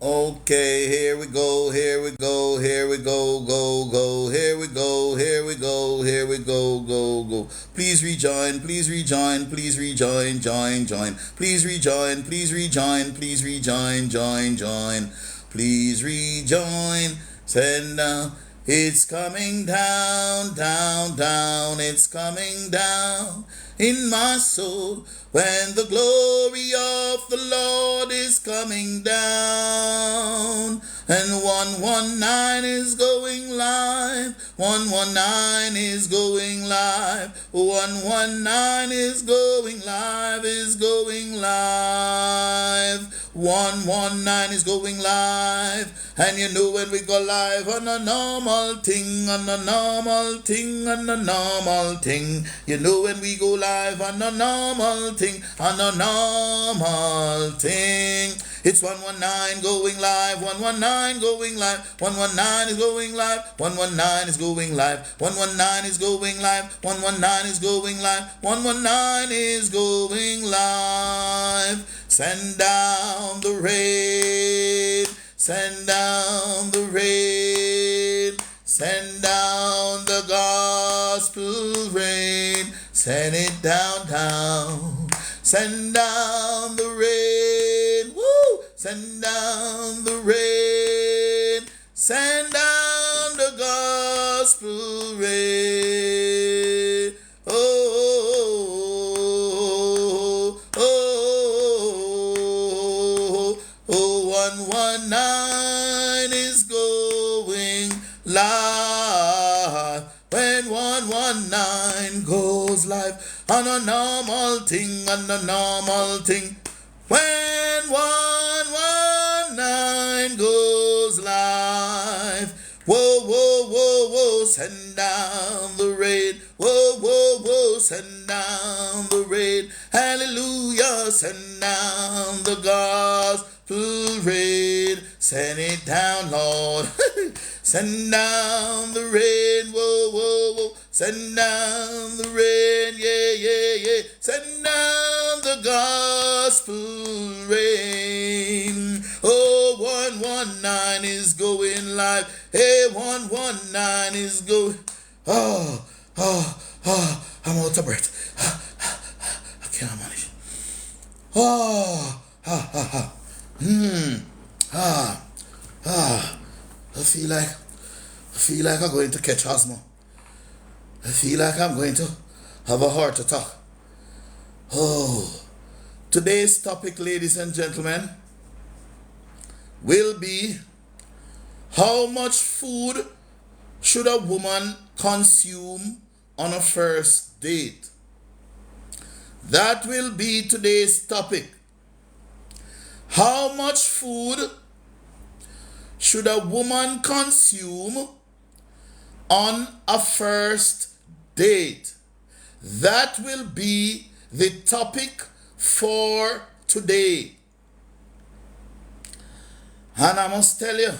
Okay, here we go, here we go, here we go, go, here we go, here we go, here we go. Please rejoin, please rejoin, please rejoin, join. Please rejoin, please rejoin, please rejoin, join. Please rejoin, send down. It's coming down, it's coming down in my soul when the glory of the Lord is coming down. And 119 is going live, 119 is going live, 119 is going live, 119 is going live. And you know when we go live on a normal thing, on a normal thing, on a normal thing. You know when we go live on a normal thing, on a normal thing. It's 119 going live, 119 going live, 119 is going live, 119 is going live, 119 is going live, 119 is going live, 119 is going live. Send down the rain, send down the rain, send down the gospel rain, send it down, send down the rain, woo, send down the rain, send down the gospel rain, oh, 119 is going live. When 119 goes live on a normal thing, on a normal thing. When 119 goes live, whoa, send down the rain. Whoa, send down the rain. Hallelujah, send down the gospel rain. Send it down, Lord. Send down the rain. Whoa, send down the rain. Yeah. Send down the gospel rain. Oh, 119 is going live. Hey, 119 is going. Oh, I'm out of breath. I can't manage. I feel like I'm going to catch asthma. I feel like I'm going to have a heart attack. Oh, today's topic, ladies and gentlemen, will be how much food should a woman consume on a first date? That will be today's topic. How much food should a woman consume on a first date? That will be the topic for today. And I must tell you,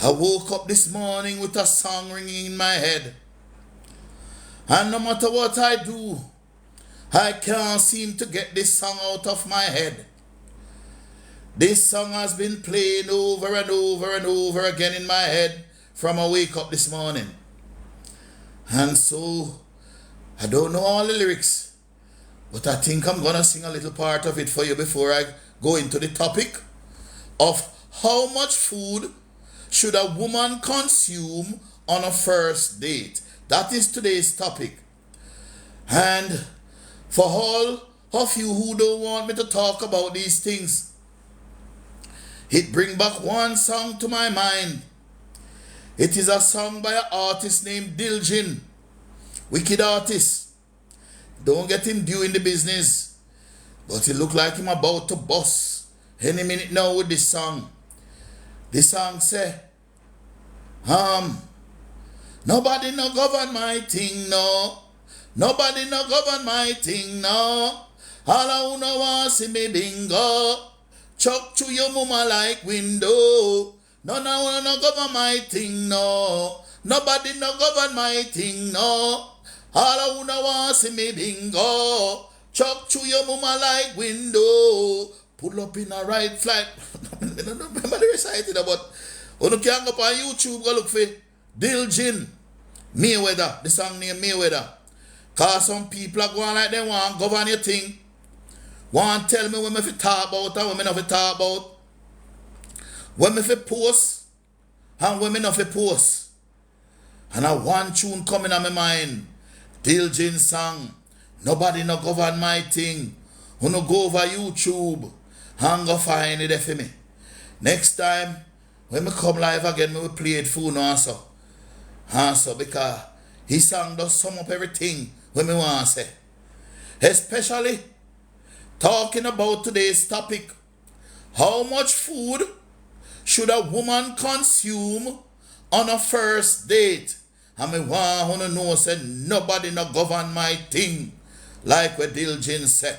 I woke up this morning with a song ringing in my head. And no matter what I do, I can't seem to get this song out of my head. This song has been playing over and over again in my head from I wake up this morning. And so, I don't know all the lyrics, but I think I'm going to sing a little part of it for you before I go into the topic of how much food should a woman consume on a first date. That is today's topic. And for all of you who don't want me to talk about these things, it brings back one song to my mind. It is a song by an artist named Diljin. Wicked artist. Don't get him due in the business, but it look like him about to bust any minute now with this song. This song say, nobody no govern my thing, no. Nobody no govern my thing, no. All I wanna want see me bingo. Chuck to your mama like window. No one no govern my thing, no. Nobody no govern my thing, no. All I wanna want see me bingo. chuck through your mama like window, pull up in a right flight. I don't remember the recited about. You can go on YouTube, go look for Diljin Mayweather, the song named Mayweather. Cause some people are going like they want to govern your thing. Want to tell me what me fi talk about and what me not fi talk about. What me fi post and what me not fi post. And a one tune coming on my mind. Diljin song. Nobody no govern my thing. Who no go over YouTube and go find it there for me. Next time, when me come live again, me will play it for no answer. Answer because his song does sum up everything when me want to say. Especially talking about today's topic. How much food should a woman consume on a first date? And me want to know say nobody no govern my thing. Like what Diljin said.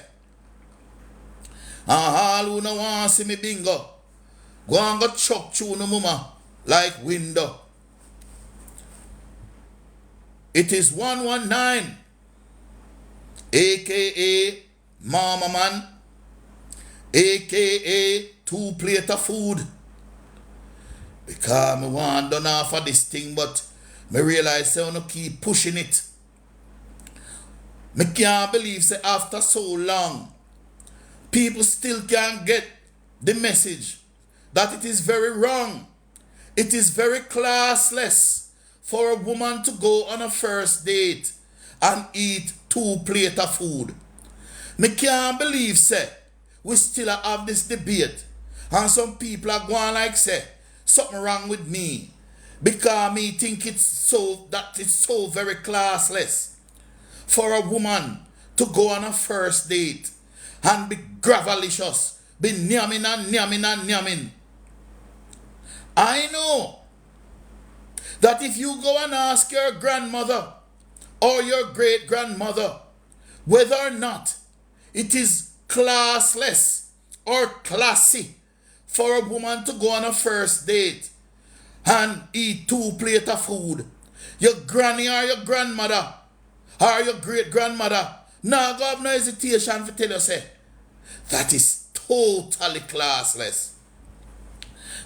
And all who no want to see me bingo, go and go chuck through no mama like window. It is 119, aka Mama Man, aka 2 plate of food. Because me want done off of this thing, but me realize I want to keep pushing it. Me can't believe say after so long, people still can't get the message that it is very wrong. It is very classless for a woman to go on a first date and eat 2 plates of food. Me can't believe say we still have this debate and some people are going like say something wrong with me because me think it's so very classless for a woman to go on a first date and be gravelicious, be nyamming and nyamming and nyamming. I know that if you go and ask your grandmother or your great-grandmother whether or not it is classless or classy for a woman to go on a first date and eat 2 plates of food, your granny or your grandmother or your great-grandmother now go have no hesitation to tell you say that is totally classless.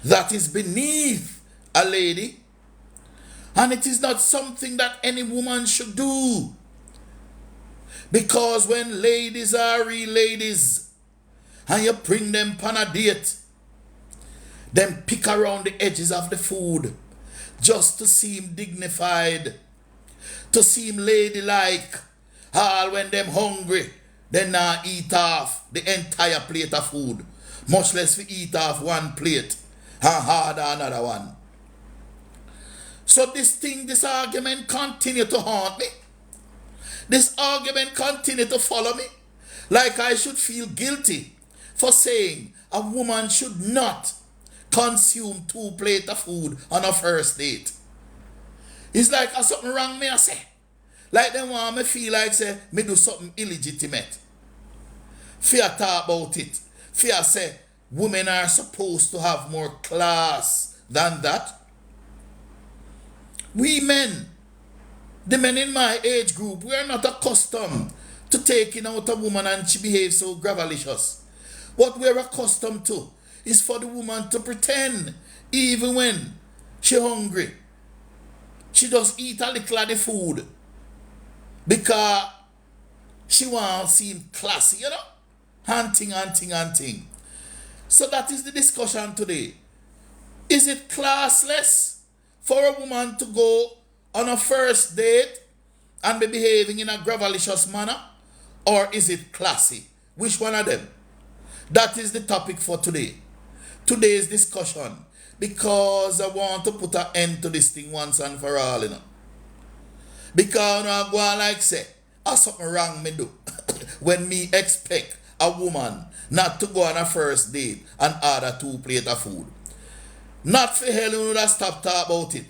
That is beneath a lady, and it is not something that any woman should do. Because when ladies are real ladies and you bring them on a date, them pick around the edges of the food just to seem dignified, to seem ladylike. All when them hungry, they not eat off the entire plate of food, much less we eat off 1 plate and harder another one. So this argument continue to haunt me. This argument continue to follow me. Like I should feel guilty for saying a woman should not consume 2 plates of food on a first date. It's like something wrong me I say. Like them want me feel like say me do something illegitimate. Fear talk about it. Fear say women are supposed to have more class than that. We men, the men in my age group, we are not accustomed to taking out a woman and she behaves so gravelicious. What we're accustomed to is for the woman to pretend even when she hungry. She just eat a little of the food because she wants to seem classy, you know? Hunting. So that is the discussion today. Is it classless for a woman to go on a first date and be behaving in a gravelicious manner? Or is it classy? Which one of them? That is the topic for today. Today's discussion. Because I want to put an end to this thing once and for all, you know. Because I go on like say, something wrong me do. When me expect a woman not to go on a first date and order 2 plates of food. Not for hell, you know, stop talk about it.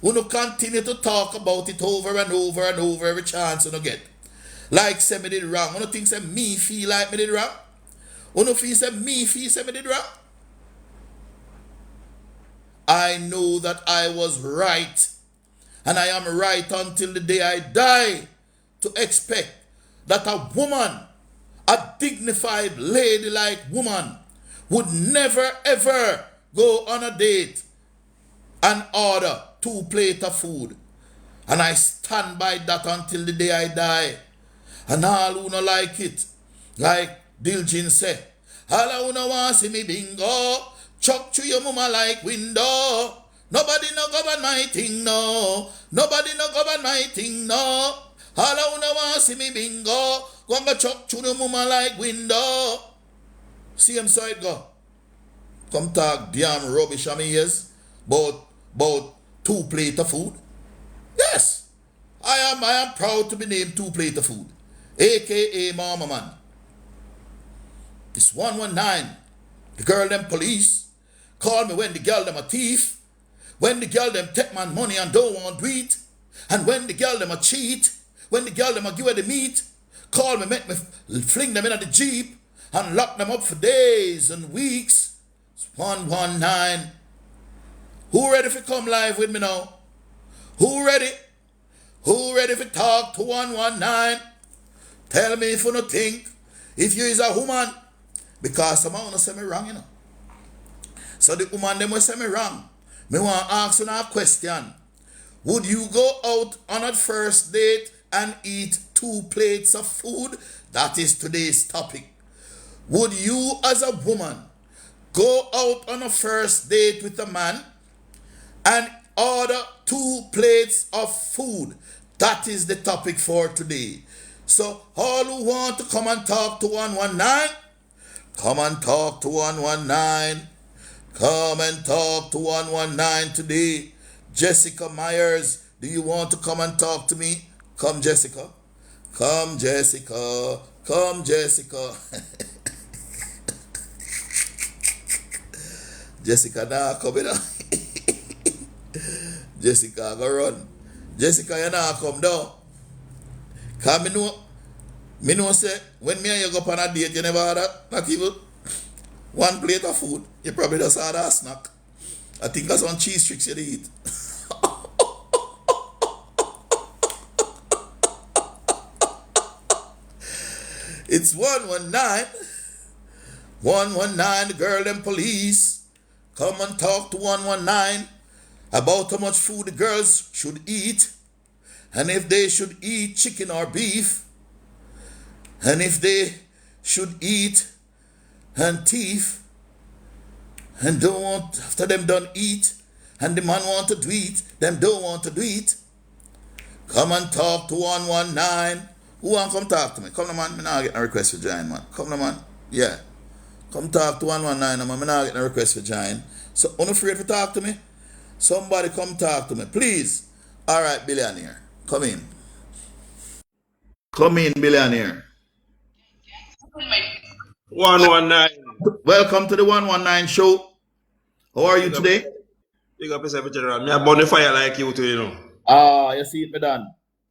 You know, continue to talk about it over and over and over every chance you know get. Like say me did wrong. You know think say me feel like me did wrong? You know feel say me did wrong? I know that I was right. And I am right until the day I die to expect that a woman A dignified, ladylike woman would never ever go on a date and order 2 plates of food. And I stand by that until the day I die. And all who no like it, like Diljin say, all who no want see me bingo, chuck to your mama like window. Nobody no govern my thing, no. Nobody no govern my thing, no. All who no want see me bingo, go and go chuck to your mama like window. See him so it go. Come talk damn rubbish on me ears about 2 plates of food. Yes, I am proud to be named 2 plates of food, aka Mama Man. It's 119. The girl them police call me when the girl them a thief, when the girl them take man money and don't want to eat, and when the girl them a cheat, when the girl them a give her the meat, call me, make me fling them in the Jeep and lock them up for days and weeks. It's 119. Who ready to come live with me now? Who ready? Who ready to talk to 119? Tell me if you no think, if you is a woman, because some want to say me wrong, you know. So the woman them will say me wrong. Me want to ask you a question. Would you go out on a first date and eat 2 plates of food? That is today's topic. Would you as a woman go out on a first date with a man and order 2 plates of food? That is the topic for today. So all who want to come and talk to 119, come and talk to 119. Come and talk to 119 today. Jessica Myers, do you want to come and talk to me? Come, Jessica. Come, Jessica. Come, Jessica. Jessica now come in. Jessica go run. Jessica, you now come down. Cause me know say when me and you go on a date, you never had not even 1 plate of food. You probably just had a snack. I think that's one cheese tricks you eat. It's 119. 119, the girl and police. Come and talk to 119 about how much food the girls should eat, and if they should eat chicken or beef, and if they should eat and thief, and don't want, after them done eat, and the man want to do it, them don't want to do it. Come and talk to 119. Who want to come talk to me? Come on, man. Me now get a request for join, man. Come on, man. Yeah. Come talk to 119, man. Me now get a request for join. So, unafraid to talk to me? Somebody come talk to me, please. All right, billionaire. Come in. Come in, billionaire. 119. Welcome to the 119 show. How are you today? Big up yourself, General. Me a burn the fire like you too, you know. Ah, you see it me done.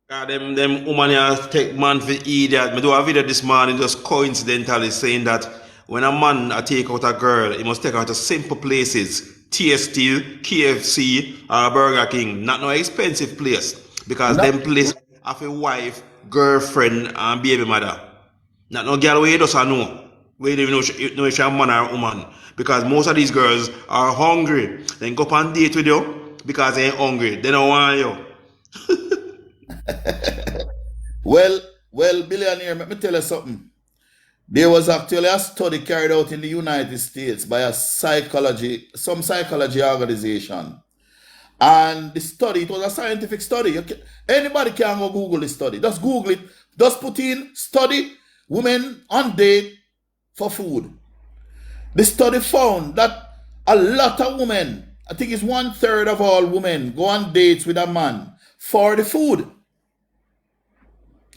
Them woman here take man for idiot. Me do a video this morning just coincidentally saying that when a man take out a girl, he must take her to simple places. TST, KFC, or Burger King. Not no expensive place. Because them place have a wife, girlfriend, and baby mother. Not no girl where you just know. Where you don't even know if she's a man or a woman. Because most of these girls are hungry. Then go up on date with you because they ain't hungry. They don't want you. Well, billionaire, let me tell you something. There was actually a study carried out in the United States by some psychology organization. And the study, it was a scientific study. Anybody can go Google the study. Just Google it. Just put in study women on date for food. The study found that a lot of women, I think it's 1/3 of all women, go on dates with a man for the food.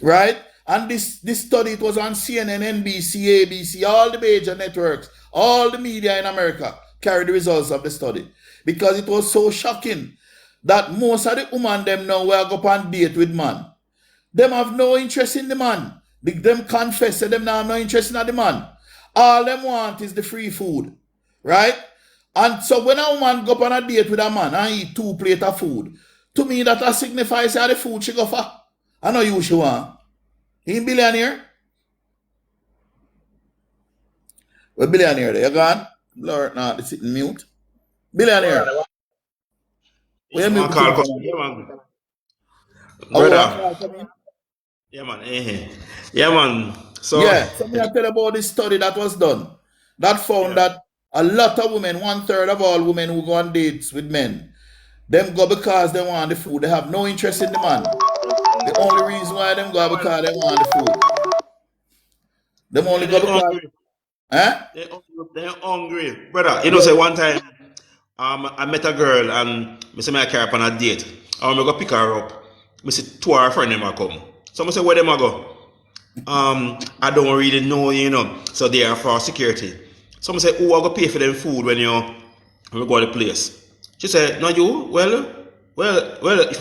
Right? And this study, it was on CNN, NBC, ABC, all the major networks, all the media in America carried the results of the study. Because it was so shocking that most of the women them now will go on date with man. Them have no interest in the man. Them confess that them now have no interest in the man. All them want is the free food. Right? And so when a woman go on a date with a man and eat 2 plates of food, to me that signifies how the food she go for. I know you she want. He billionaire. We're billionaire there. You gone? Lord, nah, it's sitting mute. Billionaire. Where you One mute the call thing come. for, man? Yeah, man. Oh, I Brother. can't come in. Yeah, man. Yeah, man. So, Yeah, so me I tell about this study that was done. That found yeah. that a lot of women, one third of all women who go on dates with men, them go because they want the food. They have no interest in the man. The only reason why them go because they want the food. Them only Yeah, go they're because, hungry. eh? They're hungry. Brother, you know, say Yeah. one time, I met a girl and I say I carry her on a date. I'm going to pick her up. I say two of her friends them a come. So I say, where them a go? I don't really know, you know. So they are for security. So I say, who I go pay for them food when we go to the place? She said, no you? Well, if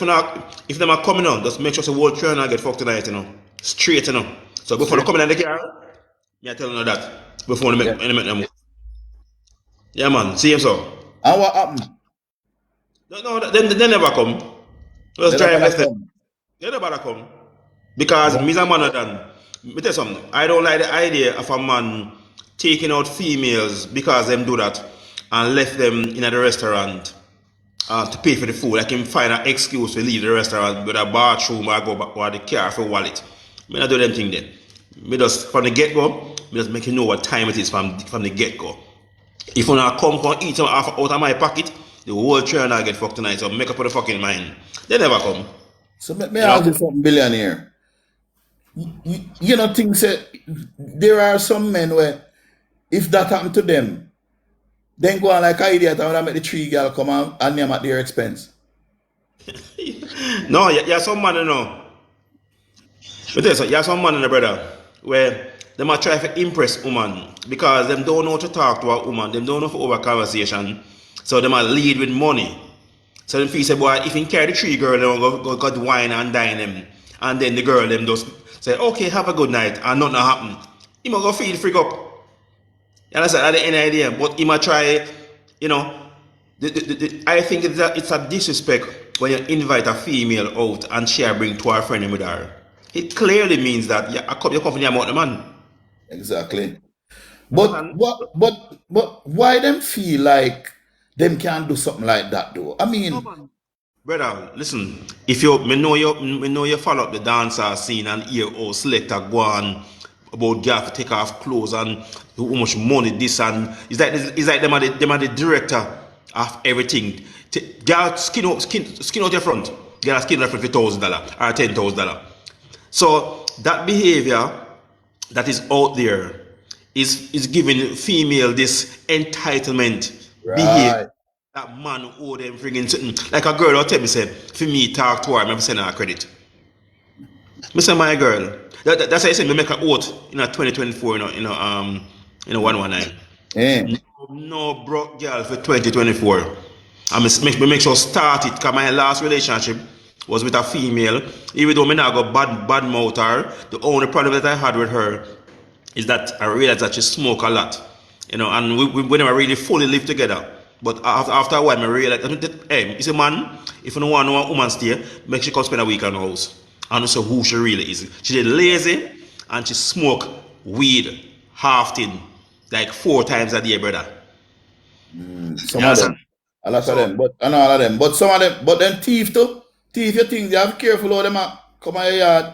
them are coming on, just make sure the whole train I get fucked tonight, you know. Straight, you know. So before they Straight. come in the car, yeah, tell them that. Before Yeah. they make them. Yeah, man. See him so. And what happened? No, they never come. Just They drive never left them. come. They never come. Because Wow. me's a man of done. Me tell you something. I don't like the idea of a man taking out females because them do that and left them in the restaurant to pay for the food. I can find an excuse to leave the restaurant with a bathroom or go back or the car for wallet. Me not do them thing then. Me just from the get go, me just make you know what time it is from the get go. If you not come eat some out of my pocket, the whole train I get fucked tonight. So make up for the fucking mind. They never come. So let me You know? ask you something, billionaire. You know, things that there are some men where if that happened to them, then go on like an idiot and make the three girl come and name at their expense. No, yeah, some man, you know. But there's yeah, some man in the brother where they might try to impress woman because them don't know how to talk to a woman, them don't know for over conversation, so they might lead with money. So them feel say, boy, if he carry the three girl, they go wine and dine them, and then the girl them just say, okay, have a good night, and nothing happen. He might go feel freak up. You understand? That's the end idea. But he might try, you know. I think it's a disrespect when you invite a female out and she bring to her friend with her. It clearly means that you're company about the man. Exactly. You But understand? why them feel like them can't do something like that though? I No mean, man. Brother, listen. If you me know you follow up the dancer scene and hear how selector go on about girl to take off clothes and how much money this and it's like them are the director of everything. Girl skin out your front. Girl skin out your front for $1,000 or $10,000. So that behavior that is out there is giving female this entitlement behavior right. that man owe them friggin' something. Like a girl will tell me say, for me talk to her, I'm send her credit. Me say my girl. That's why I say me make a oath in a 2024, in a 119. Eh. No broke girl for 2024. I make sure start it because my last relationship was with a female. Even though me not go bad mouth her, the only problem that I had with her is that I realized that she smoke a lot. And we never really fully live together. But after a while, I realized, hey, you say, man, if you don't want to know a woman stay, make she come spend a week in the house. And also who she really is. She did lazy and she smoke weed half tin, like 4 times a day, brother. You Some of understand? them. A lot of So, them. But and all of them. But some of them, but then thief too. Thief, you think they have careful how them come out your yard.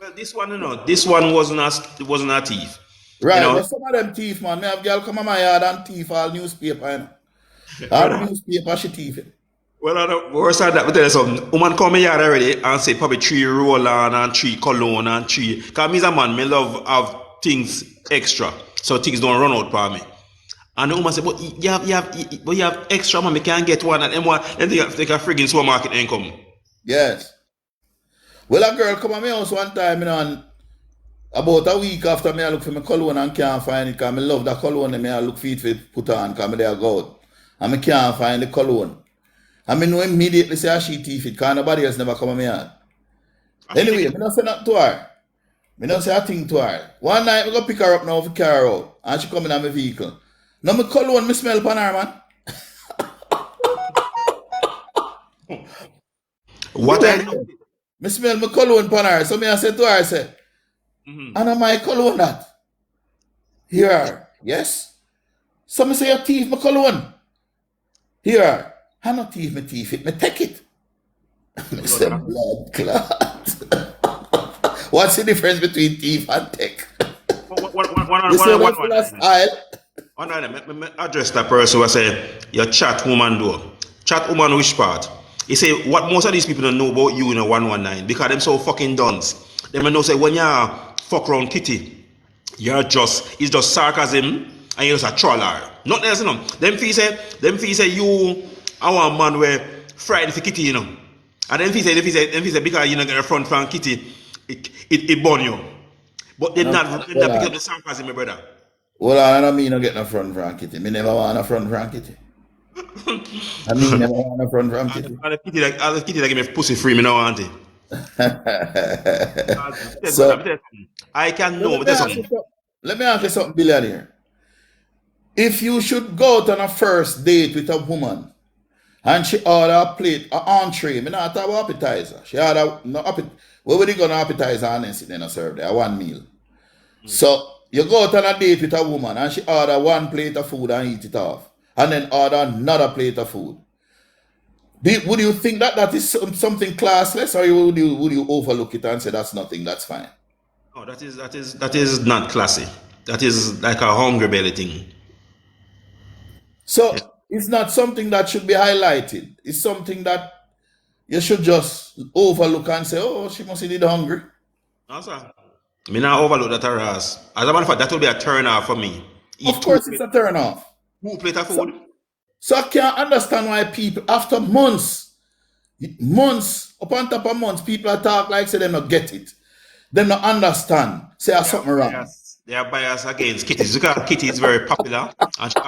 well, this one wasn't a thief. You Right, know, but some of them thief, man. Me have girl come on my yard and thief all newspaper, you know. All brother. newspaper she thief it. Well, I don't worse than that. But tell you something. Woman come in here already and say probably 3 roll-on and 3 cologne and 3. Because me as a man, me love have things extra. So things don't run out for me. And the woman say, but you have extra man, me can't get one and them one. Then they take a friggin' supermarket income. Yes. Well, a girl come on my house one time, and about a week after me I look for my cologne and can't find it because I love that cologne and I look for it for put on because I there go out. And I can't find the cologne. And I know immediately say she thief it because nobody else never come on my yard. I feel Anyway, like I don't say nothing to her. I don't say a thing to her. One night we go pick her up now for car out and she come in on my vehicle. Now my cologne me smell upon her, man. what I know. Me smell my cologne upon her. So me I say to her, I say, Anna my cologne that. Here. Yes. Some say a thief, my cologne. Here, I not thief, me thief it, me take it. Mr. Blood clot. What's the difference between thief and take? You say that's full of style. Me address that person who say, your chat woman do. Chat woman which part? He say, what most of these people don't know about you in a 119 because them so fucking dunce. Them know say, when you fuck around kitty, it's just sarcasm and you're just a troller. Not else, you know. Them feel say you are a man where fried for kitty, you know. And then feel say because you don't get a front from kitty, it burn you. But they not pick up the sarcasm, my brother. Well, I don't mean I get no front from kitty. Me never want a front from kitty. I mean never want a front from kitty. All the kitty that give me pussy free, me no want it. So I can know. Let me ask you something, billionaire. If you should go out on a first date with a woman and she order a plate, an entree, me not talk about appetizer. She order no where would you go to appetizer and then sit there and serve there one meal? So you go out on a date with a woman and she order one plate of food and eat it off, and then order another plate of food. Would you think that is something classless, or would you overlook it and say that's nothing, that's fine? No, that is not classy. That is like a hungry belly thing. So it's not something that should be highlighted. It's something that you should just overlook and say, oh, she must be hungry. No, sir. Me not overlook that her ass. As a matter of fact, that will be a turn off for me. Of course, it's a turn off. Two plate of food. So I can't understand why people, after months, upon top of months, people are talk like say they don't get it. They don't understand. Say there's something wrong. They are biased against kitties because Kitty is very popular and she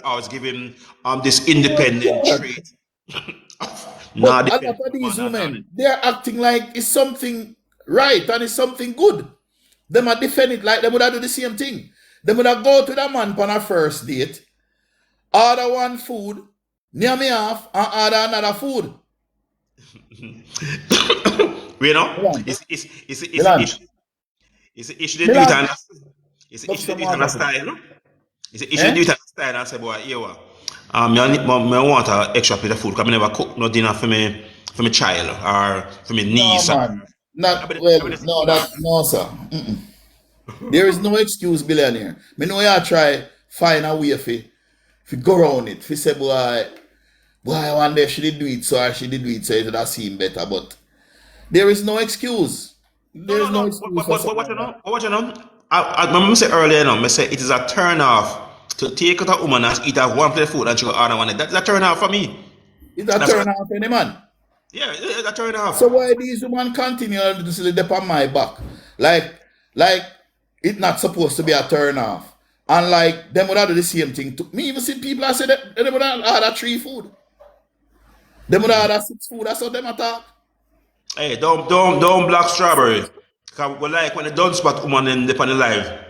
always give him this independent trait. But a lot of these women, they're acting like it's something right and it's something good. They might defend it like they would have do the same thing. They would have go to the man on a first date, order one food, near me off, and order another food. You know, it's an issue they do it on it's an issue they do it on a style, no? It's an issue they do it on a style and say, boy, here what? I want an extra plate of food because I never cook no dinner for me child or for me niece. No, man. No, sir. There is no excuse, billionaire. Me know you try find a way if go around it. If you say, boy, one day she did do it, so she did do it, so it would have seemed better. But there is no excuse. There is no excuse. But what you know? I say earlier, I say it is a turn off to take out a woman and eat her one plate of food and she go order one. That's a turn off for me. It's a turn off for any man. Yeah, it's a turn off. So why these women continue to sleep on my back? Like it's not supposed to be a turn off. And like them would have do the same thing to me. Even see people that say that they would have order 3 food. They would have order 6 food. That's how them attack. Hey, don't black strawberry. Cause we like when the don't spot woman in the live.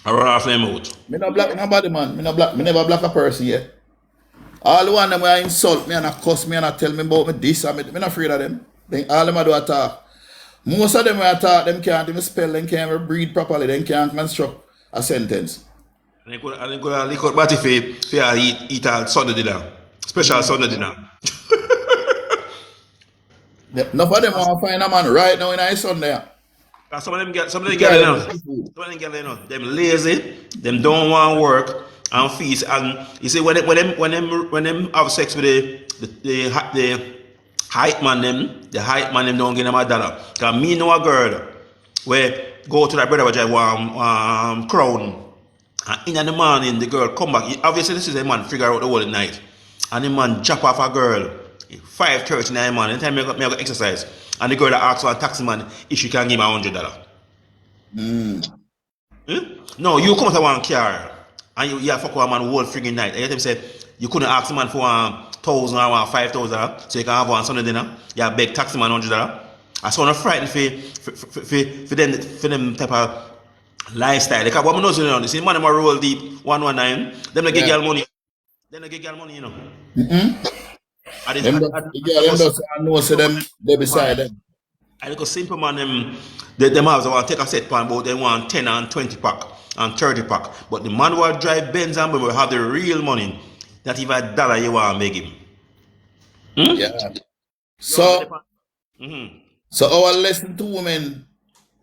I run off them out. Me not black nobody, man. Me never black a person yet. All the one them will insult me and cuss me and tell me about me this and me not afraid of them. Then all them do attack. Most of them will attack, them can't even spell, them can't even breathe properly, them can't construct a sentence. And they go to lick out body for eat a Sunday dinner. Special Sunday dinner. Enough of them want to find a man right now in a Sunday. Some of them get them lazy, them don't want to work and feast. And you see when them have sex with the hype man them don't give them $1. Cause me know a girl where go to that brother which I want crown. And in the morning the girl come back. Obviously this is a man figure out the whole night. And the man chop off a girl 5:30 in the morning. Anytime I go exercise. And the girl that asks for a taxi man if she can give me $100. No, you come to one car and you fuck with a man whole friggin' night. And you say you couldn't ask the man for $1,000 or $5,000 so you can have one Sunday dinner. You beg taxi man $100. I saw no frightened for them type of lifestyle. Because what I know, you see, man, them roll deep 119. Them they get girl money. Them they get girl money, you know. They beside them. I look a simple man, them have to take a set pan, but they want 10 and 20 pack. and 30 pack. But the man who drive Benz and will have the real money, not even a dollar you want to make him. Yeah. So our lesson to women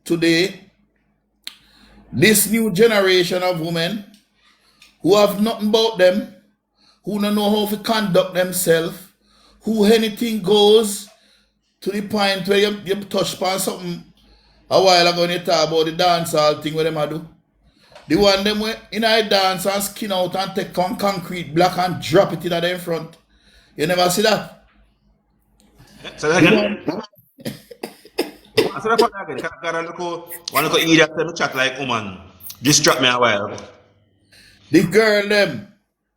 today, this new generation of women who have nothing about them, who don't know how to conduct themselves, who anything goes, to the point where you touch upon something a while ago when you talk about the dancehall thing, what them a do. The one them in a dance and skin out and take on concrete block and drop it in them front. You never see that? So again, so that's again. One look idiot tell me chat like woman. Distract me a while. The girl them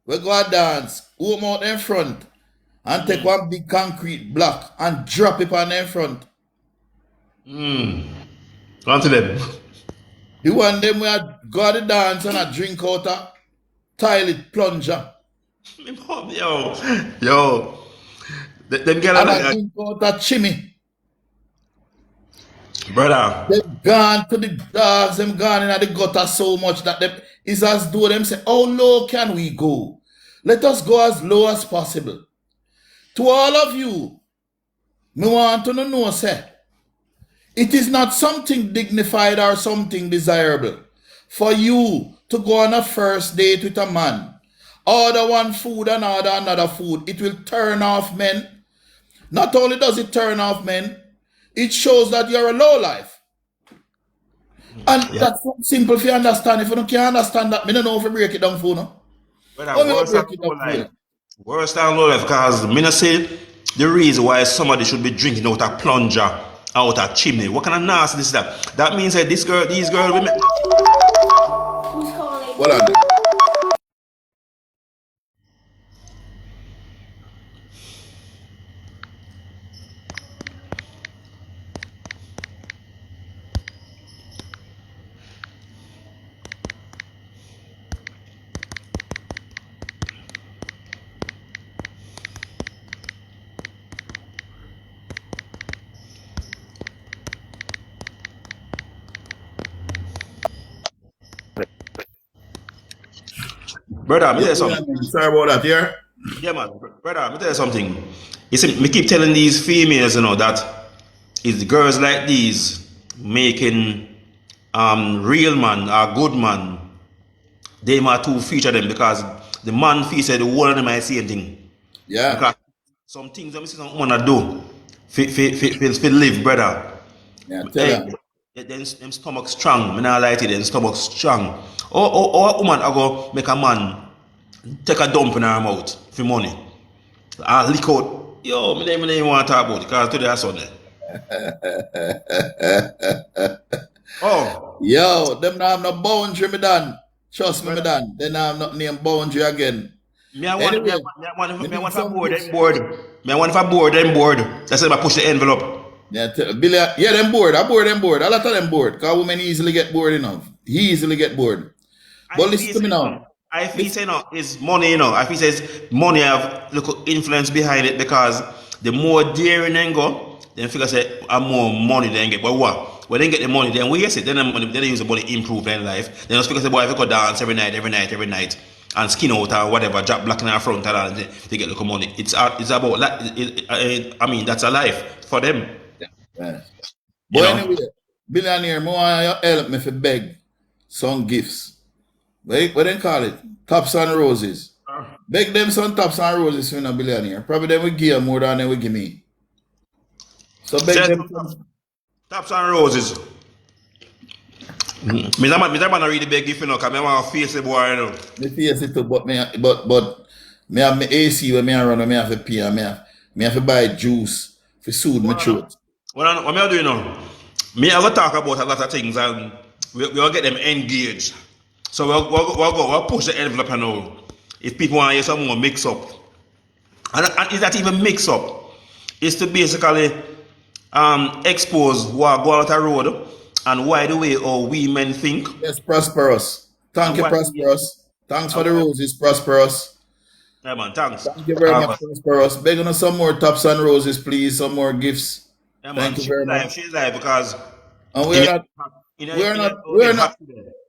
we go a dance, open out in front and take one big concrete block and drop it on them front. On to them. The one them we go to the dance and a drink out a toilet plunger. Yo. Them girl And like a drink out a chimney. brother. They gone to the dogs, them gone in the gutter so much that them is as though them say, how low can we go? Let us go as low as possible. To all of you, me want to know, say, it is not something dignified or something desirable for you to go on a first date with a man, order one food and order another food. It will turn off men. Not only does it turn off men, it shows that you're a low life. And that's simple if you understand. If you don't can understand that, I don't know if you break it down for you. Worse than low life, because me not say the reason why somebody should be drinking out a plunger, out a chimney. What kind of nasty is that? That means that these girls, women. Who's calling? Hold on. Brother, let me tell you something. Sorry about that, yeah? Yeah, man. Brother, let me tell you something. You see, me keep telling these females, that it's girls like these making real man or good man, they might too feature them because the man feature the one of them I see anything. Yeah. Because some things that I see some wanna do for live, brother. Yeah, tell them. Them stomach strong. Me not lie to you, them stomach strong. Or a woman I go make a man take a dump in her mouth for money. I lick out. Yo, me don't even want to talk about it because today I Sunday. Oh. Yo, them not have no boundary, me done. Trust me, me done. They not have no name boundary again. Me want if I board them board. That's why I push the envelope. Yeah, them bored. I bored them bored. A lot of them bored. Because women easily get bored enough. He easily get bored. But listen to me now. I feel say it's money, I feel say money have little influence behind it because the more daring they go, then figure say more money they get. But what? When they get the money, then we yes it. Then they use the money to improve their life. Then just figure say boy if you go dance every night, and skin out or whatever, drop black in our front and they get little money. It's about I mean that's a life for them. Yeah. But anyway, billionaire, more help me for beg some gifts. What they call it? Tops and roses. Beg them some tops and roses for a billionaire. Probably they will give more than they will give me. So beg them some tops and roses. Me not really beg gift, because I want to face the boy, Me face it too, but me have my AC where me run, me have to pay, me have to buy juice for soothe my throat. What I do now? Me I will talk about a lot of things and we'll get them engaged. So we'll push the envelope now. If people want to hear some more mix up. And is that even mix up? It's to basically expose what go out the road and why the way how we men think. Yes, Prosperous. Thank you, Prosperous. Thanks for the roses, Prosperous. Yeah, man, thanks. Thank you very much, Prosperous. Begging us some more tops and roses, please. Some more gifts. Yeah, man, thank you very much. She's live because and we're not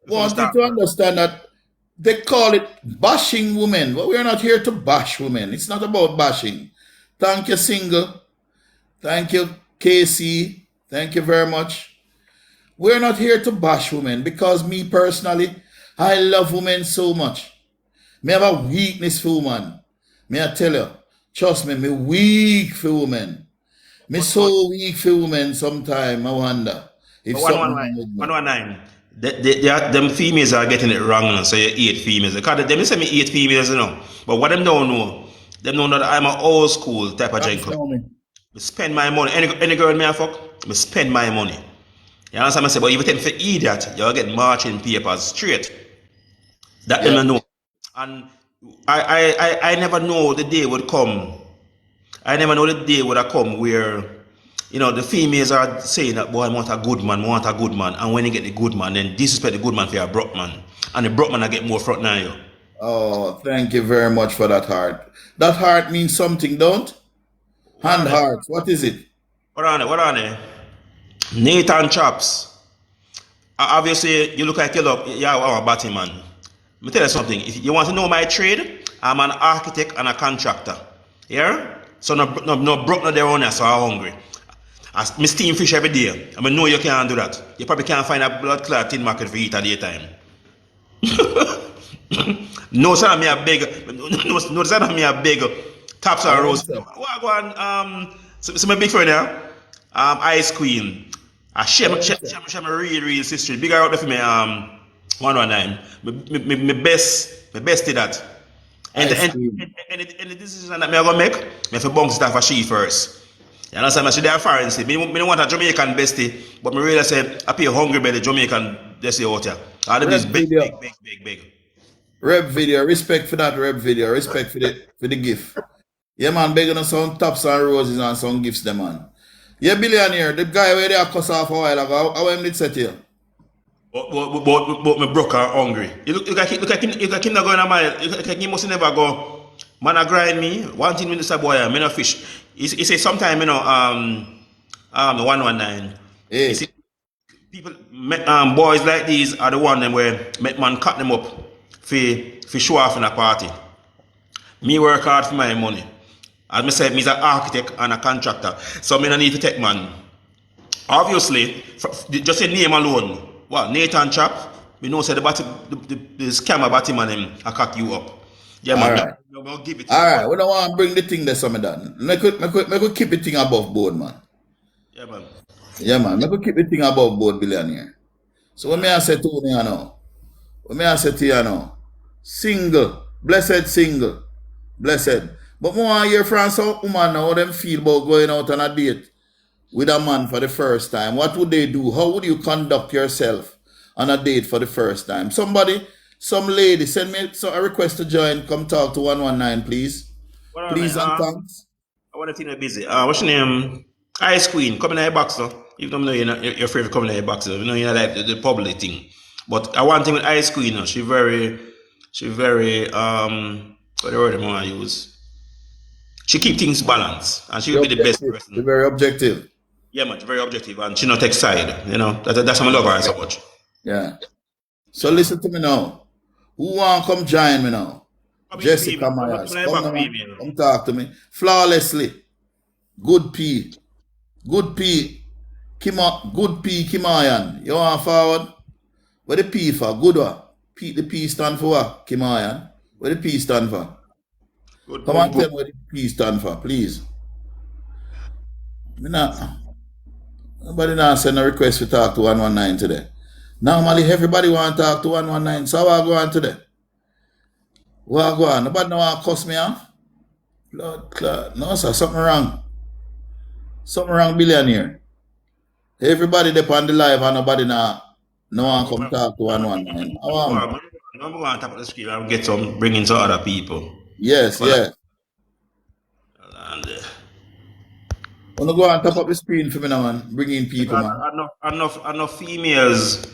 before we want you start. to understand that they call it bashing women, but we're not here to bash women. It's not about bashing. Thank you, Single. Thank you, KC. Thank you very much. We're not here to bash women because me personally, I love women so much. Me have a weakness for women. May I tell you, trust me, me weak for women. Me But so weak for women sometimes, I wonder if But something wrong with me. 119. Them females are getting it wrong now, so you 8 females. Because them say me 8 females, But what them don't know that I'm an old school type of Come gentleman. show me. I spend my money. Any girl me I fuck, I spend my money. You understand me say, but if you take for idiot, you'll get marching papers straight. That them Yeah. don't know. And I never know the day would come. I never know the day would have come where, the females are saying that, boy, I want a good man, and when you get the good man, then disrespect the good man for a broke man. And the broke man I get more front than you. Oh, thank you very much for that heart. That heart means something, don't? What on Hand there? heart. What is it? What on there? Nathan Chops. Obviously, you look like you're a batty man. Let me tell you something. If you want to know my trade, I'm an architect and a contractor. Yeah? So no broke no there on so I'm hungry. I steam fish every day. I know you can't do that. You probably can't find a blood clot in market for eat at daytime. No, sir, me a beg. No, sir, me a beg. Taps All and right, rose. sir. What go on? So my big friend here, Ice Queen. She All right, sir. my real sister. Bigger out there for me, 119. My best did that. And Ice and cream. and the decision that me I gonna make, me have to bounce that for she first. You understand? I should have foreign say. Me don't want a Jamaican bestie, but me really say I pay hungry by the Jamaican bestie out here. All them Rep is big, video. big, big, big, big. Rep video. Respect for that rep video. Respect for the gift. Yeah, man, begging us some tops and roses and some gifts, them, man. Yeah, billionaire, the guy where they are cuss off a while ago, how him did set you? But me broke and hungry. You look like him not going a mile. You look like he must never go. Man, I grind me. One thing with this boy, me no fish. He say sometime, 119. He Hey, say people, boys like these are the one them where make man cut them up for show off in a party. Me work hard for my money. As I said, me's an architect and a contractor. So me no need to take man. Obviously, just a name alone. What, Nathan Chap? We know say the scammer batty man him I cut you up. Yeah all man, right. I'll give it to All you. right, we don't want to bring the thing there, some of that. Make we keep the thing above board, man. Yeah man. Yeah, man. Make we keep the thing above board, billionaire. So what may I say to you now? What may I say to you now? Single. Blessed single. Blessed. But more I hear from some woman now, how them feel about going out on a date with a man for the first time. What would they do? How would you conduct yourself on a date for the first time? Some lady, send me a request to join. Come talk to 119, please. What on Please and thanks. I want to think busy. What's your name? Ice Queen, come in your box though. You don't know your favorite coming in your box though. You know you like the public thing. But I want thing with Ice Queen, she very what the word I want to use. She keep things balanced and she Be will be the best objective. Be person. very objective. Yeah, man, very objective and she not take side. That's why I love her so much. Yeah. So Yeah, man. listen to me now. Who want to come join me now? Come in, Jessica female. Myers. Come in Come back, now, man. female. Come talk to me. Flawlessly. Good P. Good P. Good P. Kimayan. You want forward? What the P for? Good one. The P stand for what? Kimayan. What the P stand for? Good, Come good, and good. tell me what the P stand for, please. Me not, nobody now send a request to talk to 119 today. Normally everybody want to talk to 119. So what go on today? What go on? Nobody no want to cuss me off? Blood clot. No, sir, something wrong. Something wrong, billionaire. Everybody there on the live and nobody now no one come talk to 119. How am? I'm going on top of the screen and get some, bring in some other people. Yes, But, yes. and, Wanna go on top of the screen for me now, man. Bring in people, because man. enough females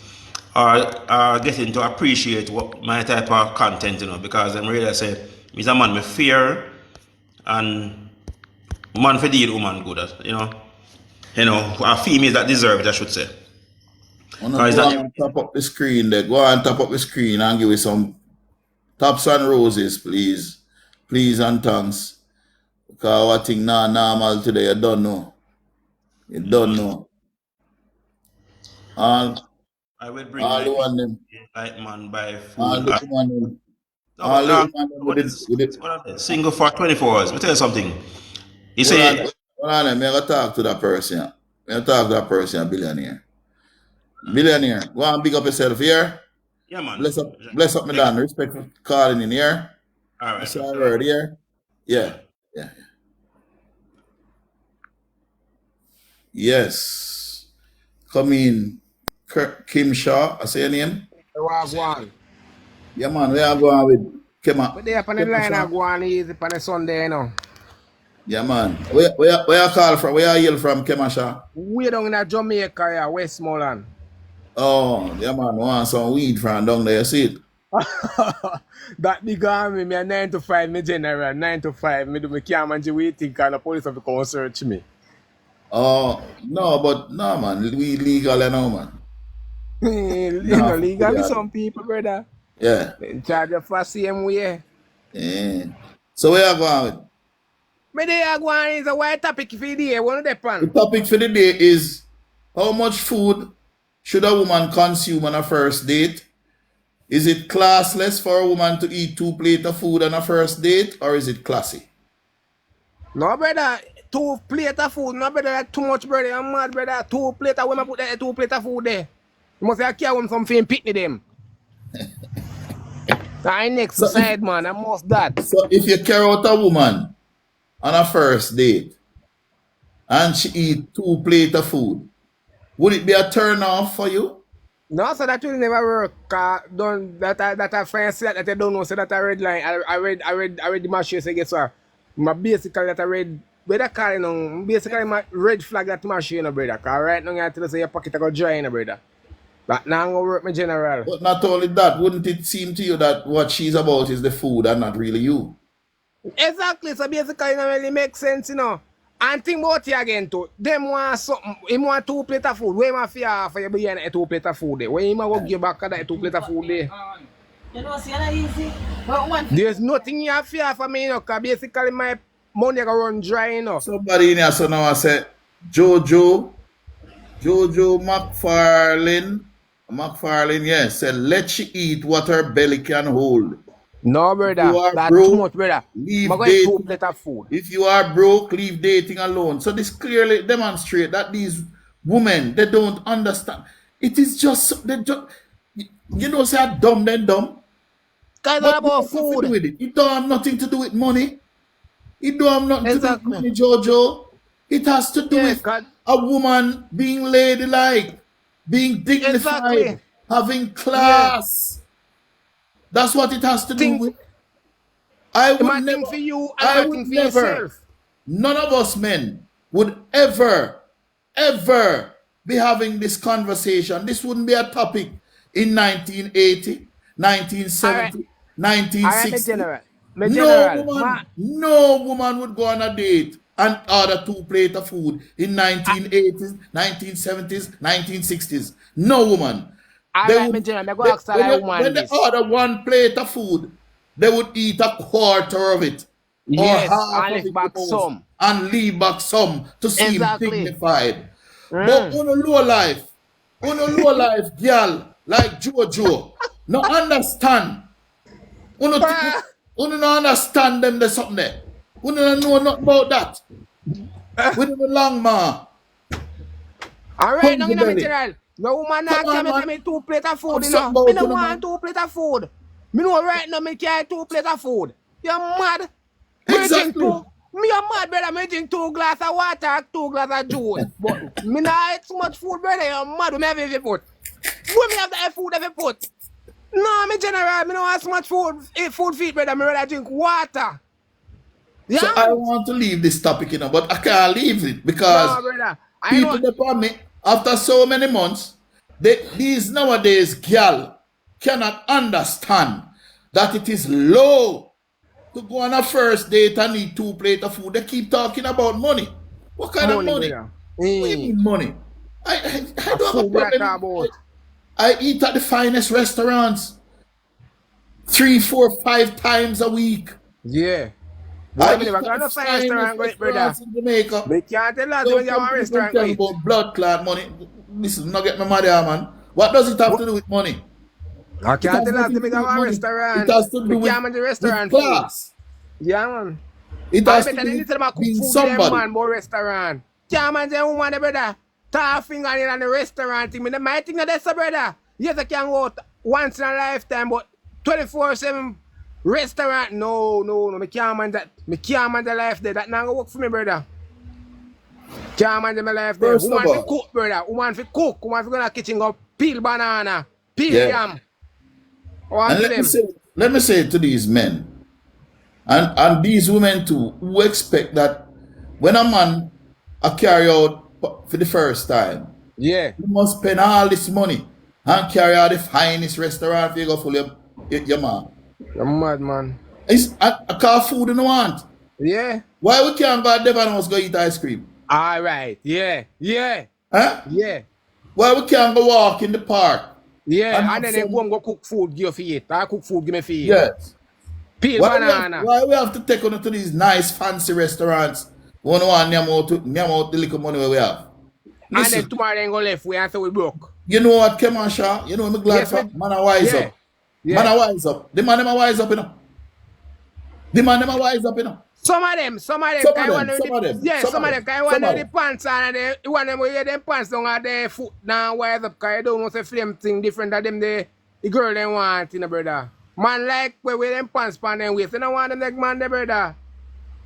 are getting to appreciate what my type of content, because I'm really say, he's a man with fear and man for deal woman good at, a females that deserve it, I should say. Wanna go on top up the screen there. Go on top up the screen and give me some tops and roses, please. Please and thanks. Because what thing not normal today, you don't know. You don't know. I will bring all my the one them. like man by All phone. the woman them. No, All the but, woman them with it. what are they? Single for 24 hours. Let me tell you something. He Hold say, on, I'm going to talk to that person. I'm going to talk to that person, a billionaire. Billionaire, go and big up yourself here. yeah, man. Bless up my Dan. Respect for calling in here. All right. So I heard here. Yeah. Yes. Come in. Kim Shaw, I say your name? Wagwan. Yeah, man, we are going with Kema. But they up on the line and go on easy on the Sunday, you know. Yeah, man. Where you call from? Where you hail from, Kema Shaw? We down in Jamaica, yeah, Westmoreland. Oh, yeah, man. Want some weed from down there, you see it? That big army, me a 9 to 5, me general, 9 to 5. Me do me can't manage waiting because the police have to come search me. Oh, no, man. We legal, you know, man. You know, legal with some people, brother. Yeah. In charge of the same way. Yeah. So where you going with? Me there going is a white topic for the day. One of the pan. The topic for the day is how much food should a woman consume on a first date? Is it classless for a woman to eat 2 plates of food on a first date, or is it classy? No, brother. 2 plates of food. No, brother. That's too much, brother. I'm mad, brother. 2 plates of women put that 2 plates of food there. You must have carry something pitney them. I next side, man. I must that. So if you carry out a woman on a first date and she eat 2 plates of food, would it be a turn off for you? No, so that will never work. That I find that I don't know. So that I read line. I read the machine. So guess what? My basically that I read. Whether calling on basically my red flag that machine, brother. Cause right now I tell you say your pocket go dry, brother. But now I'm gonna work my general. But not only that, wouldn't it seem to you that what she's about is the food and not really you? Exactly. So basically, it don't really make sense, you know. And think about it again too. Them want something. Him want 2 plates of food. Where my fear for you be a 2 plates of food there? Where him go give back that 2 plates of food there? You know, see that easy. There's nothing you have fear for me, you know. Cause basically my money go run dry, you know. Somebody in here so now I said Jojo McFarlane, yes, said let she eat what her belly can hold. No, brother. That's broke, too much, brother. Leave I'm dating. 2 plates of food. If you are broke, leave dating alone. So this clearly demonstrates that these women, they don't understand. It is just, you know, say dumb, then dumb. Guys, all about food. With it. It don't have nothing to do with money. It don't have nothing to do with money, Jojo. It has to do with a woman being ladylike, being dignified, having class. Yeah. That's what it has to do with. I would never, for you, I would never, yourself. None of us men would ever be having this conversation. This wouldn't be a topic in 1980, 1970, 1960. No woman would go on a date and order 2 plates of food in 1980s, 1970s, 1960s. No woman. When they order 1 plate of food, they would eat a quarter of it. Yes, or half of it back some. And leave back some to seem dignified. But on a low life, girl, like Jojo, no understand. You don't understand them, there's something there. You don't know nothing about that. We don't belong, ma. Alright, now you know material. No woman not can me 2 plates of food, you know. Me don't want 2 plates of food. Me know right now me carry 2 plates of food. You're mad. Exactly. Me a mad, brother. Me drink 2 glasses of water, 2 glasses of juice. But me not eat so much food, brother. You're mad. Me have every food. Where me have the food every food? No, me general. Me don't have so much food feed, brother. Me rather drink water. Yeah? So I want to leave this topic, you know, but I can't leave it because people upon me, after so many months, these nowadays girl cannot understand that it is low to go on a first date and eat 2 plates of food. They keep talking about money. What kind of money? What do you mean money? I don't have a problem. I eat at the finest restaurants 3, 4, 5 times a week. Yeah. I Boy, me eat never at got the no fine finest restaurant, go eat, brother. restaurants in Jamaica. But you can't tell us when Don't you come want a people restaurant, tell go me eat. about blood clot money. Listen, not get my money, man. What does it have to do with money? I It can't has tell us nothing when to you do with want a money. It restaurant. has to Me do can't manage the with restaurant food. class. Yeah, man. It I has to better do than with this about cook being food for them somebody. man, more restaurant. Can't man say woman, brother. Tar finger in the restaurant thing. My thing that's a brother. Yes, I can go once in a lifetime, but 24/7 restaurant. No. Me can't man that. Me can't man the life there. That not gonna work for me, brother. Can't man my life there. First of Woman fi all, cook, brother. Woman fi cook. Woman fi go to the kitchen go peel banana, peel yeah. yam. One And for them. let me say to these men and these women too, who expect that when a man a carry out for the first time, Yeah. you must spend all this money and carry out the finest restaurant for you go for your man. You're mad, man. It's a car food in the want. Yeah. Why we can't go to Devon House go eat ice cream? All right. Yeah. Huh? Yeah. Why we can't go walk in the park? Yeah, And and then they go and go cook food, give you for it. I cook food, give me for it. yes. Peel banana. Why we have to take on to these nice fancy restaurants? We don't want name out the little money where we have. And Listen, then tomorrow they go left, we answer we broke. you know what, Keman Shaw? You know I'm glad Yes, for me- man a wise yeah. up. Yeah. Man a wise up. The man them a wise up, you know. The man them a wise up, you know. Some of them, Some of them. Yeah, some of them, can one of the pants on and they one of them wear them pants down at their foot now wise up, cause you don't know say flame thing different than them the girl they want, you know, brother. Man like we wear them pants on them waist. You don't want them like man there, brother.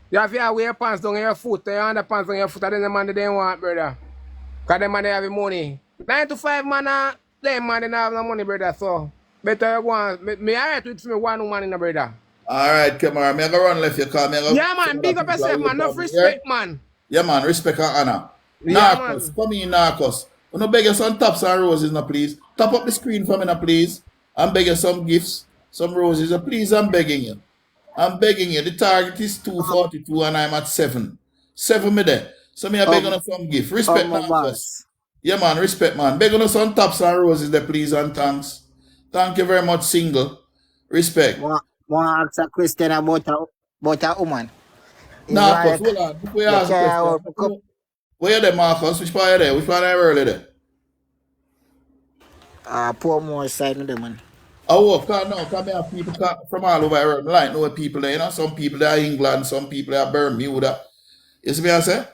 You have to wear pants down your foot, you underpants on your foot, and then the man they don't want, brother. Cause them man they have the money. 9 to 5 man, them man they don't have no money, brother. So better you go on. Me alright with me one woman in the brother. Alright, Keman, me go run left your car. Yeah man, big up yourself man, enough respect man. Yeah man, respect and honor. Yeah, Narcos, man. come in Narcos. You know, beg you some tops and roses now, please. Top up the screen for me now, please. I'm begging some gifts, some roses. Please, I'm begging you. I'm begging you. The target is 242 and I'm at 7. 7 me there. So me I beg on some gift. Respect my Narcos. boss. Yeah man, respect man. Beg on some tops and roses there, please, and thanks. Thank you very much, single. Respect. Want to ask a question about a woman. It's Narcos, like hold on. Before you you ask a carry out a question. couple, Where you there, Marcus? Which part you there? Which part are you early there? poor more side of them, man. Oh, come here, people from all over the world. Like, know people there, you know, some people there are England, some people there are Bermuda. You see me I say?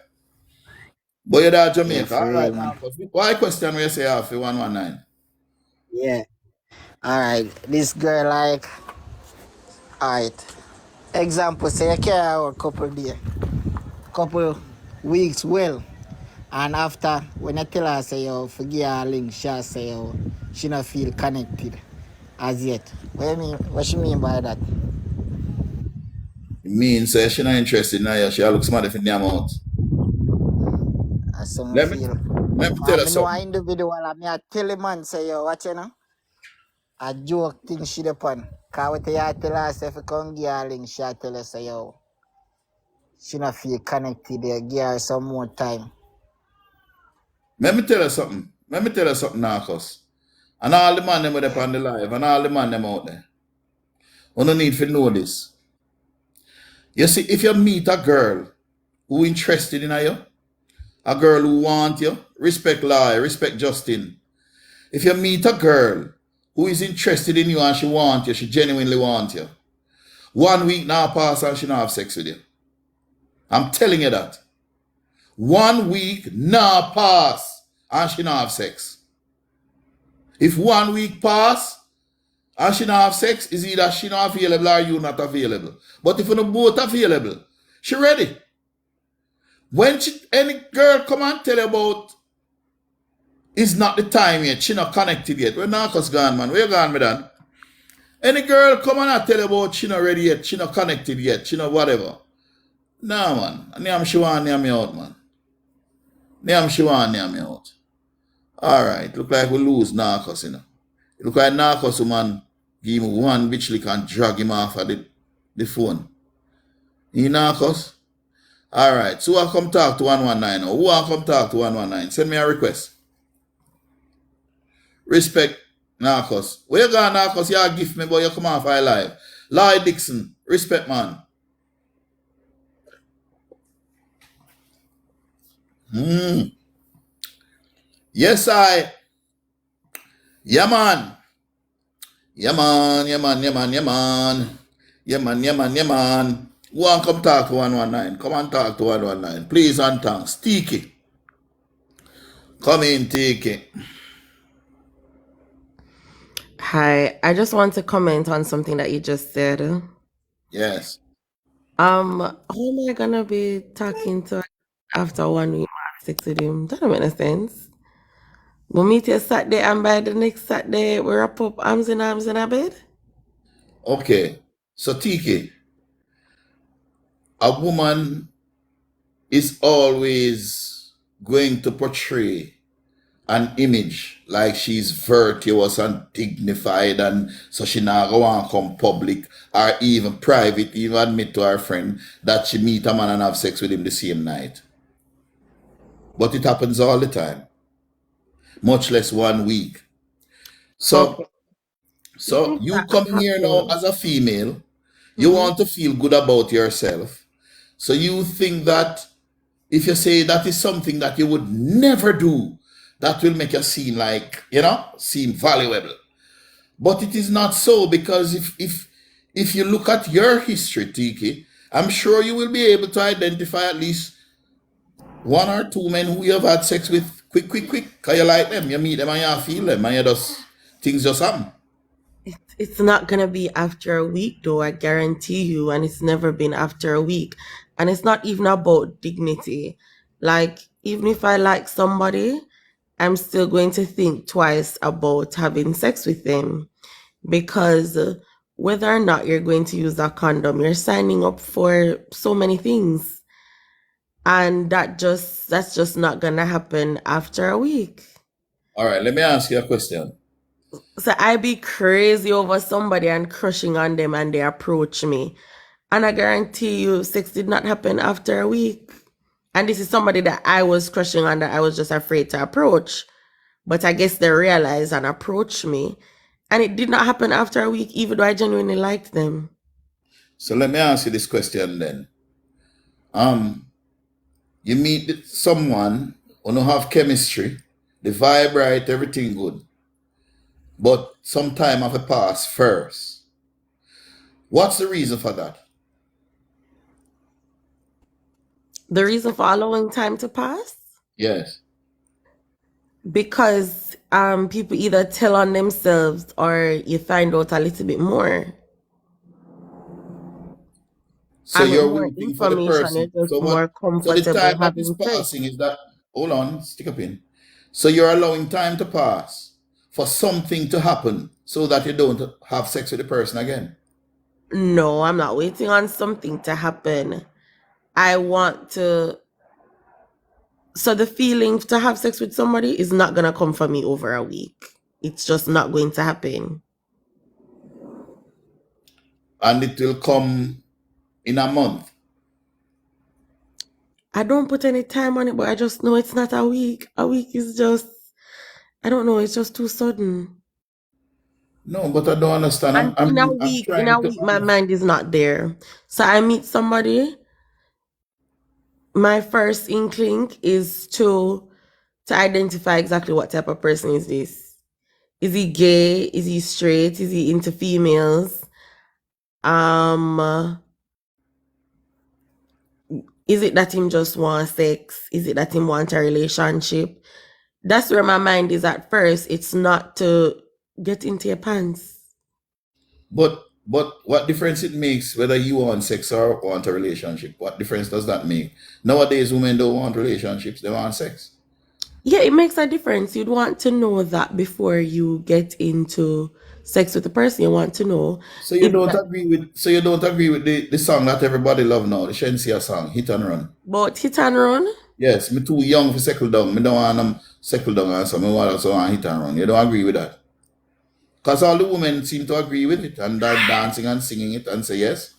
But you're there Jamaica. Yeah, for All real, right, man. Marcus. Why question when you say half 119? Yeah. Alright. This girl like alright. Example, say you carry out a couple weeks well. And after when I tell her say you forgive her link, she say she not feel connected as yet. What you mean? What she mean by that? It means she not interested in you. She looks smart if in the amount. As some Let me feel. tell I you know an something. individual and me I tell a man say yo watch you know. A joke thing she depon. Cause what you tell her say if you come give her link, she tell her say yo she not feel connected there, give her some more time. Let me tell you something, Narcos. And all the man them up on the live and all the man them out there. You don't need to know this. You see, if you meet a girl who interested in you, a girl who want you, respect Lai, respect Justin. If you meet a girl who is interested in you and she want you, she genuinely want you, 1 week now pass and she not have sex with you. I'm telling you that. 1 week now pass and she not have sex. If 1 week pass and she not have sex, is either she not available or you not available. But if you're both available, she ready. When any girl come and tell you about it's not the time yet, she not connected yet. Where Narcos gone, man? Where you gone, man? Any girl come and tell you about she not ready yet, she not connected yet, she not whatever. Nah, man. Name she want name me out, man. Name she want name me out. Alright, look like we lose Narcos, you know. It look like Narcos, man, give him one bitch lick and drag him off of the phone. You Narcos? Alright, so I come talk to 119 now. Who I come talk to 119? Send me a request. Respect Narcos. Where you going, Narcos? You gift me, boy. You come off high life. Lloyd Dixon. Respect, man. Yes, I. Yeah, man. Yeah, man. Yeah, man. Yeah, man. Yeah, man. Yeah, man. Yeah, man. Yeah, man. Go on, come talk to 119. Come and talk to 119. Please and thanks. Tiki. Come in, Tiki. Hi, I just want to comment on something that you just said. Yes. Who am I gonna be talking to after 1 week I have sex with him? That don't make no sense. We'll meet you Saturday and by the next Saturday we wrap up arms in a bed? Okay. So, Tiki, a woman is always going to portray an image like she's virtuous and dignified, and so she not go and come public or even private, even admit to her friend that she meet a man and have sex with him the same night. But it happens all the time, much less 1 week. So, Okay. so Things you that coming here now happen. as a female, you want to feel good about yourself. So you think that if you say that is something that you would never do, that will make you seem like, seem valuable. But it is not so, because if you look at your history, Tiki, I'm sure you will be able to identify at least 1 or 2 men who you have had sex with quick. Cause you like them, you meet them and you feel them, and you just things just happen. It's not gonna be after a week though, I guarantee you, and it's never been after a week. And it's not even about dignity. Like, even if I like somebody, I'm still going to think twice about having sex with them because whether or not you're going to use a condom, you're signing up for so many things. And that's just not gonna happen after a week. All right, let me ask you a question. So I be crazy over somebody and crushing on them and they approach me. And I guarantee you, sex did not happen after a week. And this is somebody that I was crushing on that I was just afraid to approach. But I guess they realized and approached me. And it did not happen after a week, even though I genuinely liked them. So let me ask you this question then. You meet someone who don't have chemistry, the vibe right, everything good, but some time have a pass first. What's the reason for that? The reason for allowing time to pass? Yes. Because people either tell on themselves or you find out a little bit more. So And with you're more waiting for the information, person. you're just more So the comfortable time that is having sex. passing is that, hold on, stick a pin. So you're allowing time to pass for something to happen so that you don't have sex with the person again. No, I'm not waiting on something to happen. I want to. So the feeling to have sex with somebody is not going to come for me over a week. It's just not going to happen. And it will come in a month. I don't put any time on it, but I just know it's not a week. A week is just, I don't know, it's just too sudden. No, but I don't understand. And I'm in a trying to week, my understand. mind is not there. So I meet somebody, my first inkling is to identify exactly what type of person is this. Is he gay? Is he straight? Is he into females? Is it that him just want sex? Is it that him want a relationship? That's where my mind is at first. It's not to get into your pants. But what difference it makes whether you want sex or want a relationship? What difference does that make? Nowadays, women don't want relationships; they want sex. Yeah, it makes a difference. You'd want to know that before you get into sex with the person. You want to know So you if don't that agree with the song that everybody love now, the Shensia song, Hit and Run. about hit and run. Yes, me too young for settle down. Me don't want them settle down and so me want also want hit and run. You don't agree with that? Because all the women seem to agree with it and they're dancing and singing it and say yes.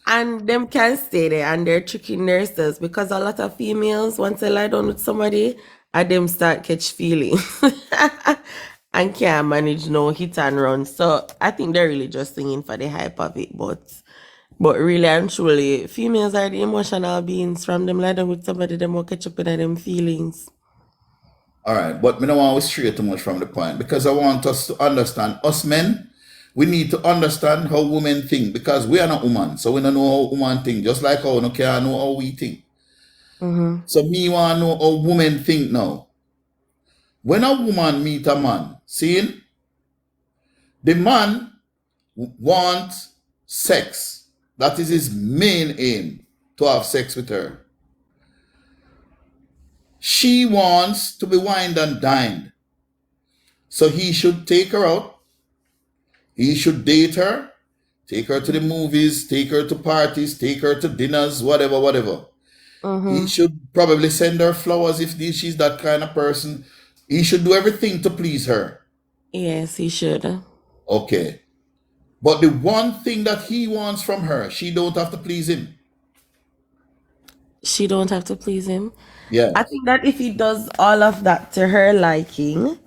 And them can stay there and they're tricking themselves because a lot of females, once they lie down with somebody, and them start catch feelings. and can't manage no hit and run. So I think they're really just singing for the hype of it. But really and truly, females are the emotional beings. From them like with somebody, them will catch up with them feelings. All right, but me don't want to stray too much from the point because I want us to understand. Us men, we need to understand how women think because we are not women, so we don't know how women think. Just like how no can know how we think. So me want to know how women think now. When a woman meet a man, seeing the man wants sex. That is his main aim, to have sex with her. She wants to be wined and dined. So he should take her out. He should date her, take her to the movies, take her to parties, take her to dinners, whatever, whatever. He should probably send her flowers if she's that kind of person. He should do everything to please her. Yes, he should. Okay. But the one thing that he wants from her, she don't have to please him. She don't have to please him. Yeah. I think that if he does all of that to her liking,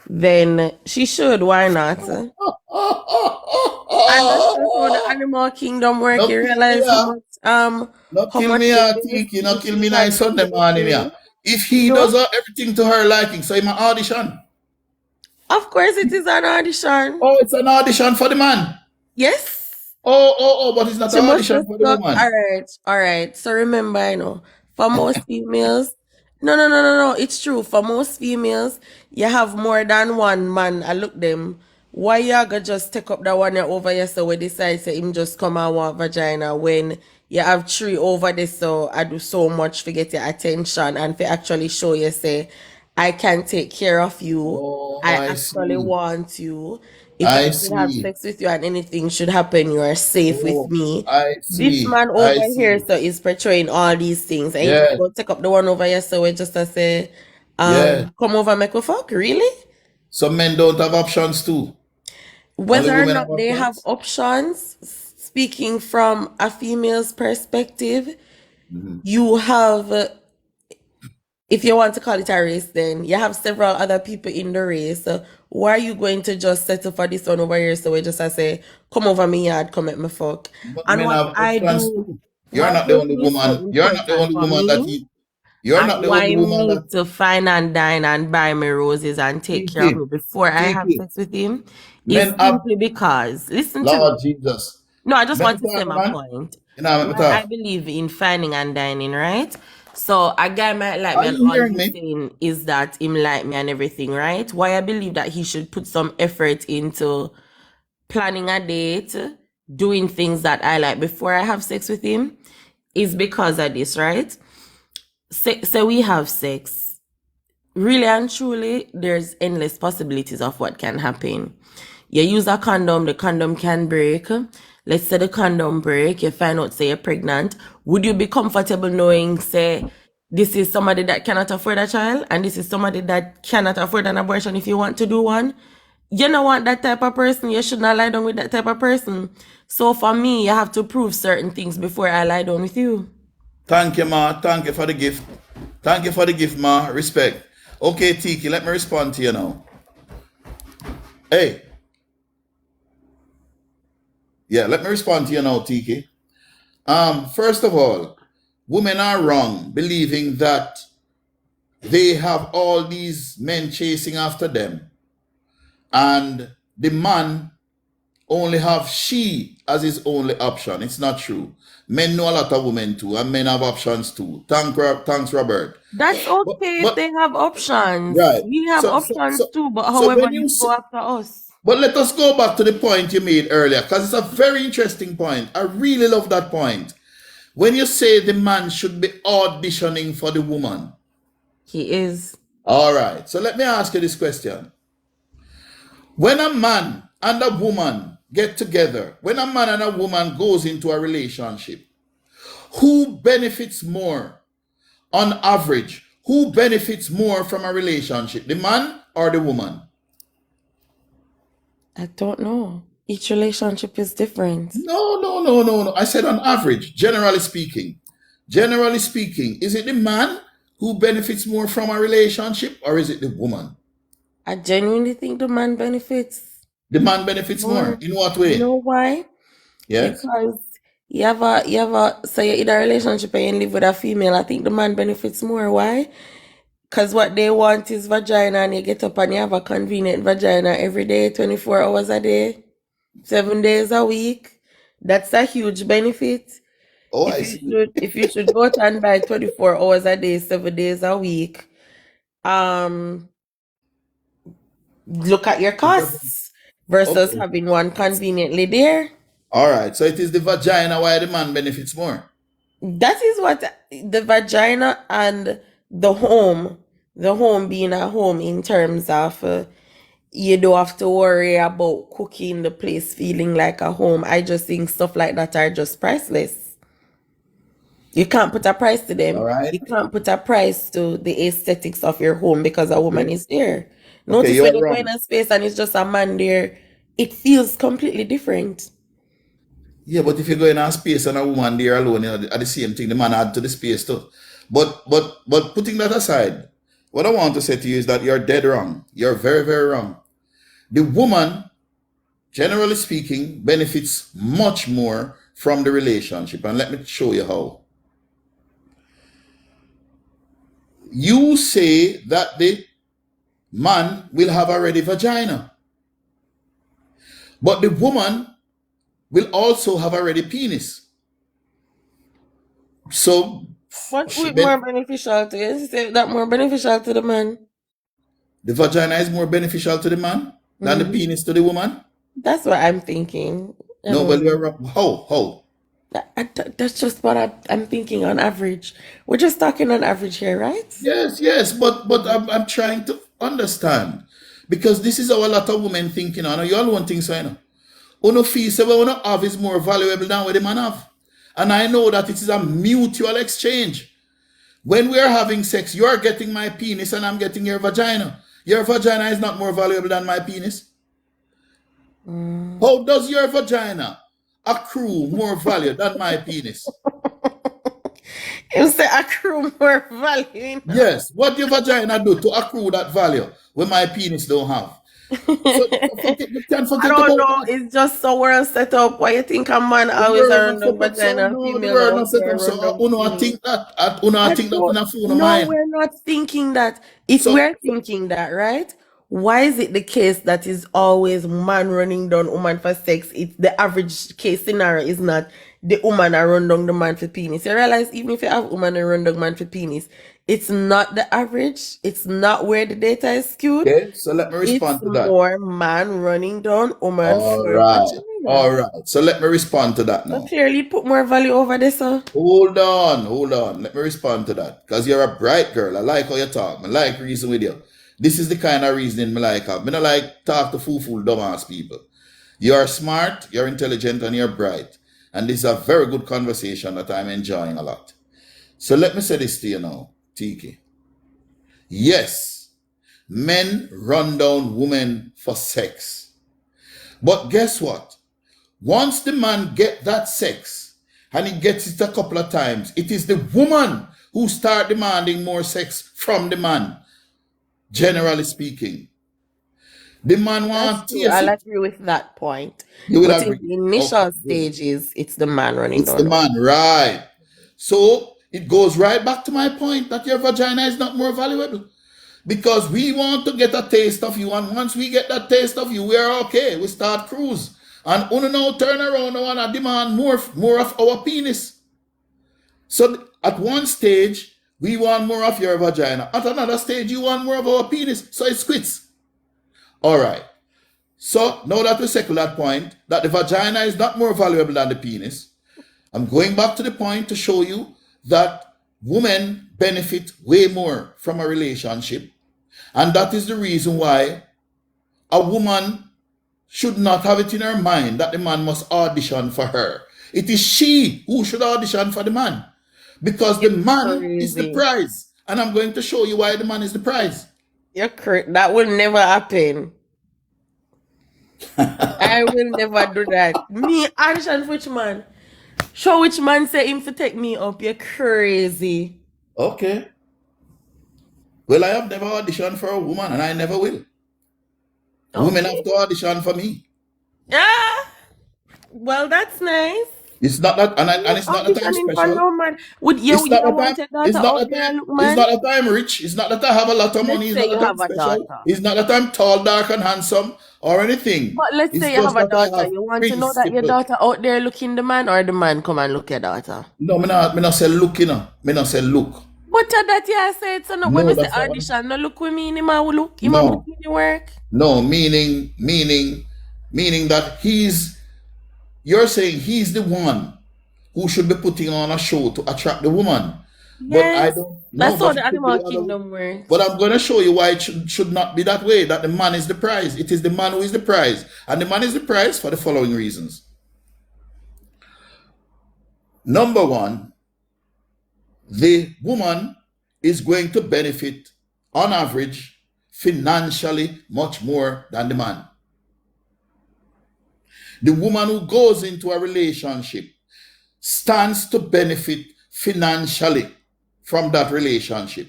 then she should. Why not? And that's just how the animal kingdom work. No You kill me, realize yeah. how No kill much me, they yeah, do Tiki. No to kill me keep her nice Sunday morning, yeah. going. If he No, does everything to her liking, so in my audition. of course it is an audition. Oh, it's an audition for the man. Yes. Oh, but it's not She an must audition just for the suck. woman. All right. So remember, for most females, no. It's true. For most females, you have more than one man. I look them. Why you gonna just take up that one you over here so we decide say him just come and want vagina when you have three over there so I do so much to get your attention and to actually show you say I can take care of you. Oh, I I actually see. want you. If I I should have see. sex with you and anything should happen, you are safe with Oh, me. I This see. man I over here see. so is portraying all these things. And you just Yeah, go take up the one over here so we just say, yeah. come over make a fuck. Really? Some men don't have options too. Only Whether or women have not they have options. options, speaking from a female's perspective, you have, if you want to call it a race, then you have several other people in the race. So why are you going to just settle for this one over here? So we just say, come over me yard, come at me fuck. But And men have options too. You're what not the will only be so woman. You're not the important only for woman that me, he. You're and not the why only I woman need that to fine and dine and buy me roses and take care of Tiki. me before I have Tiki. sex with him is Men have simply because, listen to me. Lord Jesus. No, I just want Men to say talk, my man. point. You know, let me Why I talk. believe in fining and dining, right? So a guy might like Are me and you all hearing he's me? saying is that him like me and everything, right? Why I believe that he should put some effort into planning a date, doing things that I like before I have sex with him is because of this, right? So we have sex. Really and truly, there's endless possibilities of what can happen. You use a condom, the condom can break. Let's say the condom break, you find out, say, you're pregnant. Would you be comfortable knowing, say, this is somebody that cannot afford a child and this is somebody that cannot afford an abortion if you want to do one? You don't want that type of person. You should not lie down with that type of person. So for me, you have to prove certain things before I lie down with you. Thank you, Ma. Thank you for the gift. Thank you for the gift, Ma. Respect. Okay, Tiki, let me respond to you now. Hey. Yeah, let me respond to you now, Tiki. First of all, women are wrong believing that they have all these men chasing after them and the man only have she as his only option. It's not true. Men know a lot of women too, and men have options too. Thanks, Robert. That's But, okay if but they have options. right. We have options too, but So however, when you you say, go after us. but let us go back to the point you made earlier, because it's a very interesting point. I really love that point. When you say the man should be auditioning for the woman. He is. All right. So let me ask you this question. When a man and a woman get together, when a man and a woman goes into a relationship, who benefits more on average? Who benefits more from a relationship, the man or the woman? I don't know. Each relationship is different. No. I said on average, generally speaking. Generally speaking, is it the man who benefits more from a relationship or is it the woman? I genuinely think the man benefits The man benefits more. more. In what You way? know why? Yes. Because so you're in a relationship and you live with a female, I think the man benefits more. Why? Because what they want is vagina, and you get up and you have a convenient vagina every day, 24 hours a day, 7 days a week. That's a huge benefit. Oh, I see. If you should go out and buy 24 hours a day, 7 days a week, um, look at your costs versus Okay. having one conveniently there. All right. So it is the vagina why the man benefits more. That is what the vagina and the home being a home in terms of you don't have to worry about cooking the place feeling like a home. I just think stuff like that are just priceless. You can't put a price to All them. right. You can't put a price to the aesthetics of your home because a woman Okay. is there. Okay, Notice when you're you go in wrong. a space and it's just a man there, it feels completely different. Yeah, but if you go in a space and a woman there alone, at the same thing, the man add to the space too. But putting that aside, what I want to say to you is that you're dead wrong. You're very, very wrong. The woman, generally speaking, benefits much more from the relationship. And let me show you how. You say that the man will have a ready vagina, but the woman will also have a ready penis. So What she would be more ben- beneficial to you? Is that more beneficial to the man? the vagina is more beneficial to the man than the Mm, penis to the woman. that's what I'm thinking. I No, but don't you're know. wrong. How? That's just what I'm thinking on average. We're just talking on average here, right? Yes, but I'm trying to understand because this is how a lot of women thinking. You know, you all want things, so you know. Uno feel say what uno have is more valuable than what the man have, and I know that it is a mutual exchange. When we are having sex, you are getting my penis and I'm getting your vagina. Your vagina is not more valuable than my penis. Mm. How does your vagina accrue more value than my penis? You say accrue more value. Yes. What your vagina do to accrue that value when my penis don't have? So we can I forget don't about know. that. It's just so well set up. Why you think a man The always world not around the set up so vagina, no, the female world don't not set care up so around the uno I penis? think that uno I I think that in don't. a phone of No, mine. we're not thinking that. If So we're thinking that, right? Why is it the case that is always man running down woman for sex? It's the average case scenario is not the woman are run down the man for penis. You realize even if you have woman and run down man for penis, it's not the average. It's not where the data is skewed. okay, so let me It's respond to that. more man running down woman All for right. vagina. All right. So let me respond to that So now. clearly put more value over this, sir. Hold on, hold on. Let me respond to that. Because you're a bright girl. I like how you talk. I like reason with you. This is the kind of reasoning I like. I don't like talk to fool dumbass people. You're smart, you're intelligent, and you're bright. And this is a very good conversation that I'm enjoying a lot. So let me say this to you now, Tiki. Yes, men run down women for sex. But guess what? Once the man get that sex and he gets it a couple of times, it is the woman who start demanding more sex from the man, generally speaking. The man That's want to true. taste I'll it. agree with that point. You will But in agree. the Okay, initial good. stages, it's the man running It's the down the man, right. So it goes right back to my point that your vagina is not more valuable. Because we want to get a taste of you, and once we get that taste of you, we are okay. We start cruise. And uno now turn around and demand more of our penis. So at one stage, we want more of your vagina. At another stage, you want more of our penis. So it quits. All right. So now that we settle that point, that the vagina is not more valuable than the penis, I'm going back to the point to show you that women benefit way more from a relationship. And that is the reason why a woman should not have it in her mind that the man must audition for her. It is she who should audition for the man because the You're man is the crazy. prize. And I'm going to show you why the man is the prize. You're crazy. That will never happen. I will never do that. Me audition for which man? Show which man say him to take me up. You're crazy. Okay. Well, I have never auditioned for a woman and I never will. Women Okay. have to audition for me. Yeah. Well, that's nice. It's not that, and it's not that I'm Auditioning for special. no man. Would you It's you not don't that want your daughter out there and look it's man? not that I'm rich. It's not that I have a lot of money. Let's It's say not you that I'm have a special. daughter. It's not that I'm tall, dark, and handsome or anything. But let's It's say you have just a that I daughter. have You want to know that your principle. daughter out there looking the man, or the man come and look your daughter? No, me not say look, you know. Me not say look. But that I said, so not when No, we say that's not what audition, no look with me, him a look, him a put no. in the work. No, meaning that you're saying he's the one who should be putting on a show to attract the woman. But I Yes. don't know, That's how but the it could be animal the other way. kingdom works. But I'm going to show you why it should not be that way, that the man is the prize. It is the man who is the prize. And the man is the prize for the following reasons. Number one, the woman is going to benefit, on average, financially much more than the man. The woman who goes into a relationship stands to benefit financially from that relationship.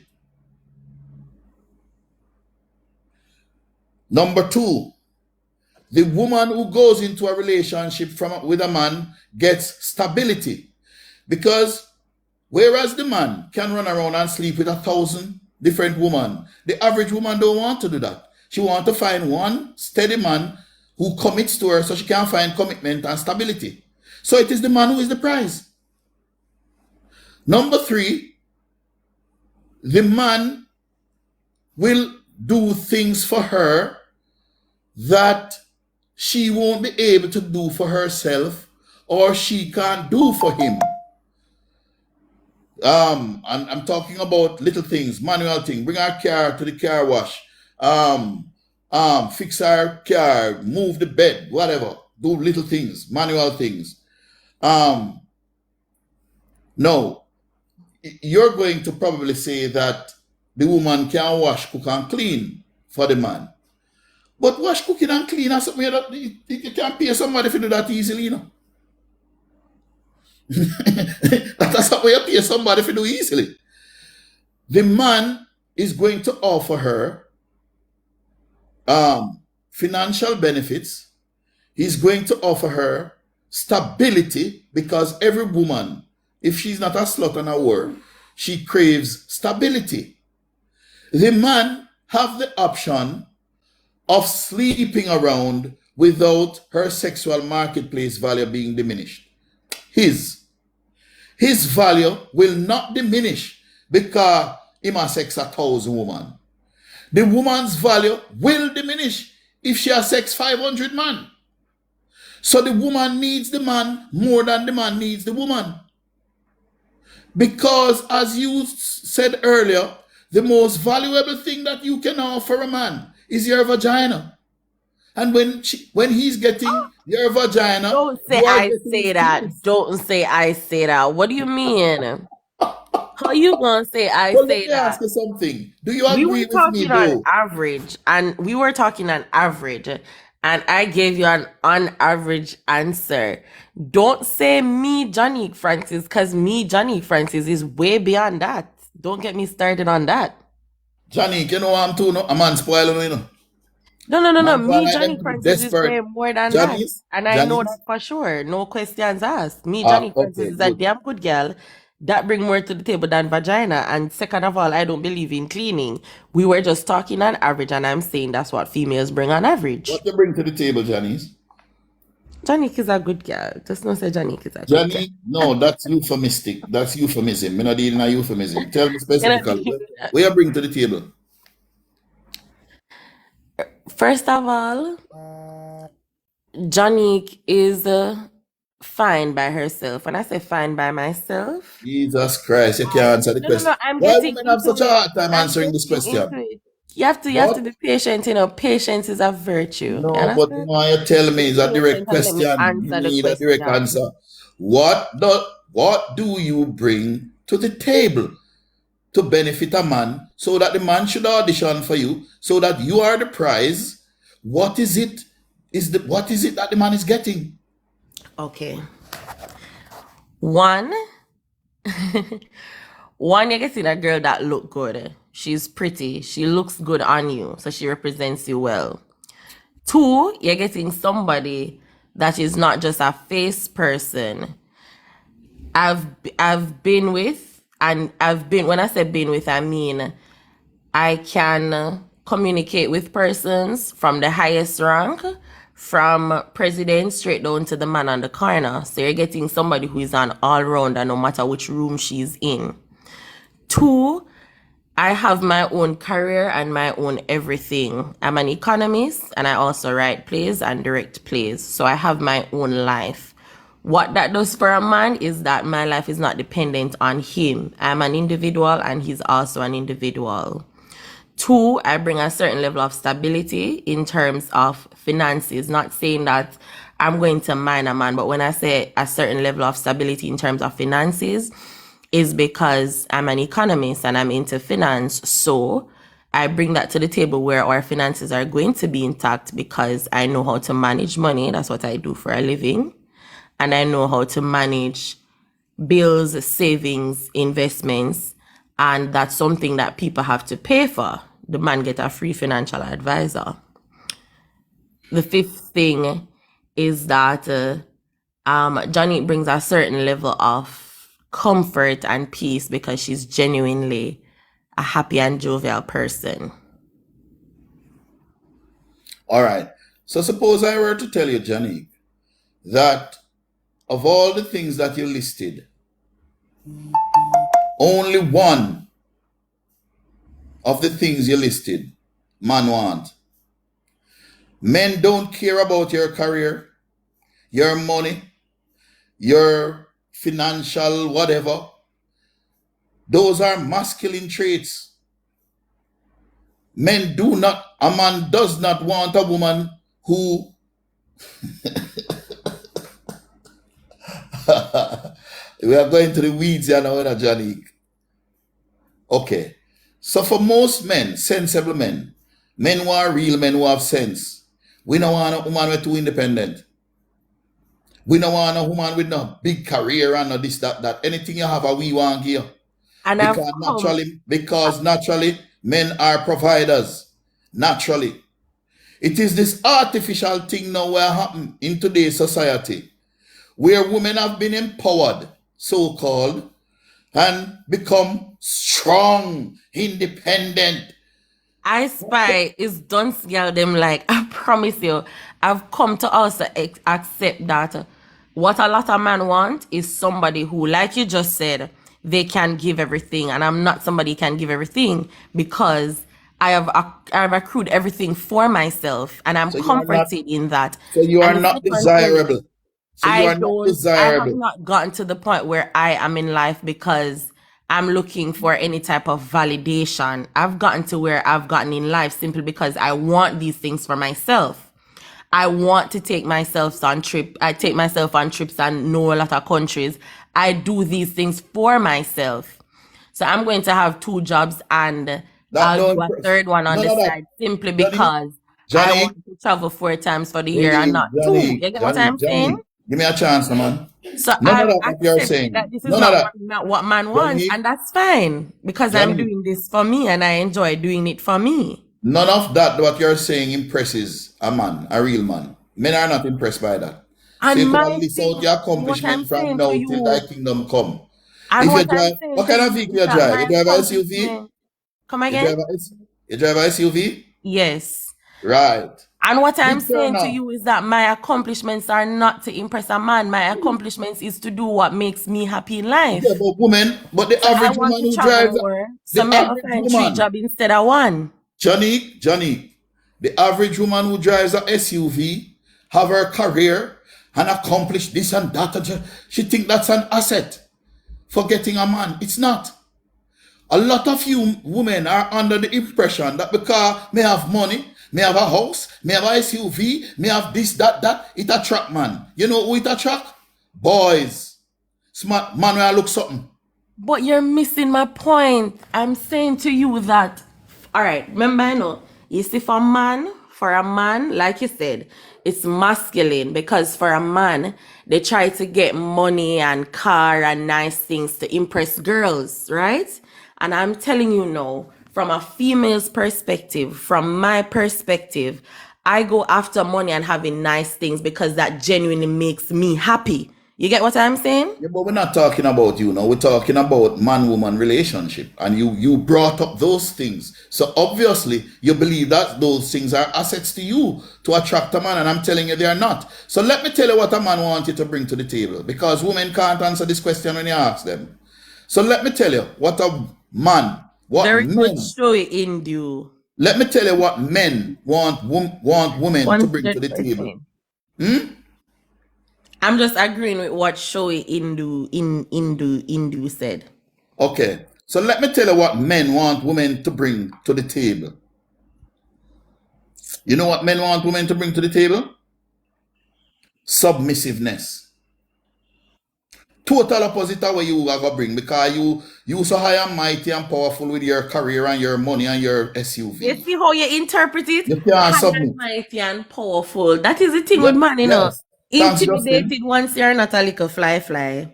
Number two, the woman who goes into a relationship with a man gets stability, because whereas the man can run around and sleep with 1,000 different women, the average woman don't want to do that. She wants to find one steady man who commits to her so she can find commitment and stability. So it is the man who is the prize. Number three, the man will do things for her that she won't be able to do for herself, or she can't do for him. I'm talking about little things, manual things. Bring our car to the car wash. Fix our car, move the bed, whatever. Do little things, manual things. No, you're going to probably say that the woman can wash, cook, and clean for the man. But wash, cooking, and clean is something that you can't pay somebody to do that easily, you know. That's something you pay somebody to do easily. The man is going to offer her financial benefits. He's going to offer her stability, because every woman, if she's not a slut and a whore, she craves stability. The man have the option of sleeping around without her sexual marketplace value being diminished. His value will not diminish because he must sex 1,000 women. The woman's value will diminish if she has sex 500 man. So the woman needs the man more than the man needs the woman. Because, as you said earlier, the most valuable thing that you can offer a man is your vagina. And when he's getting your vagina, Don't say I say that. Don't say I say that. What do you mean? How you gonna say I Well, say let me that? ask you something. Do you We agree were with me, talking on though? average, and I gave you an on average answer. Don't say me, Johnny Francis, because me, Johnny Francis, is way beyond that. Don't get me started on that. Johnny, you know what I'm doing? A man spoiling, you know. No. Man, Me, I Johnny am Francis, is desperate. way more than that. Johnny's, And I know that for sure. No questions asked. Me, Johnny Francis, okay, is a good. damn good girl that bring more to the table than vagina. And second of all, I don't believe in cleaning. We were just talking on average, and I'm saying that's what females bring on average. What you bring to the table, Johnny's? Johnny is a good girl. Just not say Johnny is a good girl. Johnny, no, that's euphemistic. That's euphemism. Me not dealing in euphemism. Tell me specifically. What you bring to the table? First of all, Johnny is fine by herself. When I say fine by myself, Jesus Christ, you can't answer the question. no. I'm Why getting women have into such a it. hard time I'm answering this getting into question? it. You have to What? be patient. You know, patience is a virtue. No, You but understand? why you tell me is a direct Patient and let me question. You answer the need a direct question. answer. What do you bring to the table to benefit a man so that the man should audition for you, so that you are the prize? What is it? What is it that the man is getting? Okay. One, you're getting a girl that look good. She's pretty. She looks good on you, so she represents you well. 2, you're getting somebody that is not just a face person. I've been with, and when I say been with, I mean I can communicate with persons from the highest rank, from president straight down to the man on the corner. So you're getting somebody who is an all-rounder no matter which room she's in. 2, I have my own career and my own everything. I'm an economist and I also write plays and direct plays. So I have my own life. What that does for a man is that my life is not dependent on him. I'm an individual and he's also an individual. 2, I bring a certain level of stability in terms of finances. Not saying that I'm going to mind a man, but when I say a certain level of stability in terms of finances, is because I'm an economist and I'm into finance. So I bring that to the table where our finances are going to be intact because I know how to manage money. That's what I do for a living. And I know how to manage bills, savings, investments. And that's something that people have to pay for. The man get a free financial advisor. The 5th thing is that Johnny brings a certain level of comfort and peace because she's genuinely a happy and jovial person. All right. So suppose I were to tell you, Johnny, that of all the things that you listed, only one of the things you listed, man want. Men don't care about your career, your money, your financial whatever. Those are masculine traits. A man does not want a woman who we are going to the weeds here now, Johnny. Okay. So for most men, sensible men who are real men who have sense, we don't want a woman who too independent. We don't want a woman with no big career and no this, that. Anything you have, we want here. And Because naturally, men are providers. Naturally. It is this artificial thing now where happen in today's society, where women have been empowered, so-called, and become strong, independent. I spy is done scale them like, I promise you, I've come to also accept that what a lot of men want is somebody who, like you just said, they can give everything. And I'm not somebody who can give everything because I have accrued everything for myself and I'm comforted in that. So you are not desirable. I have not gotten to the point where I am in life because I'm looking for any type of validation. I've gotten to where I've gotten in life simply because I want these things for myself. I want to take myself on trips. I take myself on trips and know a lot of countries. I do these things for myself. So I'm going to have 2 jobs and I'll do a 3rd one on the side simply because I want to travel 4 times for the year and not 2. You get what I'm saying? Give me a chance, man. So I accept that this is not what man wants, and that's fine because I'm doing this for me and I enjoy doing it for me. None of that what you're saying impresses a man, a real man. Men are not impressed by that. And so you can list out your accomplishment from now till thy kingdom come. And if you drive, what kind of vehicle you drive? You drive a SUV? Come again? You drive a SUV? Yes. Right. And what I'm saying to you is that my accomplishments are not to impress a man. My accomplishments is to do what makes me happy in life. Yeah, but the average woman who drives... So I find 3 jobs instead of 1. Johnny, the average woman who drives a SUV, have her career and accomplish this and that, she think that's an asset for getting a man. It's not. A lot of you women are under the impression that because may have money, may have a house, may have a SUV, may have this, that, it attract man. You know who it attract? Boys. Smart man will look something. But you're missing my point. I'm saying to you that, all right, remember, I know, you see for a man, like you said, it's masculine because for a man, they try to get money and car and nice things to impress girls, right? And I'm telling you now, from a female's perspective, from my perspective, I go after money and having nice things because that genuinely makes me happy. You get what I'm saying? Yeah, but we're not talking about you now. We're talking about man-woman relationship. And you brought up those things. So obviously you believe that those things are assets to you to attract a man. And I'm telling you they are not. So let me tell you what a man wants you to bring to the table. Because women can't answer this question when you ask them. So let me tell you what a man, what Very good men, show in you. let me tell you what men want women to bring to the table. 100%. I'm just agreeing with what Shoei Indu said. Okay. So let me tell you what men want women to bring to the table. You know what men want women to bring to the table? Submissiveness. Total opposite of what you are going to bring because you so high and mighty and powerful with your career and your money and your SUV. You see how you interpret it? You can't High submit. and mighty and powerful. That is the thing with Yes, man, you know. yes. Thanks, Intimidated Justin. once you're not a little fly.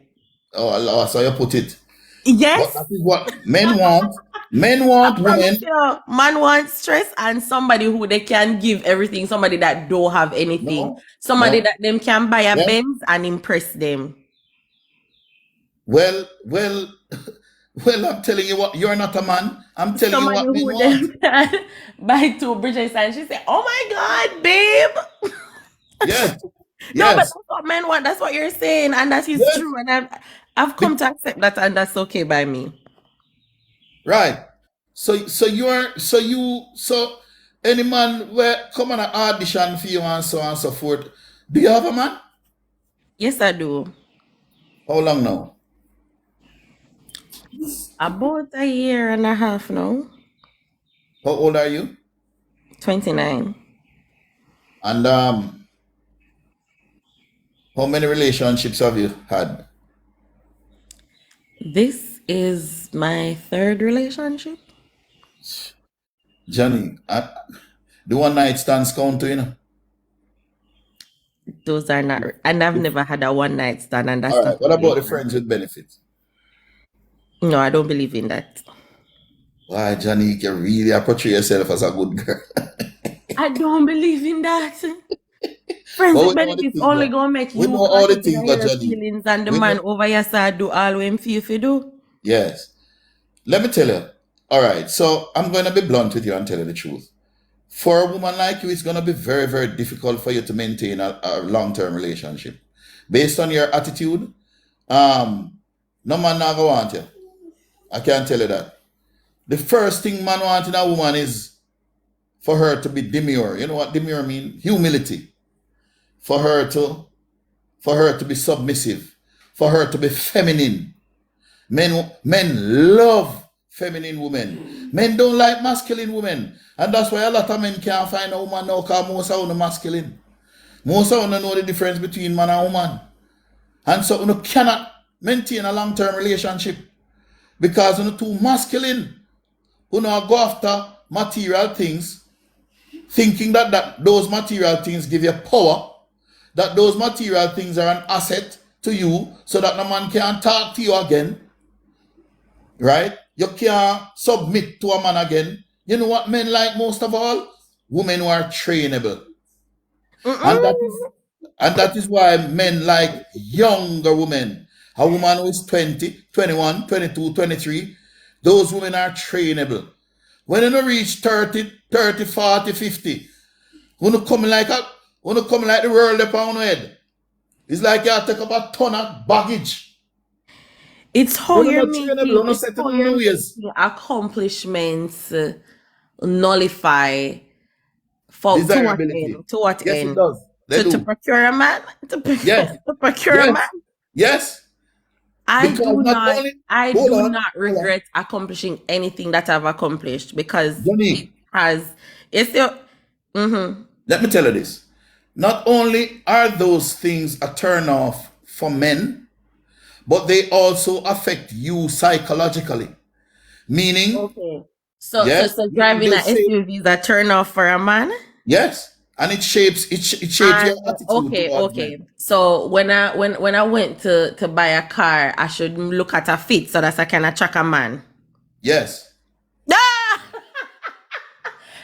Oh, Allah, so you put it. Yes. But that is what men want. Men want I promise women. you, man wants stress and somebody who they can give everything, somebody that don't have anything, No, somebody no. that them can buy a Yeah. Benz and impress them. Well, I'm telling you what, you're not a man. I'm telling you Somebody what men who want. them can buy two bridges and she said, "Oh my God, babe." Yes, No, but yes, that's what men want. That's what you're saying, and that is yes. true. And I've come Be- to accept that, and that's okay by me. right. So any man where come on an audition for you and so on and so forth. Do you have a man? Yes, I do. How long now? About a year and a half now. How old are you? 29. And how many relationships have you had? This is my third relationship. Johnny, the one night stands count too, you know. Those are not, and I've never had a one night stand, and All that's right. not a What about the relationship. friends with benefits? No, I don't believe in that. Why, Johnny, you can really portray yourself as a good girl. I don't believe in that. Friends But with we know the benefits thing, only yeah. gonna make We you know all the consider things, but your Johnny, feelings and the we man know. over your side do all when feel if you do. Yes. Let me tell you. All right. So I'm going to be blunt with you and tell you the truth. For a woman like you, it's going to be very, very difficult for you to maintain a long-term relationship. Based on your attitude, no man not gonna want you. I can't tell you that. The first thing man wants in a woman is for her to be demure. You know what demure mean? Humility. For her to be submissive. For her to be feminine. Men love feminine women. Men don't like masculine women. And that's why a lot of men can't find a woman now because most of them masculine. Most of them know the difference between man and woman. And so you cannot maintain a long-term relationship because you're too masculine. You know, go after material things, thinking that those material things give you power, that those material things are an asset to you so that no man can talk to you again. Right? You can't submit to a man again. You know what men like most of all? Women who are trainable. And that is why men like younger women. A woman who is 20, 21, 22, 23. Those women are trainable. When you reach 30, 30, 40, 50, when you come like the world upon your head, it's like you take up a ton of baggage. It's how When you're you're not trainable, making you're not setting in the ways. accomplishments nullify for to what Desirability. end? To what Yes, it end? does. They To do. procure a man? Yes. To procure a Yes. man? Yes. I Because do not not only, I hold do on, not hold on. regret accomplishing anything that I've accomplished because it Johnny, has it's your let me tell you this. Not only are those things a turn off for men, but they also affect you psychologically. Meaning, okay. yes, So meaning driving they an say, SUV is a turn off for a man? yes, and it shapes And your attitude towards okay. men. So when I went to buy a car, I should look at a fit so that I can attract a man. Yes. Ah!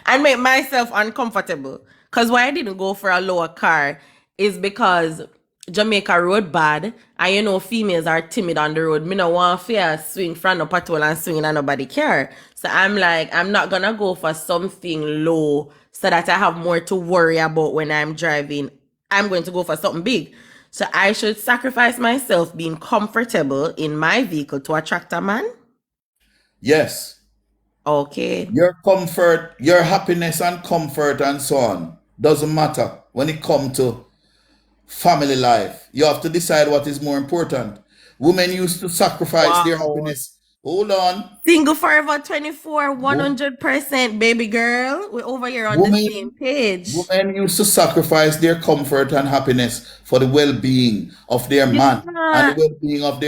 And make myself uncomfortable. Because why I didn't go for a lower car is because Jamaica road bad, and you know females are timid on the road. Me no want fear swing front no patrol and swing and nobody care. So I'm like, I'm not gonna go for something low so that I have more to worry about when I'm driving. I'm going to go for something big. So I should sacrifice myself being comfortable in my vehicle to attract a man. Yes. Okay. Your comfort, your happiness and comfort and so on doesn't matter when it comes to family life. You have to decide what is more important. Women used to sacrifice their Wow. happiness. Hold on. Single forever 24, 100%, baby girl. We're over here on the same Women, page. women used to sacrifice their comfort and happiness for the well-being of their You man and the cannot, well-being of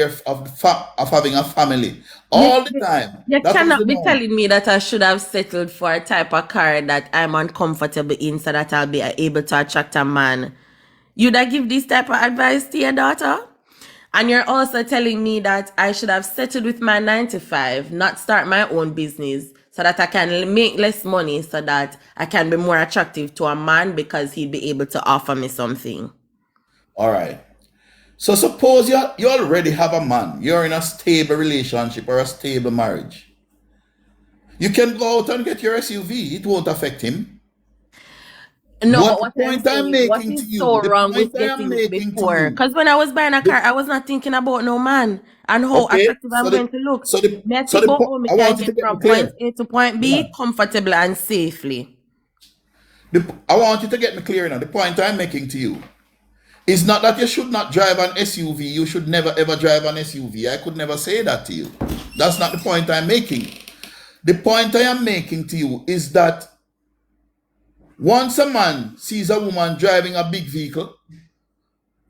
of having a family all the time. you That was the cannot be norm. telling me that I should have settled for a type of car that I'm uncomfortable in so that I'll be able to attract a man. You'd I give this type of advice to your daughter? And you're also telling me that I should have settled with my 9 to 5, not start my own business so that I can make less money so that I can be more attractive to a man because he'd be able to offer me something. All right. So suppose you already have a man, you're in a stable relationship or a stable marriage. You can go out and get your SUV. It won't affect him. No, but What the what I'm point I'm saying, what making to is you, so the wrong point with I am getting it making to before? you, Because when I was buying a the, car, I was not thinking about no man and how okay, attractive I'm going to look. Me I so think the about point, how me I can want you to get get me from point clear. A to point Hold B on. comfortably and safely. I want you to get me clear now. The point I'm making to you is not that you should not drive an SUV. You should never ever drive an SUV. I could never say that to you. That's not the point I'm making. The point I am making to you is that once a man sees a woman driving a big vehicle,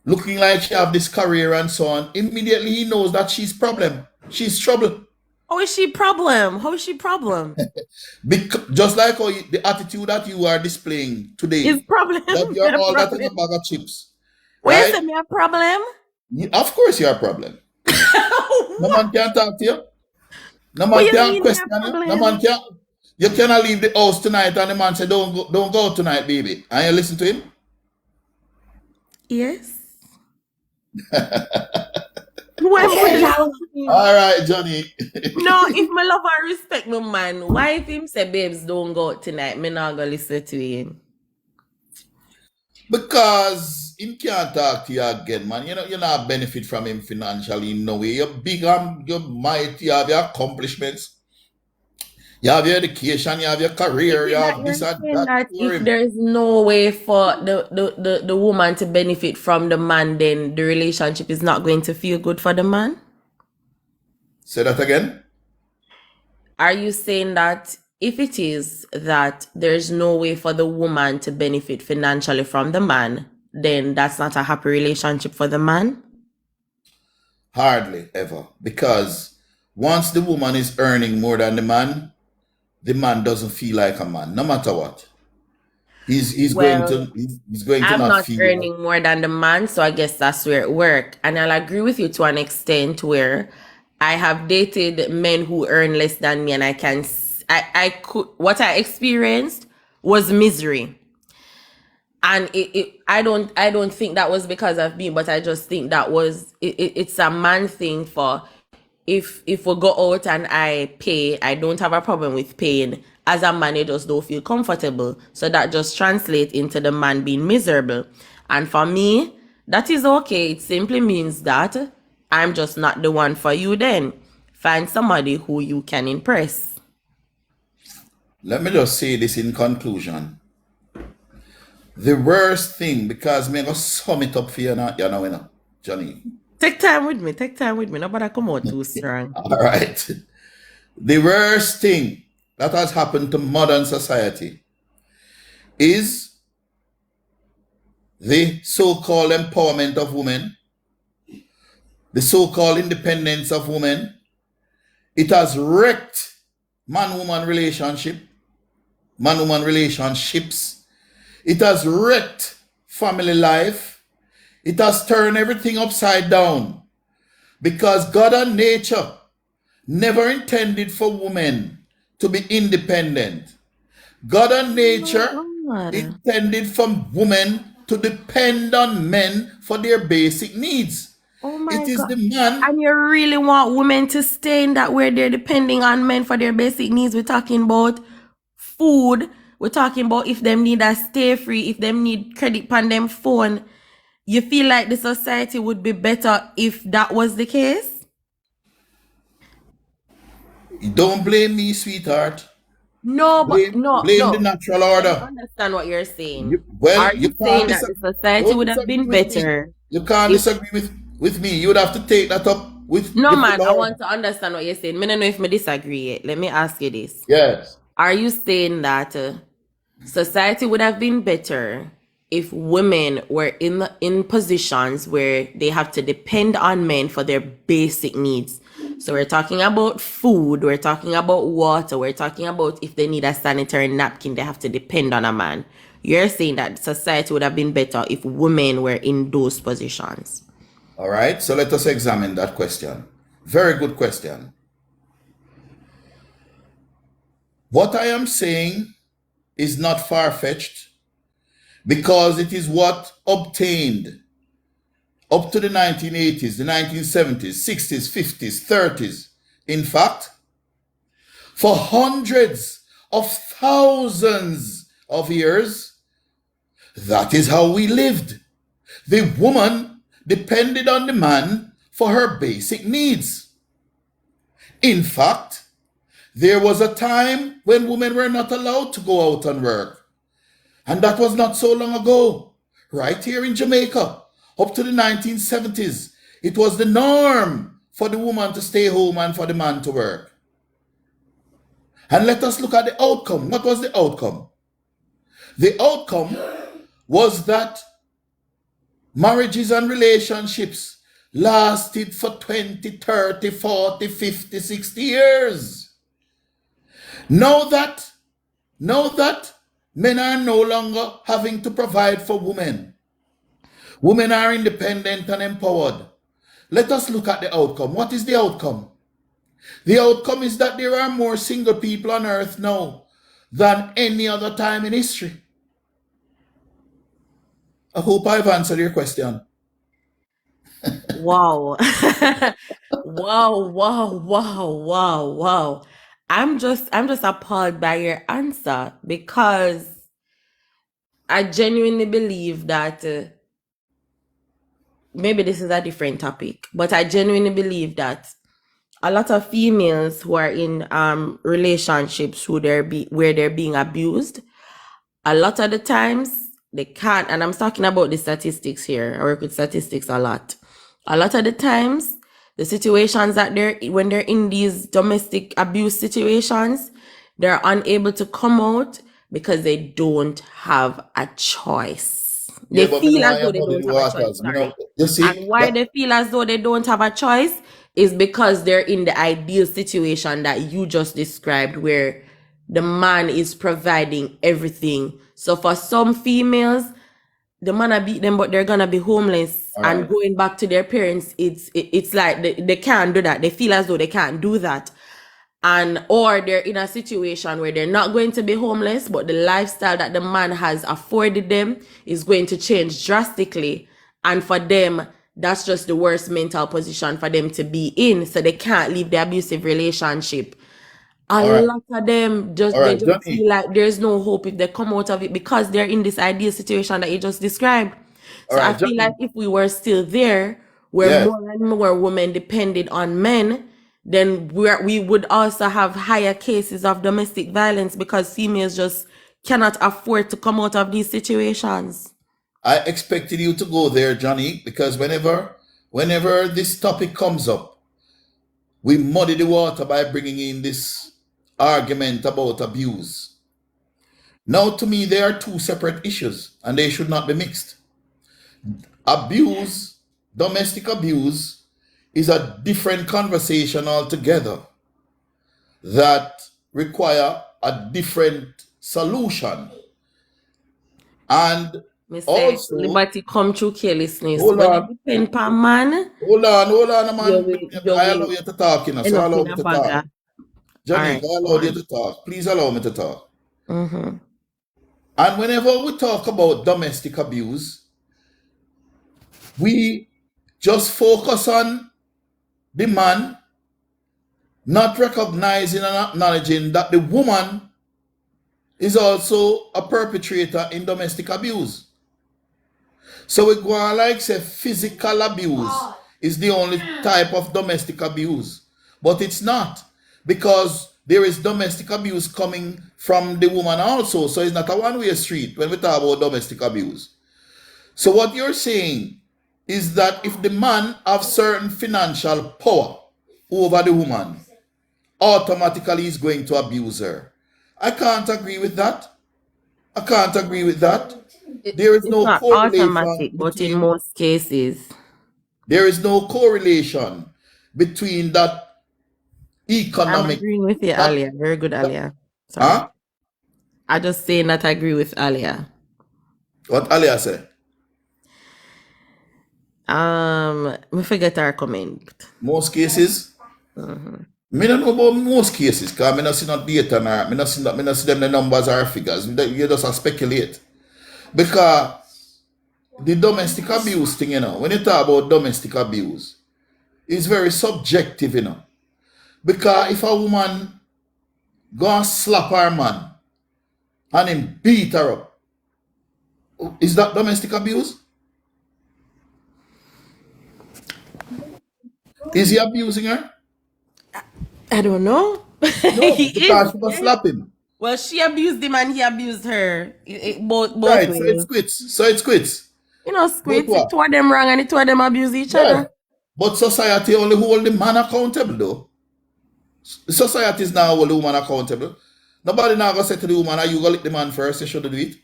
looking like she have this career and so on, immediately he knows that she's problem. She's trouble. How is she problem? How is she problem? Just like how the attitude that you are displaying Is today, problem that you're a all that in a problem? bag of chips, Where you right? say me a problem? Of course you're a problem. No man What? can talk to you. No What man you can mean me a question you. No man problem? can. You cannot leave the house tonight and the man say, don't go tonight, baby. And you listen to him? Yes. Why am I listen to him? All right, Johnny. No, if my love and respect my man, why if him say babes don't go out tonight, me not gonna listen to him. Because him can't talk to you again, man. You know, you not benefit from him financially in no way. You're big and you're mighty, you have your accomplishments, you have your education, you have your Is career, you it that have you're this and saying that that for if him. there's no way for the woman to benefit from the man, then the relationship is not going to feel good for the man? Say that again. Are you saying that if it is that there's no way for the woman to benefit financially from the man, then that's not a happy relationship for the man? Hardly ever. Because once the woman is earning more than the man doesn't feel like a man, no matter what. He's going Well, to he's going to I'm not not feel like. earning more than the man, so I guess that's where it works. And I'll agree with you to an extent where I have dated men who earn less than me, and I could, what I experienced was misery. And I don't think that was because of me, but I just think that was it's a man thing for if we go out and I pay, I don't have a problem with paying. As a man, I just don't feel comfortable. So that just translates into the man being miserable. And for me, that is okay. It simply means that I'm just not the one for you then. Find somebody who you can impress. Let me just say this in conclusion. The worst thing, because me go sum it up for you now, Johnny. Take time with me. Take time with me. Nobody come out too strong. All right. The worst thing that has happened to modern society is the so-called empowerment of women, the so-called independence of women. It has wrecked man-woman relationship, man-woman relationships. It has wrecked family life. It has turned everything upside down because God and nature never intended for women to be independent. God and nature God. intended for women to depend on men for their basic needs. Oh my It is God. the man. And you really want women to stay in that where they're depending on men for their basic needs. We're talking about food. We're talking about if them need a stay free, if them need credit on them phone. You feel like the society would be better if that was the case? Don't blame me, sweetheart. No, but Blame the no. natural Let me order. understand what you're saying. Well, Are you you can't saying that the disagree. society Don't would have disagree been with me. better You can't if disagree with me. You would have to take that up with no the man, I Lord. want to understand what you're saying. I don't know if I disagree yet. Let me ask you this. Yes. Are you saying that society would have been better if women were in positions where they have to depend on men for their basic needs? So we're talking about food, we're talking about water, we're talking about if they need a sanitary napkin, they have to depend on a man. You're saying that society would have been better if women were in those positions. All right. So let us examine that question. Very good question. What I am saying is not far-fetched because it is what obtained up to the 1980s, the 1970s, 60s, 50s, 30s. In fact, for hundreds of thousands of years, that is how we lived. The woman depended on the man for her basic needs. In fact, there was a time when women were not allowed to go out and work. And that was not so long ago. Right here in Jamaica, up to the 1970s, it was the norm for the woman to stay home and for the man to work. And let us look at the outcome. What was the outcome? The outcome was that marriages and relationships lasted for 20, 30, 40, 50, 60 years. Now that men are no longer having to provide for women, women are independent and empowered. Let us look at the outcome. What is the outcome? The outcome is that there are more single people on earth now than any other time in history. I hope I've answered your question. Wow. Wow. I'm just appalled by your answer because I genuinely believe that maybe this is a different topic, but I genuinely believe that a lot of females who are in relationships where they're being abused, a lot of the times they can't, and I'm talking about the statistics here. I work with statistics a lot. A lot of the times, the situations that when they're in these domestic abuse situations, they're unable to come out because they don't have a choice. Yeah, They but me feel know as I though am they muddy don't the have a choice, waters. Me know, sorry. you see, And why they feel as though they don't have a choice is because they're in the ideal situation that you just described, where the man is providing everything. So for some females, the man a beat them, but they're gonna be homeless all and right. going back to their parents. It's like they can't do that. They feel as though they can't do that. And or they're in a situation where they're not going to be homeless, but the lifestyle that the man has afforded them is going to change drastically. And for them, that's just the worst mental position for them to be in. So they can't leave the abusive relationship. A All right. lot of them All they right. just Johnny. feel like there's no hope if they come out of it because they're in this ideal situation that you just described. All So I right. feel like Johnny. if we were still there, where Yes. more and more women depended on men, then we would also have higher cases of domestic violence because females just cannot afford to come out of these situations. I expected you to go there, Johnny, because whenever this topic comes up, we muddy the water by bringing in this argument about abuse. Now, to me, they are two separate issues and they should not be mixed. Abuse, domestic abuse, is a different conversation altogether that require a different solution. And Me say also, liberty come through carelessness. hold When you on, depend on man, hold on, you man. will I allow you to talk, end so up allow in me a to talk. bagger. All Johnny, right, I go allowed you on. to talk. Please allow me to talk. Mm-hmm. And whenever we talk about domestic abuse, we just focus on the man, not recognizing and acknowledging that the woman is also a perpetrator in domestic abuse. So we go on like say physical abuse is the only type of domestic abuse. But it's not, because there is domestic abuse coming from the woman also. So it's not a one-way street when we talk about domestic abuse. So what you're saying is that if the man have certain financial power over the woman, automatically he's going to abuse her. I can't agree with that. I can't agree with that. There is It's no not correlation automatic, but in between most cases. there is no correlation between that I'm economic agreeing with you, that, Alia. Very good, that Alia. Sorry. huh? I just saying that I agree with Alia. What Alia said. We forget our comment. Most cases. Me don't know about most cases, because I not see no data now. Me not see them the numbers or figures. You just a speculate. Because the domestic abuse thing, when you talk about domestic abuse, it's very subjective, Because if a woman go and slap her man and him beat her up, is that domestic abuse? Is he abusing her? I don't know. No, He because is. she was slapping. Well, she abused him and he abused her. Both Right, so ways. it's quits. So it's quits. But Squid, what? it two of them wrong and the two of them abuse each Right. other. But society only hold the man accountable, though. Society is now hold the woman accountable. Nobody now go say to the woman, "Are you go lick the man first? You should do it."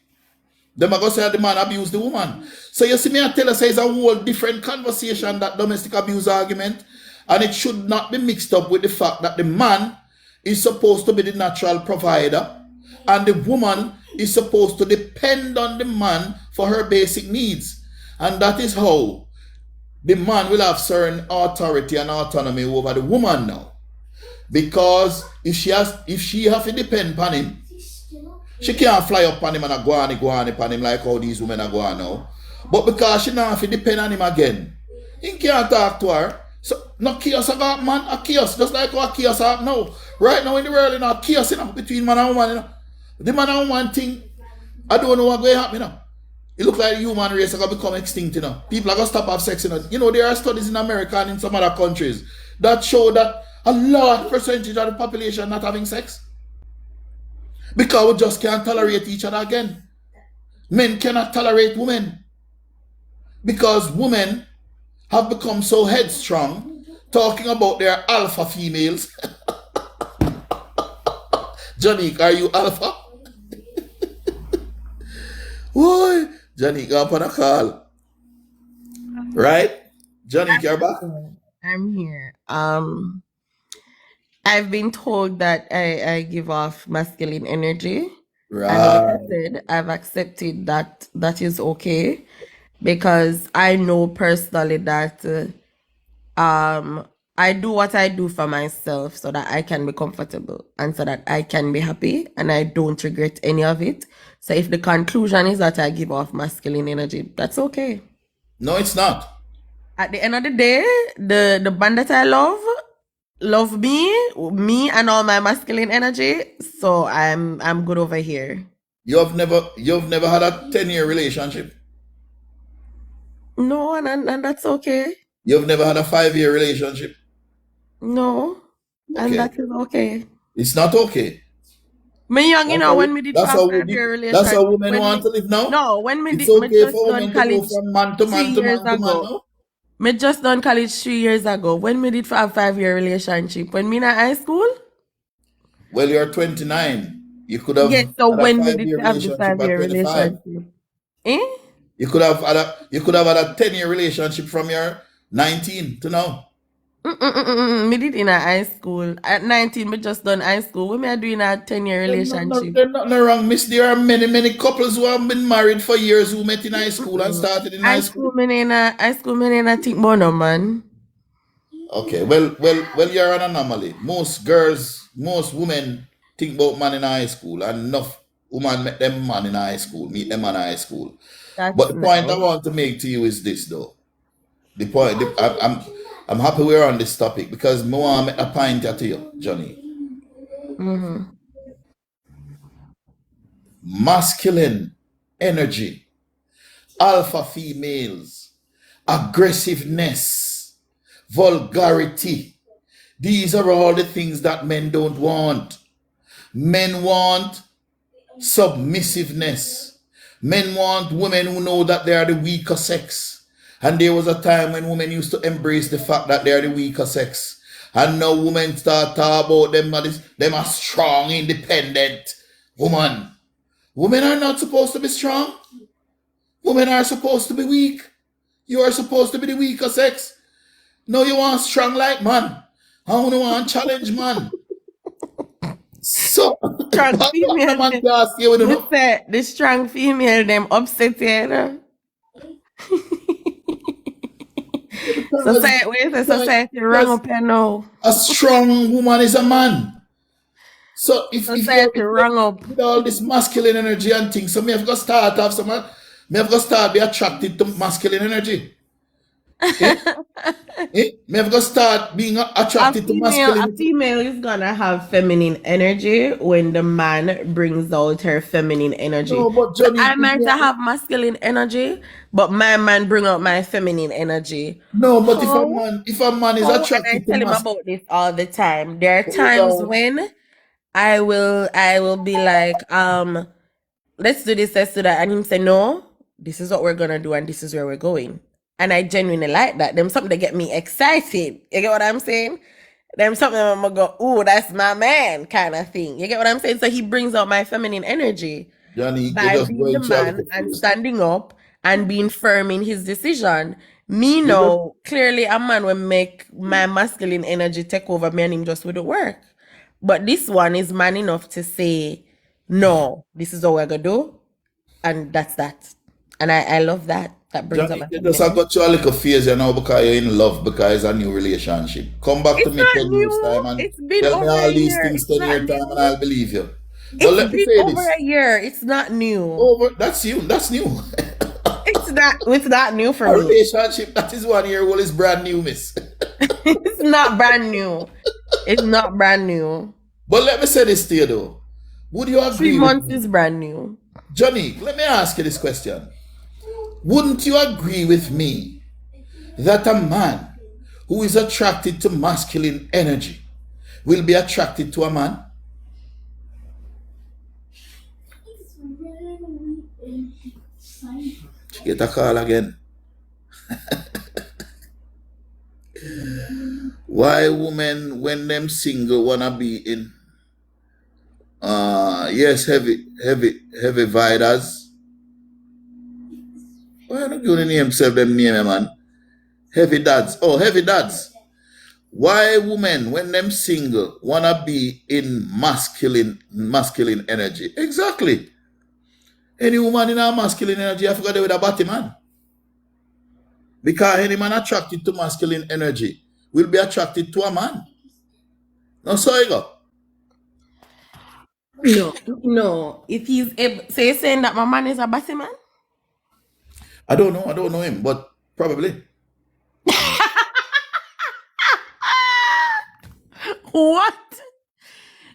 Them are going to say the man abused the woman. So you see me, I tell you, say it's a whole different conversation, that domestic abuse argument. And it should not be mixed up with the fact that the man is supposed to be the natural provider and the woman is supposed to depend on the man for her basic needs. And that is how the man will have certain authority and autonomy over the woman now. Because if she have to depend on him, she can't fly up on him and go on upon him like how these women are going now. But because she not have to depend on him again, he can't talk to her. So no chaos about man, a chaos, just like how chaos happen now. Right now in the world, chaos between man and woman. The man and woman thing, I don't know what's going to happen. It looks like the human race are going to become extinct. People are going to stop having sex. There are studies in America and in some other countries that show that a large percentage of the population not having sex. Because we just can't tolerate each other again. Men cannot tolerate women. Because women have become so headstrong, talking about their alpha females. Janique, are you alpha? Why? Janique, I'm on a call. Right? Janique, you're back? I'm here. I've been told that I give off masculine energy. Right. And like I said, I've accepted that that is okay, because I know personally that I do what I do for myself so that I can be comfortable and so that I can be happy and I don't regret any of it. So if the conclusion is that I give off masculine energy, that's okay. No, it's not. At the end of the day, the band that I love me and all my masculine energy. So I'm good over here. You've never had a 10-year relationship? No, and that's okay. You've never had a 5-year relationship? No, and Okay. that is okay. It's not okay. Me young, when me did That's how 5-year relationship. that's how women want to live now? No, when me It's did, me okay just for done women to go college from man to man 3 to man years to man ago. now? Me just done college 3 years ago. When me did for a 5-year relationship, when me in high school. Well, you're 29. You could have Yes, so had a when me did 5-year have the relationship at 5-year 25. relationship. Eh? You could have had a 10-year relationship from your 19 to now. Me did in a high school. At 19, me just done high school. What me I do in a 10-year relationship? There's nothing wrong, miss. There are many couples who have been married for years who met in high school and started in high school. High school, me in a think more no, man. Okay, well, you're an anomaly. Most women think about man in high school and enough woman met them man in high school, meet them man in high school. But That's the point I nice. want to make to you is this though. The point I'm happy we're on this topic because I want to make a point to you, Johnny. Mm-hmm. Masculine energy, alpha females, aggressiveness, vulgarity. These are all the things that men don't want. Men want submissiveness. Men want women who know that they are the weaker sex. And there was a time when women used to embrace the fact that they are the weaker sex. And now women start talking about them are strong, independent woman. Women are not supposed to be strong. Women are supposed to be weak. You are supposed to be the weaker sex. No, you want strong like man. I only want challenge man. So, Strong female. man can ask you, You say the strong female them upset you. Society wrong up here now. a strong woman is a man. So if Society you're wrong up. with all this masculine energy and things, so me have got to start off some me have got to start be attracted to masculine energy. Me have got to start being attracted to A masculine. female is gonna have feminine energy when the man brings out her feminine energy. No, but Johnny, I might have masculine energy, but my man bring out my feminine energy. no, but How? if a man is And I attracted to tell him masculine, about this all the time. There are times when I will be like, let's do this, let's do that. And him say, no, this is what we're gonna do and this is where we're going. And I genuinely like that. Them something that get me excited. You get what I'm saying? Them something I'm gonna go, ooh, that's my man kind of thing. You get what I'm saying? So he brings out my feminine energy Johnny, you by just being the going to a man little and phase. standing up and being firm in his decision. Me You know, clearly a man will make my masculine energy take over me and him just wouldn't work. But this one is man enough to say, no, this is what we're gonna do, and that's that. And I love that. That brings up Johnny, my you just feminine have energy. got you a little phase you know because you're in love because it's a new relationship. Come back to It's me not 10 years new. time and It's been tell me over all a these year. things It's 10 not year time and new. I'll believe you. But It's let me been say over this. a year. It's not new. Over that's you, that's new. It's not new for A me. relationship that is 1 year old is brand new, miss. It's not brand new. It's not brand new. But let me say this to you though. Would you 3 agree with months me? is brand new. Johnny, let me ask you this question. Wouldn't you agree with me that a man who is attracted to masculine energy will be attracted to a man? She get a call again. Why women when them single wanna be in yes, heavy viders. Why not giving himself them name, man? Heavy dads. Oh, heavy dads. Why women when them single wanna be in masculine energy? Exactly. Any woman in a masculine energy, I forgot with a body man. Because any man attracted to masculine energy will be attracted to a man. No, so you go. No. If he's able, so you're saying that my man is a bossy man? I don't know him, but probably. What?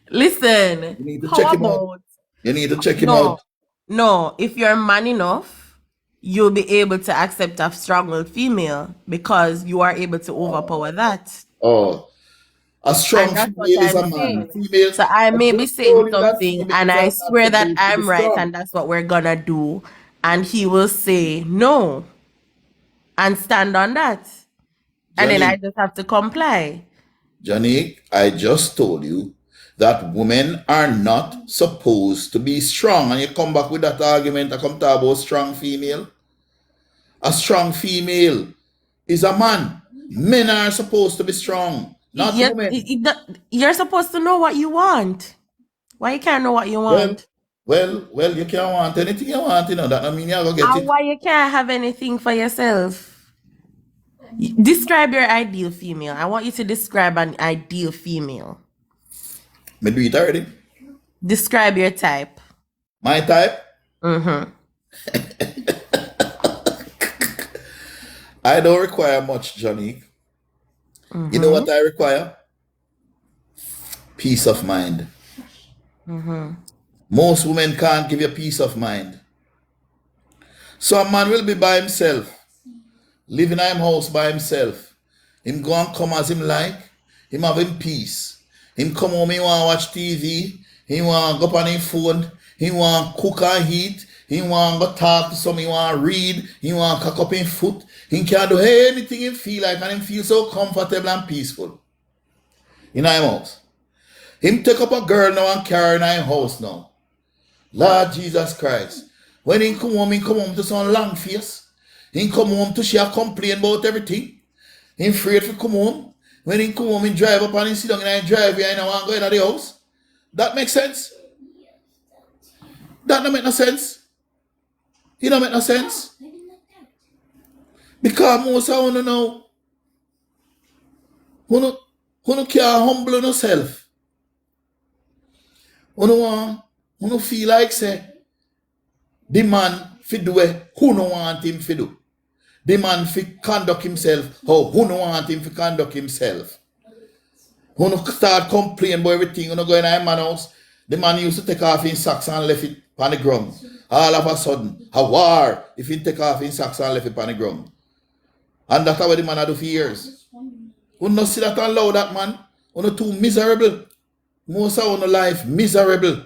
Listen. You need to How check him out. about You need to check him no? out. No. If you're man enough, you'll be able to accept a strong-willed female because you are able to overpower that. Oh, a strong And that's what female is I'm a man. saying. Female, So I I may be just told saying you that something and females I are not swear that supposed to be I'm right strong. and that's what we're gonna do. And he will say no and stand on that. And then I Johnny, just have to comply. Johnny, I just told you that women are not supposed to be strong. And you come back with that argument, I come talk about strong female. A strong female is a man. Men are supposed to be strong, not Yes, women. you're supposed to know what you want. Why you can't know what you Well, want? well, you can't want anything you want, you know. That don't mean you're going to get And it. why you can't have anything for yourself? Describe your ideal female. I want you to describe an ideal female. Me do it already. Describe your type. My type? Mm-hmm. I don't require much, Johnny. You know what I require? Peace of mind. Most women can't give you peace of mind. So a man will be by himself, living in him house by himself. Him go and come as him like, him have him peace. Him come home, he want watch TV, he want go on his phone, he want cook and eat, he want go talk to some, he want read, he want cock up his foot. He can do anything he feel like, and him feel so comfortable and peaceful in him house. Him take up a girl now and carry her in him house now. Lord Jesus Christ. When he come home to some long face. He come home to share complain about everything. He afraid to come home. When he come home, he drive up and he sit down in the driveway and he want to go into the house. That makes sense? That don't make no sense. It don't make no sense. Because most of you know, who no can't humble yourself. Who no feel like say, the man fi do it, who no want him fi do. The man fi conduct himself, who no want him fi conduct himself. Who no start complaining about everything, who no go in a man house. The man used to take off his socks and left it on the ground. All of a sudden, a war if he take off his socks and left it on the ground. And that's what the man do for years. Who no see that and allow that man, who no too miserable. Most of our life miserable.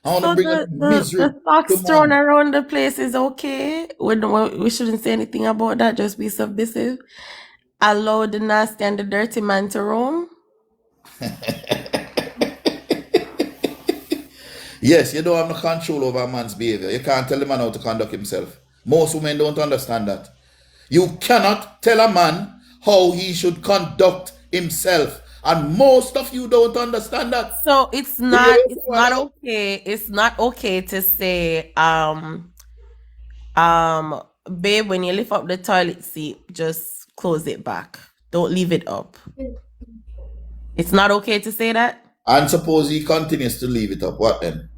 I So want to bring the socks thrown around the place is okay. We shouldn't say anything about that. Just be submissive. Allow the nasty and the dirty man to roam. Yes, you don't have no control over a man's behavior. You can't tell a man how to conduct himself. Most women don't understand that. You cannot tell a man how he should conduct himself. And most of you don't understand that. So it's not okay. It's not okay to say, babe, when you lift up the toilet seat, just close it back. Don't leave it up. It's not okay to say that? And suppose he continues to leave it up, what then?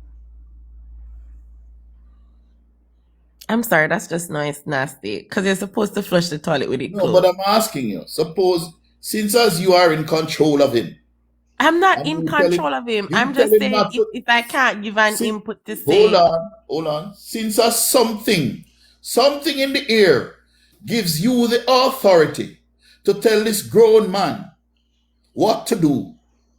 I'm sorry, that's just nice, nasty. Because you're supposed to flush the toilet with it No, closed. but I'm asking you, suppose, since as you are in control of him. I'm not and in you tell control of him. you I'm tell just him saying not to- if I can't give an input to say. Hold on. Since as something in the air gives you the authority to tell this grown man what to do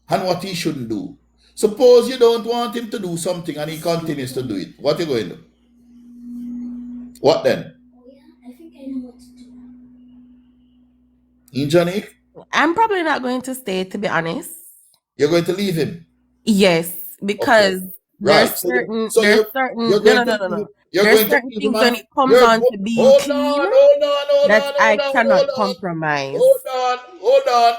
and what he shouldn't do. Suppose you don't want him to do something and he continues to do it. What are you going to do? What then? In Johnny, I'm probably not going to stay, to be honest. you're going to leave him. Yes, because Right. there's So certain you're going to no. You're There's going certain to things when it comes on to being hold clean on, that I cannot compromise. Hold on.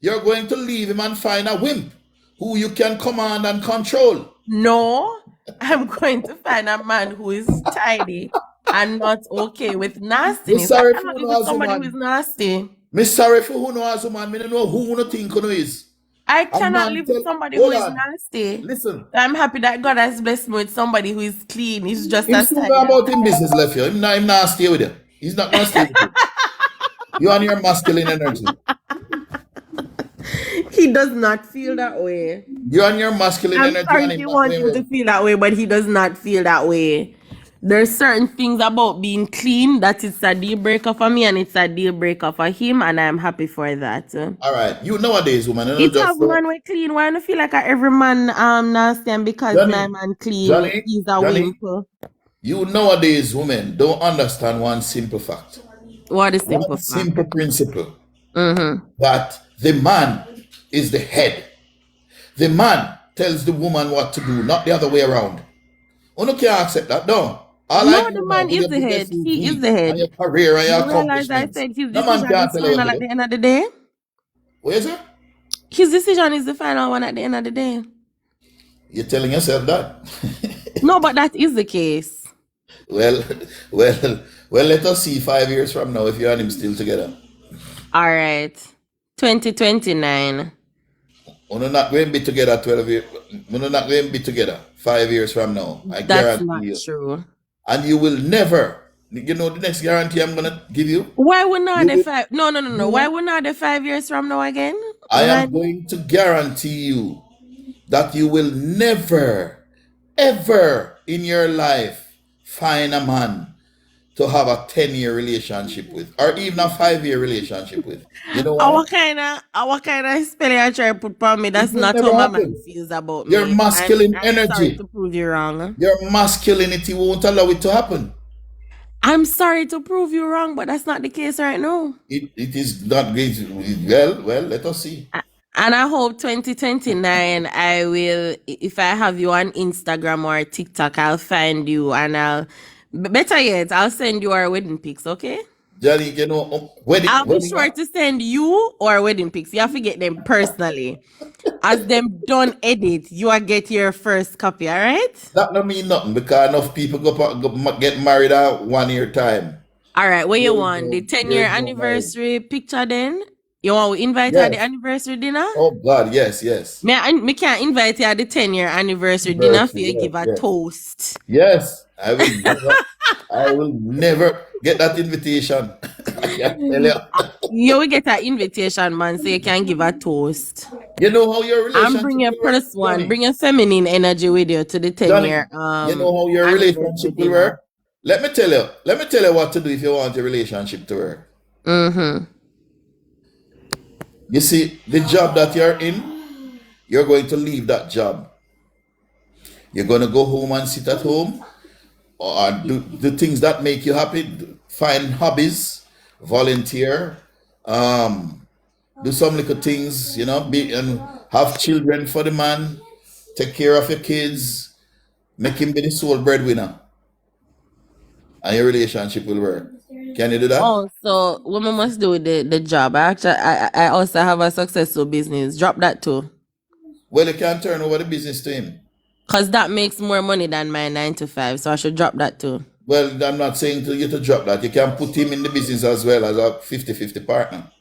You're going to leave him and find a wimp who you can command and control. No, I'm going to find a man who is tidy and not okay with nastiness. sorry I cannot for live with somebody woman. who is nasty. Me sorry for who knows woman. Me don't know who no think who is. I cannot man live tell- with somebody hold who is on. nasty. Listen. I'm happy that God has blessed me with somebody who is clean. He's just Him as still tidy. know about him business left here. Him not stay with you. He's not gonna stay with you. You and your masculine energy. He does not feel that way. You and your masculine I'm energy. sorry and if him you not want going him to well. feel that way, but he does not feel that way. There's certain things about being clean that it's a deal breaker for me and it's a deal breaker for him, and I'm happy for that. All right. You nowadays, woman. You know, It's just a man we clean. Why don't feel like every man nasty and because Johnny, my man clean, Johnny, he's a Johnny. wimp. You nowadays, women, don't understand one simple fact. What is simple One fact? simple principle. That the man is the head. The man tells the woman what to do, not the other way around. You can't accept that, no. No, the man is the head. He is the head. And your career and your You realize I accomplishments. said his No man decision can't is tell you what final to at do. the end of the day? What is it? His decision is the final one at the end of the day. You're telling yourself that. No, but that is the case. Well, let us see 5 years from now if you and him still together. All right. 2029. We're not going to be together 12 years. We're not going to be together 5 years from now. I That's guarantee not you. true. And you will never, you know, the next guarantee I'm gonna give you. Why would not You the will, five? No, no, no, no. Why you, would not the 5 years from now again? I am Remind me. going to guarantee you that you will never, ever in your life find a man to have a 10-year relationship with, or even a 5-year relationship with. You know why? Our kind of spelling I try to put on me. It That's will not never how my man happen. feels about Your me. masculine I'm sorry to energy, prove you wrong. your masculinity won't allow it to happen. I'm sorry to prove you wrong, but that's not the case right now. It is not great. Well, let us see. And I hope 2029 I will, if I have you on Instagram or TikTok, I'll find you and better yet, I'll send you our wedding pics, okay? Johnny, you know, I'll be wedding, sure to send you our wedding pics. You have to get them personally. As them done edit, you will get your first copy, all right? that don't mean nothing because enough people get married at 1 year time. All right, what you There is want? The no, 10-year there is no marriage. anniversary picture then? You want to invite her at the Yes. anniversary dinner? Oh God, yes, yes. Me can't invite you at the 10-year anniversary dinner for Virtue, you yes, give a yes. toast. Yes. I will never get that invitation. I can tell you. You will get an invitation, man, so you can give a toast. You know how your And relationship bring your will work, plus one, Johnny? bring your feminine energy with you to the 10-year Johnny, you know how your anniversary relationship will dinner. work? Let me tell you what to do if you want your relationship to work. Mm-hmm. You see, the job that you're in, you're going to leave that job. You're going to go home and sit at home or do the things that make you happy. Find hobbies, volunteer, do some little things, you know, and have children for the man, take care of your kids, make him be the sole breadwinner, and your relationship will work. Can you do that? Oh, so women must do the job. I also have a successful business. Drop that too. Well, you can turn over the business to him. Because that makes more money than my 9 to 5. So I should drop that too. Well, I'm not saying to you to drop that. You can put him in the business as well as a 50-50 partner.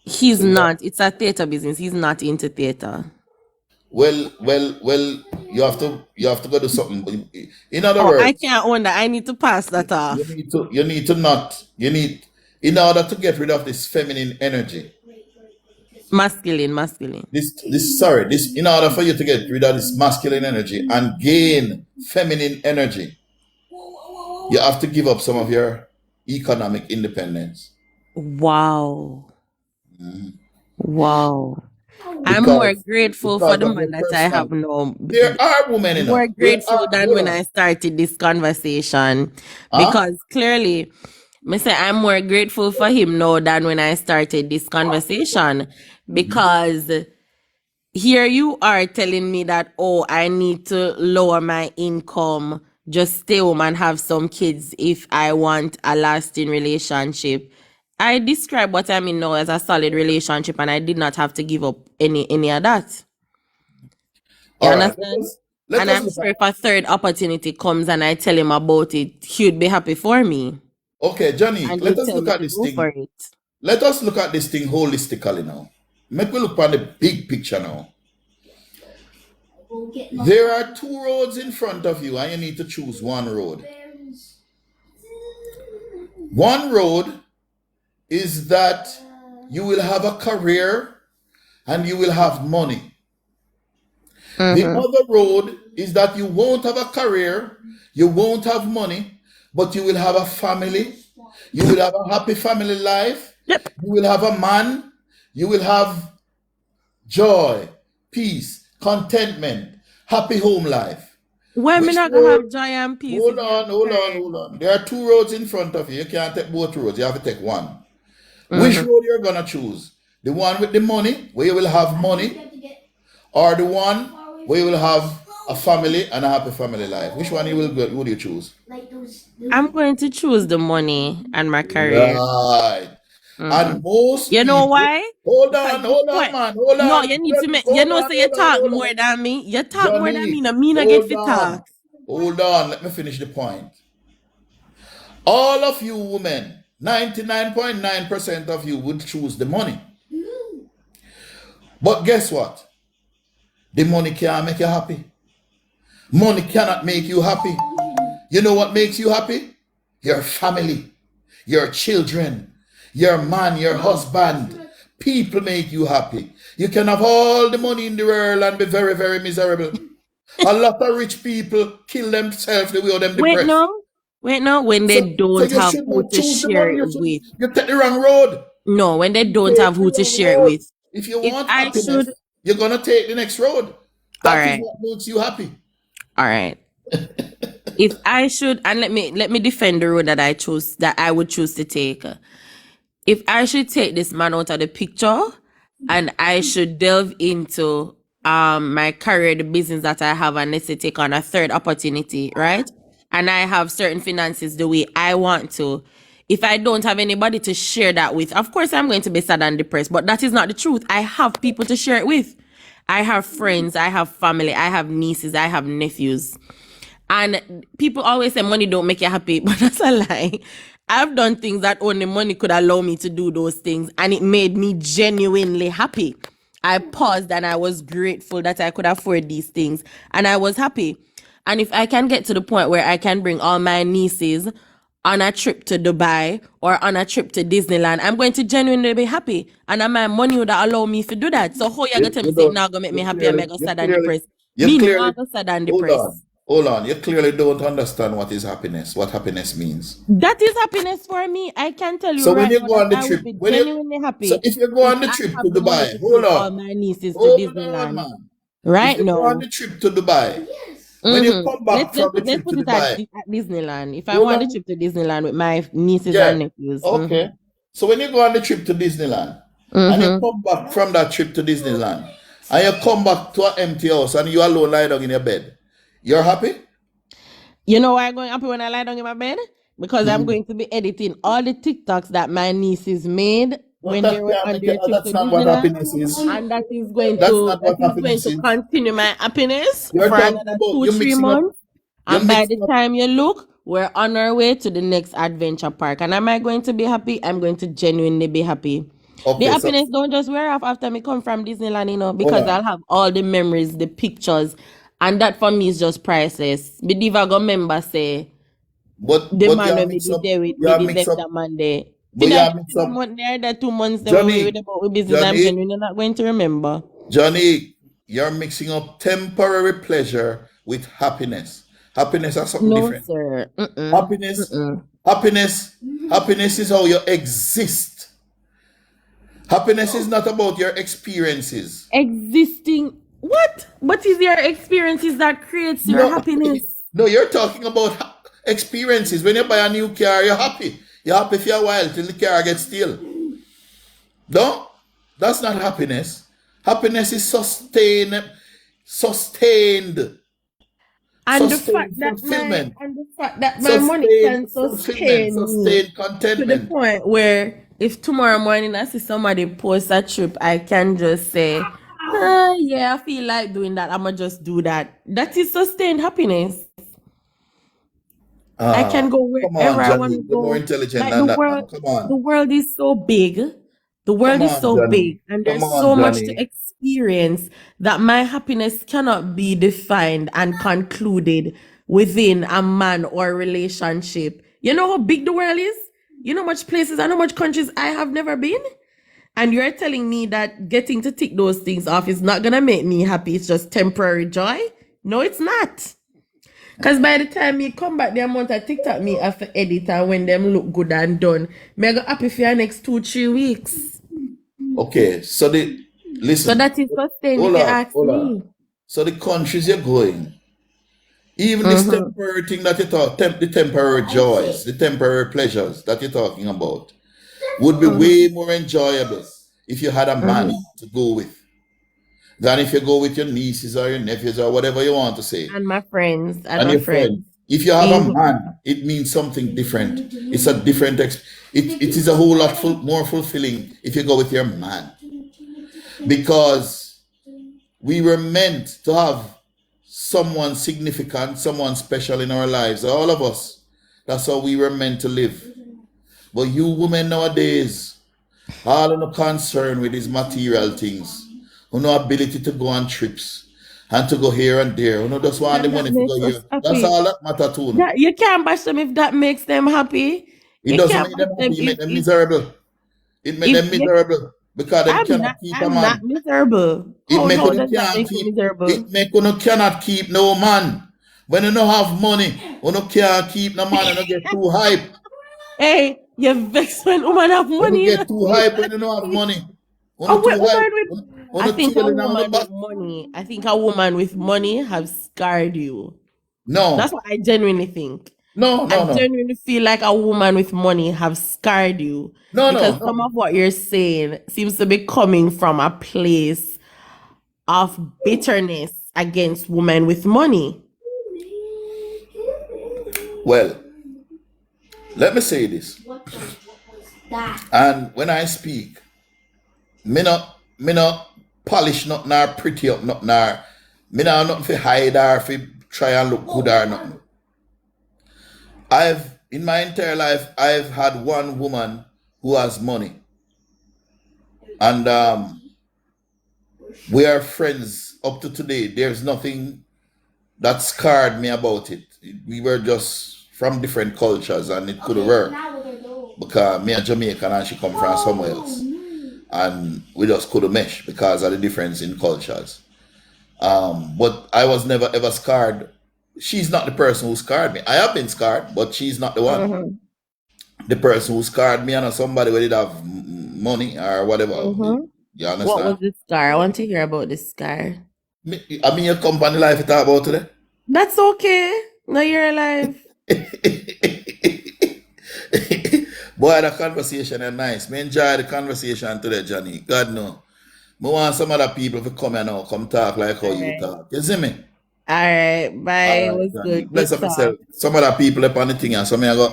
He's So that, not. It's a theater business. He's not into theater. well, you have to go do something. In other Oh, I words, can't own that. I need to pass that off. in order to get rid of this feminine energy. Masculine. In order for you to get rid of this masculine energy and gain feminine energy, you have to give up some of your economic independence. Wow. Wow. I'm more Because grateful for because the of your man that I have personal. now. There are women More enough. There grateful are, than hold when on. I started this conversation. Huh? Because clearly, me say I'm more grateful for him now than when I started this conversation. Because here you are telling me that, oh, I need to lower my income, just stay home and have some kids if I want a lasting relationship. I describe what I'm in now as a solid relationship, and I did not have to give up any of that. You All right. understand? Let And us I'm look sure at. if a third opportunity comes and I tell him about it, he'd be happy for me. Okay, Johnny, And let he'd us tell look me at to this go for thing. it. Let us look at this thing holistically now. Make we look at the big picture now. There are two roads in front of you, and you need to choose one road. One road is that you will have a career and you will have money. The other road is that you won't have a career, you won't have money, but you will have a family, you will have a happy family life, Yep. you will have a man, you will have joy, peace, contentment, happy home life. Why me Which not gonna road? have joy and peace Hold if you have on, hold on, career? hold on. There are two roads in front of you. You can't take both roads. You have to take one. Which Mm-hmm. road you're gonna choose? The one with the money, where you will have money, or the one where you will have a family and a happy family life? Which one would you choose? I'm going to choose the money and my career. Right. Mm-hmm. And most You know people, why? hold Because on, guess hold on, what? man, hold No, on, you need to Johnny, make. You know, so you talk hold more on. than me. You talk more than me. Johnny, No, me not get hold fit talk. on, hold on. Let me finish the point. All of you women, 99.9% of you would choose the money. But guess what? The money can't make you happy. Money cannot make you happy. You know what makes you happy? Your family, your children, your man, your husband. People make you happy. You can have all the money in the world and be very, very miserable. A lot of rich people kill themselves the way them Wait, depressed. no. Wait, no. When they So don't you have should who not to choose the share money. it with. You take the wrong road. No, when they don't Take have the who to wrong share it road. with. If you If want I happiness, should. you're gonna take the next road. All That is right. what makes you happy. All right. If I should, and let me defend the road that I would choose to take. If I should take this man out of the picture and I should delve into my career, the business that I have, and let's say take on a third opportunity, right? And I have certain finances the way I want to. If I don't have anybody to share that with, of course I'm going to be sad and depressed, but that is not the truth. I have people to share it with. I have friends, I have family, I have nieces, I have nephews. And people always say money don't make you happy, but that's a lie. I've done things that only money could allow me to do those things, and it made me genuinely happy. I paused and I was grateful that I could afford these things, and I was happy. And if I can get to the point where I can bring all my nieces on a trip to Dubai or on a trip to Disneyland, I'm going to genuinely be happy. And my money would allow me to do that. So how you gonna tell me say now gonna make me happy and make us sad and depressed? Me not go sad and depressed. Hold on. You clearly don't understand what is happiness, what happiness means. That is happiness for me. I can tell you So when right you now go that on the I trip, would be genuinely happy so if you go on the I trip to have the money Dubai, to hold take all on. my nieces to Hold on, Disneyland. man. Right If you go on now. the trip to Dubai, when you come back from the Let's trip put to it Dubai, at Disneyland. If I hold want the on. trip to Disneyland with my nieces Yeah. and nephews. Okay. So when you go on the trip to Disneyland and you come back from that trip to Disneyland and you come back to an empty house and you alone lie down in your bed, you're happy? You know why I'm going happy when I lie down in my bed? Because I'm going to be editing all the TikToks that my nieces made when they were on their trip That's to not what Disneyland. happiness is. And that is going That's to not what happiness is. continue my happiness You're for talking another about 2-3 months. you're And by the mixing up. time you look, we're on our way to the next adventure park. And am I going to be happy? I'm going to genuinely be happy. The Okay, so happiness don't just wear off after me come from Disneyland, hold because on. I'll have all the memories, the pictures, and that for me is just priceless. Me diva go member say But the but man when me did there with me did them that man there. but For you that mix up. month there, that 2 months there we with about business, I'm Johnny, genuinely not going to remember. Johnny, you're mixing up temporary pleasure with happiness. Happiness is something No, different. sir. Happiness is how you exist. Happiness is not about your experiences. Existing. What is your experiences that creates your happiness? No, you're talking about experiences. When you buy a new car, you're happy. You're happy for a while till the car gets stale. No, that's not happiness. Happiness is sustained. And the Sustained fact that fulfillment. my money can Fulfillment. sustain me Sustained to the contentment. point where if tomorrow morning I see somebody post a trip, I can just say, yeah, I feel like doing that. I'ma just do that. That is sustained happiness. I can go Come wherever on, I want Johnny. to You're more go. intelligent Like than that, man. Come the on. world is so big. The world Come is on, so Johnny. big, and Come there's on, so much to Johnny. experience that my happiness cannot be defined and concluded within a man or relationship. You know how big the world is? You know how much places and how much countries I have never been? And you're telling me that getting to tick those things off is not gonna make me happy. It's just temporary joy? No, it's not. Because by the time me come back, the amount of TikTok me have to edit and when them look good and done, me I go happy for your next 2-3 weeks. Okay, so listen. So that is sustained if Hold you on, ask hold me. on. So the countries you're going, even this temporary thing that you talk, the temporary joys, the temporary pleasures that you're talking about, would be way more enjoyable if you had a man to go with than if you go with your nieces or your nephews or whatever you want to say. And my friends. And your friend. If you have a man, it means something different. It's a different it is a whole lot more fulfilling if you go with your man. Because we were meant to have someone significant, someone special in our lives. All of us. That's how we were meant to live. But you women nowadays, all in a concern with these material things, who no ability to go on trips, and to go here and there. You know, just want the And that money to makes go here. us That's happy. all that matter to you. That, you can't bash them if that makes them happy. It You doesn't can't make bash them them happy, it make them miserable. It make if them you, miserable because them cannot keep a I'm not man. miserable. It make How you does that can't make you keep. miserable? It make you cannot keep no man. When you don't have money, you can't keep no man and you get too hype. Hey, you vex when woman have When you money, you know. get too hype when you don't have money. When A you too hype, woman with when I you think a tailing on the woman back. with money. I think a woman with money have scarred you. That's No, what I genuinely think. no, I no, no. genuinely feel like a woman with money have scarred you No, because no, some no. of what you're saying seems to be coming from a place of bitterness against women with money. Well, let me say this. And when I speak, me not polish nothing nor pretty up nothing nor me not have nothing for hide or for try and look good or nothing. I've in my entire life I've had one woman who has money. And we are friends up to today. There's nothing that scarred me about it. We were just from different cultures and it could work. Because me a Jamaican and she come from somewhere else. And we just couldn't mesh because of the difference in cultures. But I was never ever scarred. She's not the person who scarred me. I have been scarred, but she's not the one. Mm-hmm. The person who scarred me and somebody who did have money or whatever. Mm-hmm. You What was understand? the scar? I want to hear about the scar. I mean, your company life you talk about today. That's okay. Now you're alive. Boy, the conversation is nice. Me enjoy the conversation today, Johnny. God no. Me want some other people to come here now, come talk like how All you right. talk. You see me? All right. Bye. All It right, was Johnny. good. Bless Good up myself. talk. Some other people up on the thing, and so me go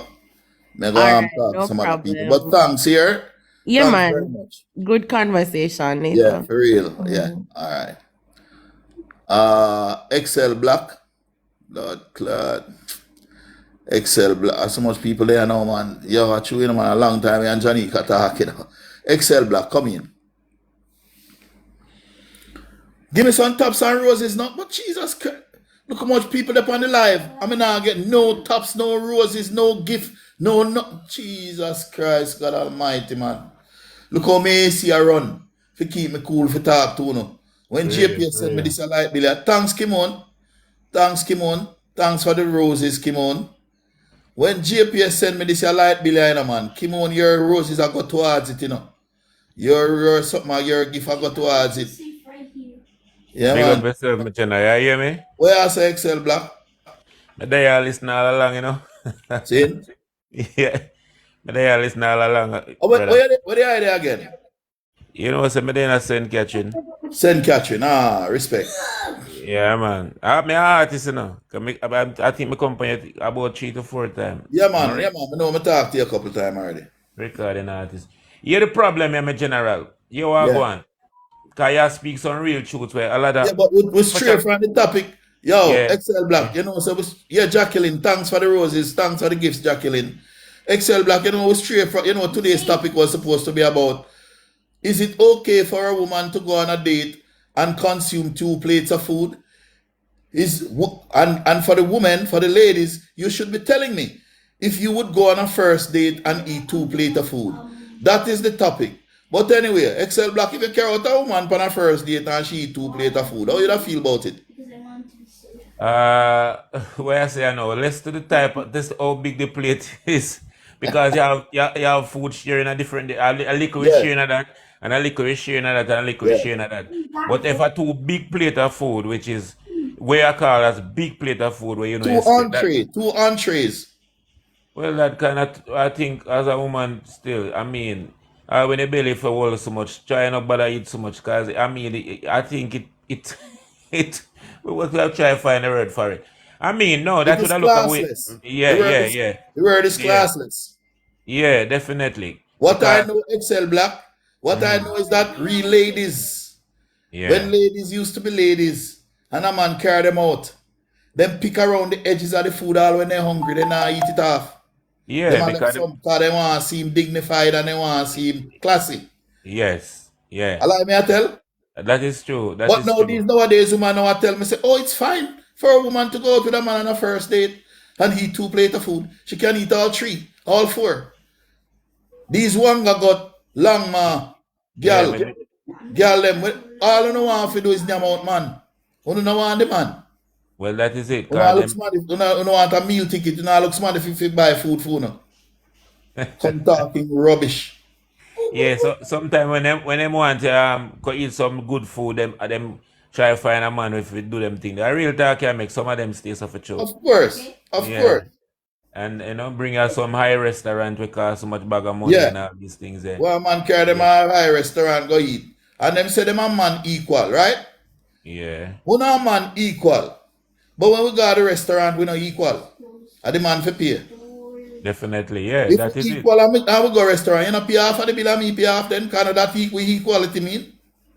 All right. talk to No some other people. But problem. thanks here. Yeah, Thanks very man. much. Good conversation, Yeah, Nathan. for real. Yeah. Mhm. All right. Excel Black. Lord Claude. Excel Black. So much people there now, man. Yo, I chew in man a long time and Johnny talk, you know. Excel Black, come in. Give me some tops and roses now. But Jesus Christ. Look how much people up on the live. I mean, I get no tops, no roses, no gift, no. Jesus Christ, God Almighty, man. Look how me see a run. To keep me cool for talk to no. When JP send me this a light bill, thanks, Kimon. Thanks, Kimon. Thanks for the roses, Kimon. When JP send me this a light bill, you know, man. Kimon, your roses I go towards it, you know. Your something, your gift I go towards it. Yeah, Big up man. yourself, my channel. You hear me? Where I say Excel Black? Me there listen all along, you know. See? Yeah. Me there listen all along, Oh, brother. where the idea again? You know, so me there in St. Catherine. Send Catherine. Respect. Yeah, man. I'm an artist, you know. I think my company about 3 to 4 times. Yeah, I'm man. Yeah, man. I know I talked to you a couple times already. recording artist. Yeah, the problem, yeah, my general. You are Yeah. going. Because you speak some real truth where a lot Yeah, of... but we Much straight of, from the topic. Yo, yeah. Excel Black, you know, so yeah, Jacqueline, thanks for the roses, thanks for the gifts, Jacqueline. Excel Black, you know, we straight from, you know, today's topic was supposed to be about, is it okay for a woman to go on a date and consume 2 plates of food? And for the women, for the ladies, you should be telling me if you would go on a first date and eat 2 plates of food. That is the topic. But anyway, Excel Black, if you carry out a woman on a first date and she eat 2 plates of food, how you da feel about it? Where I say I know, less to the type of this how big the plate is. Because you have food sharing a different a liquid Yeah, sharing of that, and a liquid sharing of that, and a liquid yeah. sharing of that. But if a 2 big plate of food, which is where I call as big plate of food where you know you split that. Two entrees. Well, that kind of, I think, as a woman, still, I mean, when the belly for all so much, try not bother eat so much, because, I mean, I think it, we will try to find a word for it. I mean, no, It that would is I look away. classless. Yeah, yeah, yeah, The word is yeah, classless. yeah, definitely. What I Because, know, Excel Black, what I know is that real ladies, when yeah, ladies used to be ladies, and a man carry them out, them pick around the edges of the food all when they're hungry, they not eat it off. yeah, Them and them because, some because they want to seem dignified and they want to seem classy. yes, yeah. Allow me to tell? That is true. That But is true. nowadays, women now tell me, say, oh, it's fine for a woman to go out with a man on a first date and eat 2 plates of food. She can eat all 3, all 4. These one got long Yeah, girl, them, all you know want to do is name out man. You don't want the man. well, that is it. You Cause don't look them, smart if you don't want a meal ticket. You don't look smart if you buy food for you. Come talking rubbish. yeah. So sometimes when them want go eat some good food, them try to find a man if we do them thing. The real talk can make some of them stay suffer through. Of course. Of Yeah, course. and bring us some high restaurant we cost so much bag of money Yeah. and all these things there. Well, man carry them Yeah, a high restaurant go eat. And them say them a man equal, right? yeah, We not man equal. But when we go to the restaurant, we not equal. And the man for pay. definitely. Yeah, If that is we it. equal and we go restaurant, you know pay half of the bill and me pay half, then kind of that equality mean?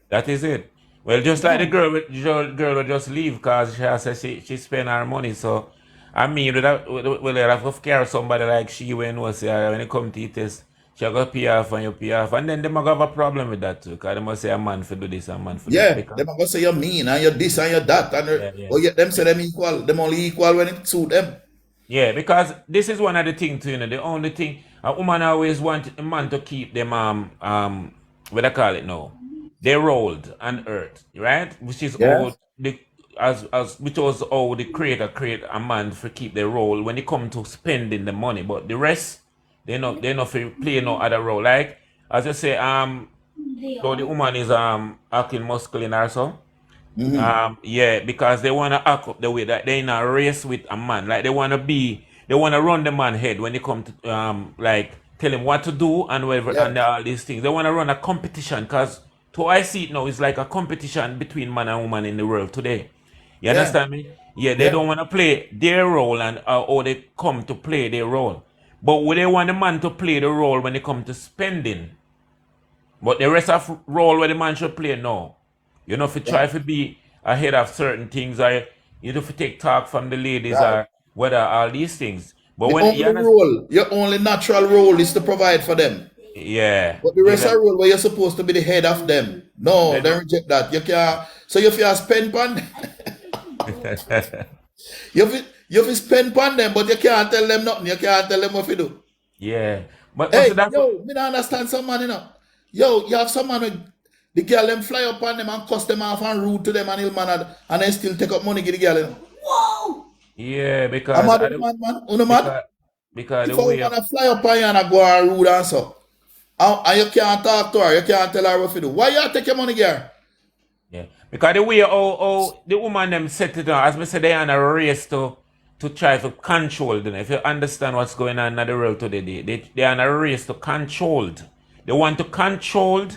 That is it. Well, just like the girl will just leave because she has she spend her money. So, I mean, well, you have to care somebody like she when say when it come to it test, she got pay off and you pay off, and then they might have a problem with that too. Because they must say a man for do this, a man for that. Yeah. Because Them are gonna say you're mean and you're this and you're that. And yeah, yeah. but yet them say them equal. Them only equal when it suit them. Yeah, because this is one of the things too, the only thing a woman always want a man to keep them what I call it now. They rolled and earth, right? Which is all Yes. the as which was all the creator create a man for keep the role when it come to spending the money. But the rest they not for play no other role. Like as I say, though the woman is acting masculine also. Yeah, because they wanna act up the way that they in a race with a man. Like they wanna run the man head when they come to like tell him what to do and whatever Yeah. and all these things. They wanna run a competition because to I see it now it's like a competition between man and woman in the world today. You Yeah. understand me? Yeah, they Yeah. don't wanna play their role and or they come to play their role. But when they want the man to play the role when they come to spending. But the rest of role where the man should play, no. You know, if you Yeah. try to be ahead of certain things, or you have to take talk from the ladies, Right. or whether all these things. But The when you only understand, role, your only natural role is to provide for them. yeah, But the you rest of know, the role where you're supposed to be the head of them. No, they they don't. reject that. You can't. So if you spend pan, you have spend pan them, but you can't tell them nothing. You can't tell them what to do. Yeah, but so Hey, that's what, yo, me don't understand some man, you know. Yo, you have some man with the girl them fly up on them and cuss them off and rude to them and ill mannered and they still take up money give the girl, you know. yeah, I'm because mad with the man. You know mad? because because If the a way woman a fly up on you and a go and rude and so, and you can't talk to her, you can't tell her what to do. Why you take your money, girl? yeah, because the way how the woman them set it on, as me say, they on a race to try to control them. If you understand what's going on in the world today, they are on a race to control. They want to control.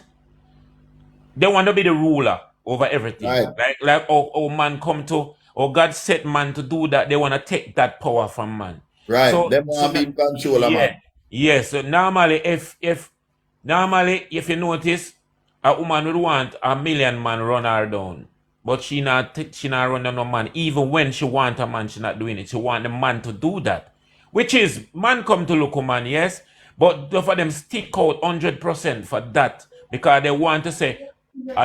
They want to be the ruler over everything. Right, Like oh man come to or God set man to do that. They want to take that power from man. right. Them So want to be that, in control, yeah, man. yeah. So normally if you notice a woman would want a million man run her down. But she not running no man. Even when she want a man, she not doing it. She want the man to do that. Which is man come to look man, yes. But for them stick out 100% for that. Because they want to say,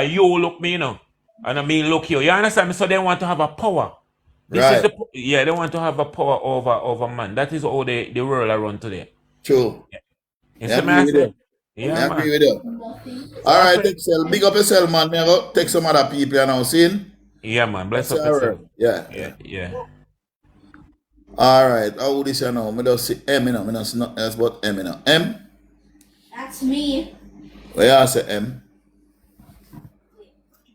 you look me, you know. And I mean look you. You understand me? So they want to have a power. This is Right. yeah, they want to have a power over man. That is how the world are run today. True. You I see me agree I with say? you. I Yeah, agree man. with you. So All I right, say, Excel. Big up yourself, man. Me go take some other people you know, seeing? yeah, man. Bless That's up your yourself. word. Yeah, Yeah, yeah. yeah. All right. How would this you know? Me just see M, you know. Me not see nothing else but M, you know. M? That's me. Where you say M?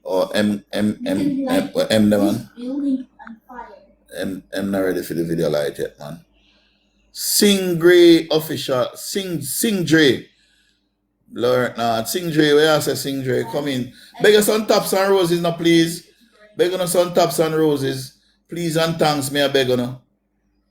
Or M, the man. Building on fire. M not ready for the video light yet, man. Sing Gray official. Sing Dre. Lord, nah, Sing Dre. Where you say Sing Dre? Come in. Beg us on taps and roses, no, please. Beg us on taps and roses. Please and thanks, me, I beg you, no.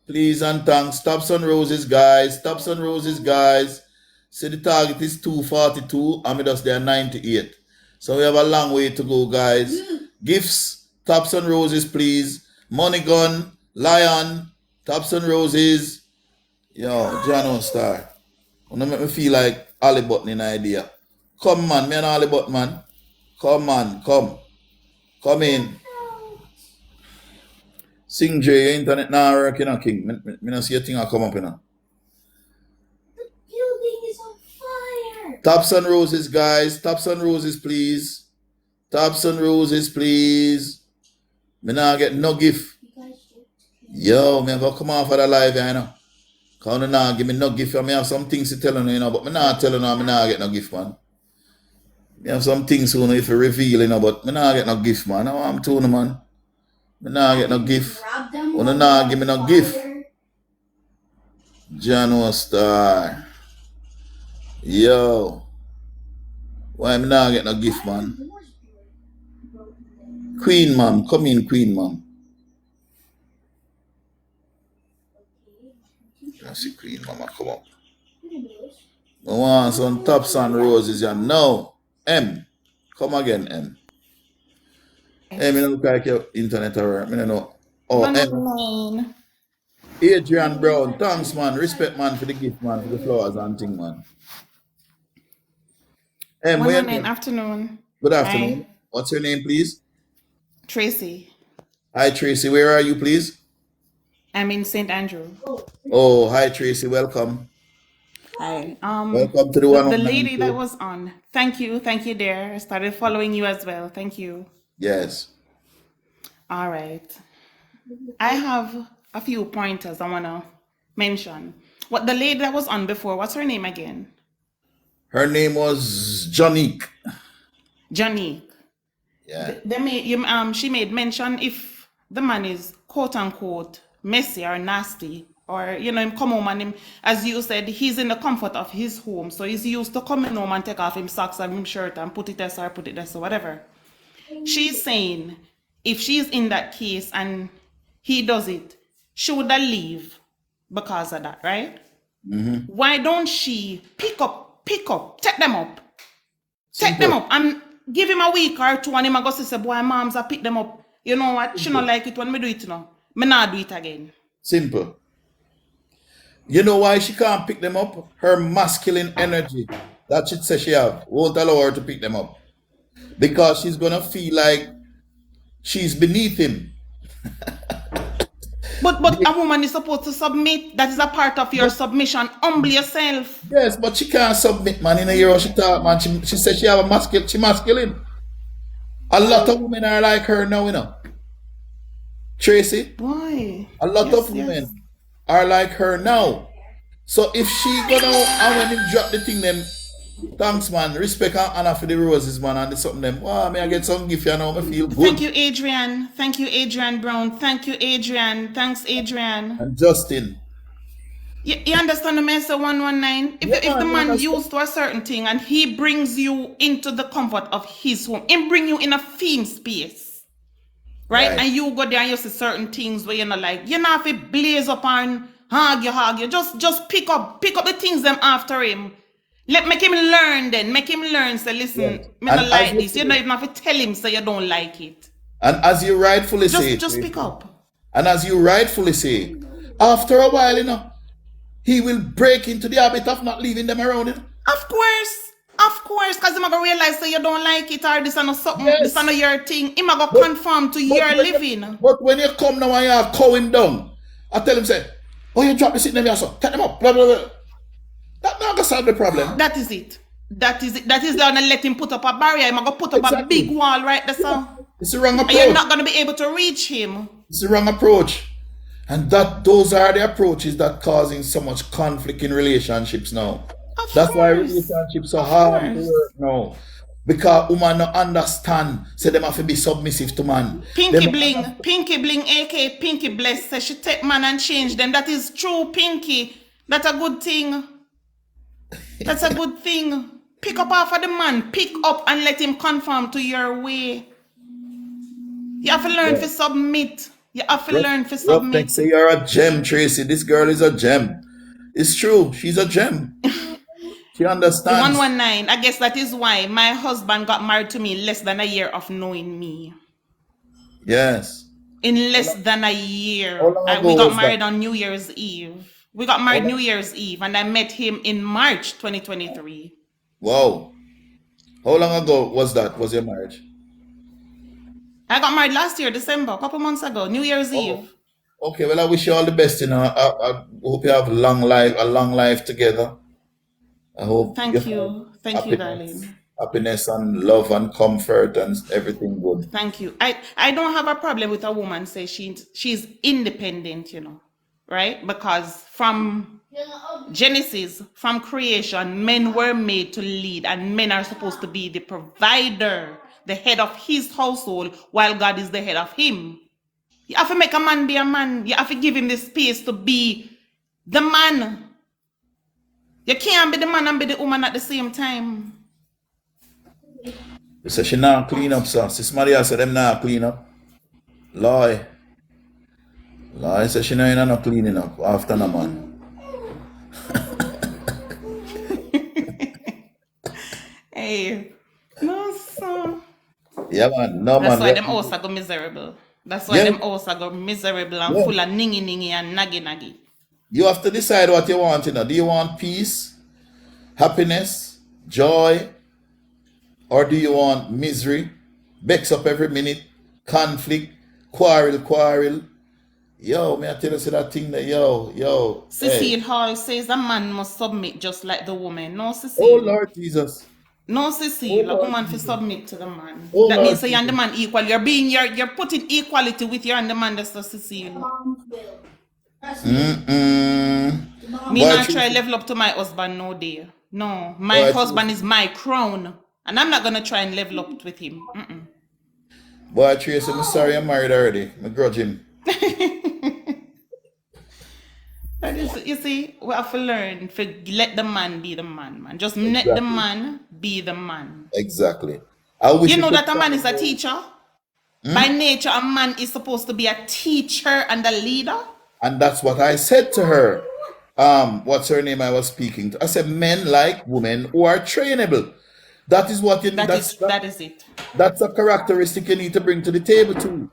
Please and thanks. Taps and roses, guys. Taps and roses, guys. See, the target is 242, and we just there 98. So we have a long way to go, guys. Gifts, taps and roses, please. Money gun, lion, taps and roses. Yo, Jano Star. Wanna make me feel like Ali Button in idea. Come man, me and Ali Button, man. Come on, come. Come in. Sing J, your internet now working, King. Me not see a thing I come up, The building is on fire. Taps and roses, guys. Taps and roses, please. Taps and roses, please. Me nah get no gift. You guys should. Yo, me have to come off of the live, you know. Cause you nah give me no gift. I may have some things to tell you, you know, but me nah tell you now, me nah get no gift, man. Me have some things, you know, if you reveal, you know, but me nah get no gift, man. I want to, man. Me nah get no gift. Grab them. You while nah they're give me no on gift. fire. Jano Star. Yo. Why me nah get no gift, man? Queen, ma'am. Come in, Queen, ma'am. I see Queen, mama. Come up. I want some tops and roses, yeah. No. M. Come again, M. M, you look like your internet or I don't know. Oh, M. Adrian Brown. Thanks, man. Respect, man, for the gift, man, for the flowers and thing, man. M, where you name? Afternoon. Good afternoon. Hi. What's your name, please? Tracy. Hi, Tracy. Where are you, please? I'm in St. Andrew. Oh, hi, Tracy. Welcome. Hi. Welcome to the one. The lady that was on. Thank you, dear. I started following you as well. Thank you. Yes. All right. I have a few pointers I wanna mention. What the lady that was on before, what's her name again? Her name was Jonique. Jonique. Yeah. She made mention if the man is quote unquote messy or nasty, or him come home and him, as you said, he's in the comfort of his home, so he's used to coming home and take off him socks and him shirt and put it there or put it there, so whatever. She's saying if she's in that case and he does it, she would leave because of that, right? Why don't she pick up, take them up, and give him a week or two and him go say, boy, moms, I pick them up. You know what? She not like it when me do it now. Me not do it again. Simple. You know why she can't pick them up? Her masculine energy that she says she have won't allow her to pick them up. Because she's gonna feel like she's beneath him. But a woman is supposed to submit. That is a part of your submission. Humble yourself. Yes, but she can't submit, man. In a year she talk, man. She says she have a masculine. A lot of women are like her now, you know. Tracy. Boy. A lot of women are like her now. So if she go now and when him drop the thing them, thanks, man. Respect and honor for the roses, man, and the something them. Wow, may I get some gift, you know, me feel good. Thank you, Adrian. Thank you, Adrian Brown. Thank you, Adrian. Thanks, Adrian. And Justin. You understand the message 119? If the man used to a certain thing and he brings you into the comfort of his home, he bring you in a theme space, right? And you go there and you see certain things where you're not like, you not have to blaze up and hug you. Just pick up the things them after him. Make him learn then. Make him learn. Say, listen, me not like this. You don't even have to tell him so you don't like it. And as you rightfully say, just pick up. And as you rightfully say, after a while, you know, he will break into the habit of not leaving them around him. Of course, because he's going to realize that you don't like it or this and something, this and your thing. He's going to conform to your living. But when you come now and you cow him down, I tell him, say, oh, you drop the seat in there, so take them up, blah, blah, blah. That's not going to solve the problem. That is it. That is going to let him put up a barrier. He's going to put up a big wall right there, so. It's the wrong approach. And you're not going to be able to reach him. It's the wrong approach. And those are the approaches that causing so much conflict in relationships now. That's why relationships are hard to work now. Because women don't understand. Say them have to be submissive to man. Pinky Bling, aka Pinky Bless, says she take man and change them. That is true, Pinky. That's a good thing. That's a good thing. Pick up off of the man. Pick up and let him conform to your way. You have to learn to submit. You have to learn to submit. Say you're a gem, Tracy. This girl is a gem. It's true. She's a gem. She understands. 119. I guess that is why my husband got married to me less than a year of knowing me. Yes. In less than a year. We got married on New Year's Eve. We got married New Year's Eve, and I met him in March 2023. Wow. How long ago was that? Was your marriage? I got married last year, December, a couple months ago, New Year's Oh, Eve. okay. Well, I wish you all the best. I hope you have a long life together. I hope you have Thank you, happiness, darling. happiness and love and comfort and everything good. Thank you. I don't have a problem with a woman say she's independent, right? Because from Genesis, from creation, men were made to lead, and men are supposed to be the provider, the head of his household, while God is the head of him. You have to make a man be a man. You have to give him the space to be the man. You can't be the man and be the woman at the same time. You say she not clean up, sir. Sis Maria said them not clean up. Lie. Lie said she not cleaning up after no man. Hey, no, son. Yeah, man. No, That's man. why them also go miserable. That's why Yeah, them also go miserable and yeah. full of ningy and naggy. You have to decide what you want, Do you want peace, happiness, joy, or do you want misery, vex up every minute, conflict, quarrel? Yo, may I tell you say that thing that yo, hey. Cecile Hall says a man must submit just like the woman. No, Oh Cecile. Lord Jesus. No, Oh Cecile. A Lord woman to Jesus. submit to the man. Oh That Lord means you're and the Jesus. man equal. You're putting equality with your and the man. That's the Cecile. Me Boy, not try Tracy. level up to my husband no day. No, my Boy, husband Tracy. is my crown, and I'm not gonna try and level up with him. Boy, Tracy, I'm sorry I'm married already. I grudge him. That is, you see, we have to learn to let the man be the man. Just let the Exactly. man be the man. Exactly. I wish You you know could that a man find is a more. teacher? By nature, a man is supposed to be a teacher and a leader. And that's what I said to her. What's her name I was speaking to? I said men like women who are trainable. That is what you need. That is it. That's a characteristic you need to bring to the table too.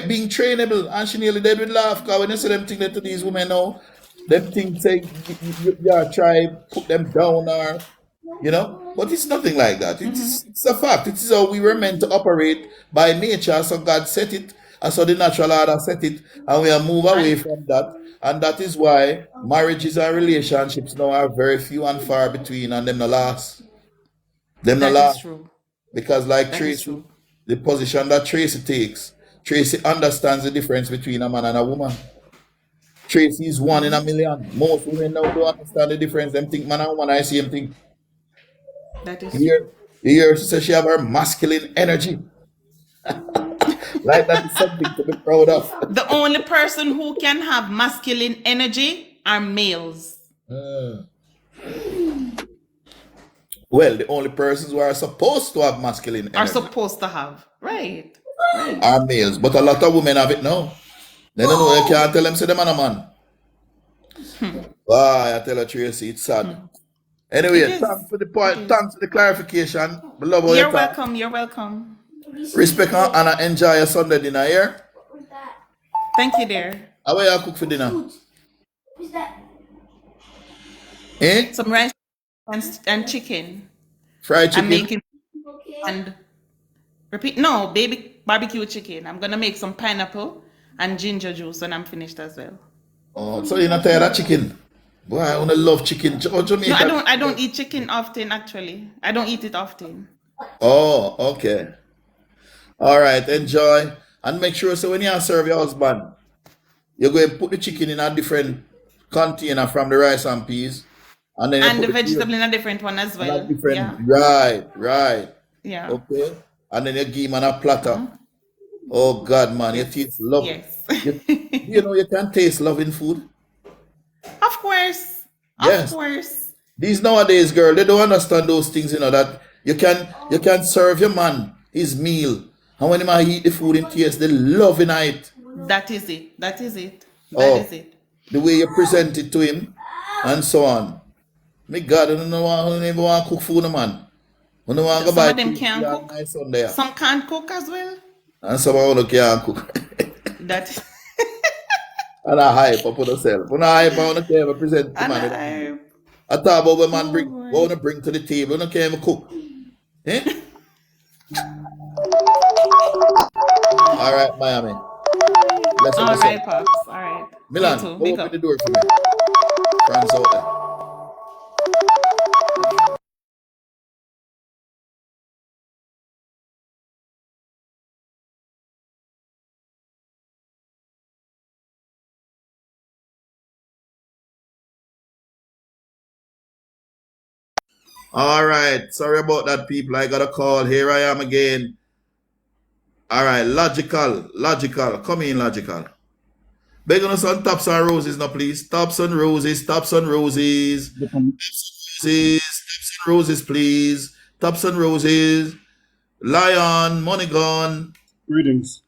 Being trainable. And she nearly dead with laugh because when you say them things that to these women now, them things say you are trying put them down or but it's nothing like that. It's a fact. It is how we were meant to operate by nature. So God set it, and so the natural order set it, and we are move away And from that. And that is why marriages and relationships now are very few and far between, and them no last. Them no that is last. true. Because like That is Tracy, true. the position that Tracy takes, Tracy understands the difference between a man and a woman. Tracy is one in a million. Most women now don't understand the difference. Them think man and woman I see them think. That is Here, true. here she says she have her masculine energy. Like that is something to be proud of. The only person who can have masculine energy are males. Well, the only persons who are supposed to have masculine Are energy supposed to have. Right. are males, but a lot of women have it now. They don't know. You can't tell them say them man a man. Ah, I tell her Tracy, it's sad. Anyway, It is. thanks for the It point. is. Thanks for the clarification. We love how you You're talk. welcome. You're welcome. Respect her and enjoy your Sunday dinner here. Thank you, dear. How will you cook for dinner? Eh? Some rice and chicken. Fried I'm chicken? making and repeat. No, baby barbecue chicken. I'm gonna make some pineapple and ginger juice when I'm finished as well. Oh, so you're not tired of chicken? Boy, I wanna love chicken. Oh, No, Jamaica. I don't eat chicken often. Actually, I don't eat it often. Oh, okay. All right, enjoy. And make sure so when you serve your husband, you're going to put the chicken in a different container from the rice and peas. And then you And the put the vegetable in a different one as in a well. different, Yeah. right. Yeah. Okay. And then you give him on a platter. Oh God, man, you Yes. taste love. Yes. You can taste love in food. Of course. Of Yes. course. These nowadays, girl, they don't understand those things, that you can serve your man his meal. And when he might eat the food in taste, they love in it. That is it. That is it. That Oh, is it. the way you present it to him, and so on. Me God, I don't know why I don't even want to cook food, no man. I don't want to go Some buy of them things can for cook. my son there. Some can't cook as well. And some of them can't cook. That And I hype up on yourself. When I hype, I don't care if I present to and man. I I thought about when man oh bring, boy. what to bring to the table. I don't care if I cook. Eh? All right, Miami. Blessing All yourself. right, Pops. All right. You Milan, too. go Big open the up. door for me. Fran's out there. All right. Sorry about that, people. I got a call. Here I am again. All right. Logical. Logical. Come in, logical. Beg on us on tops and roses now, please. Tops and roses. Tops and roses. Depend- Roses. Tops and roses, please. Tops and roses. Lion. Money gone. Greetings.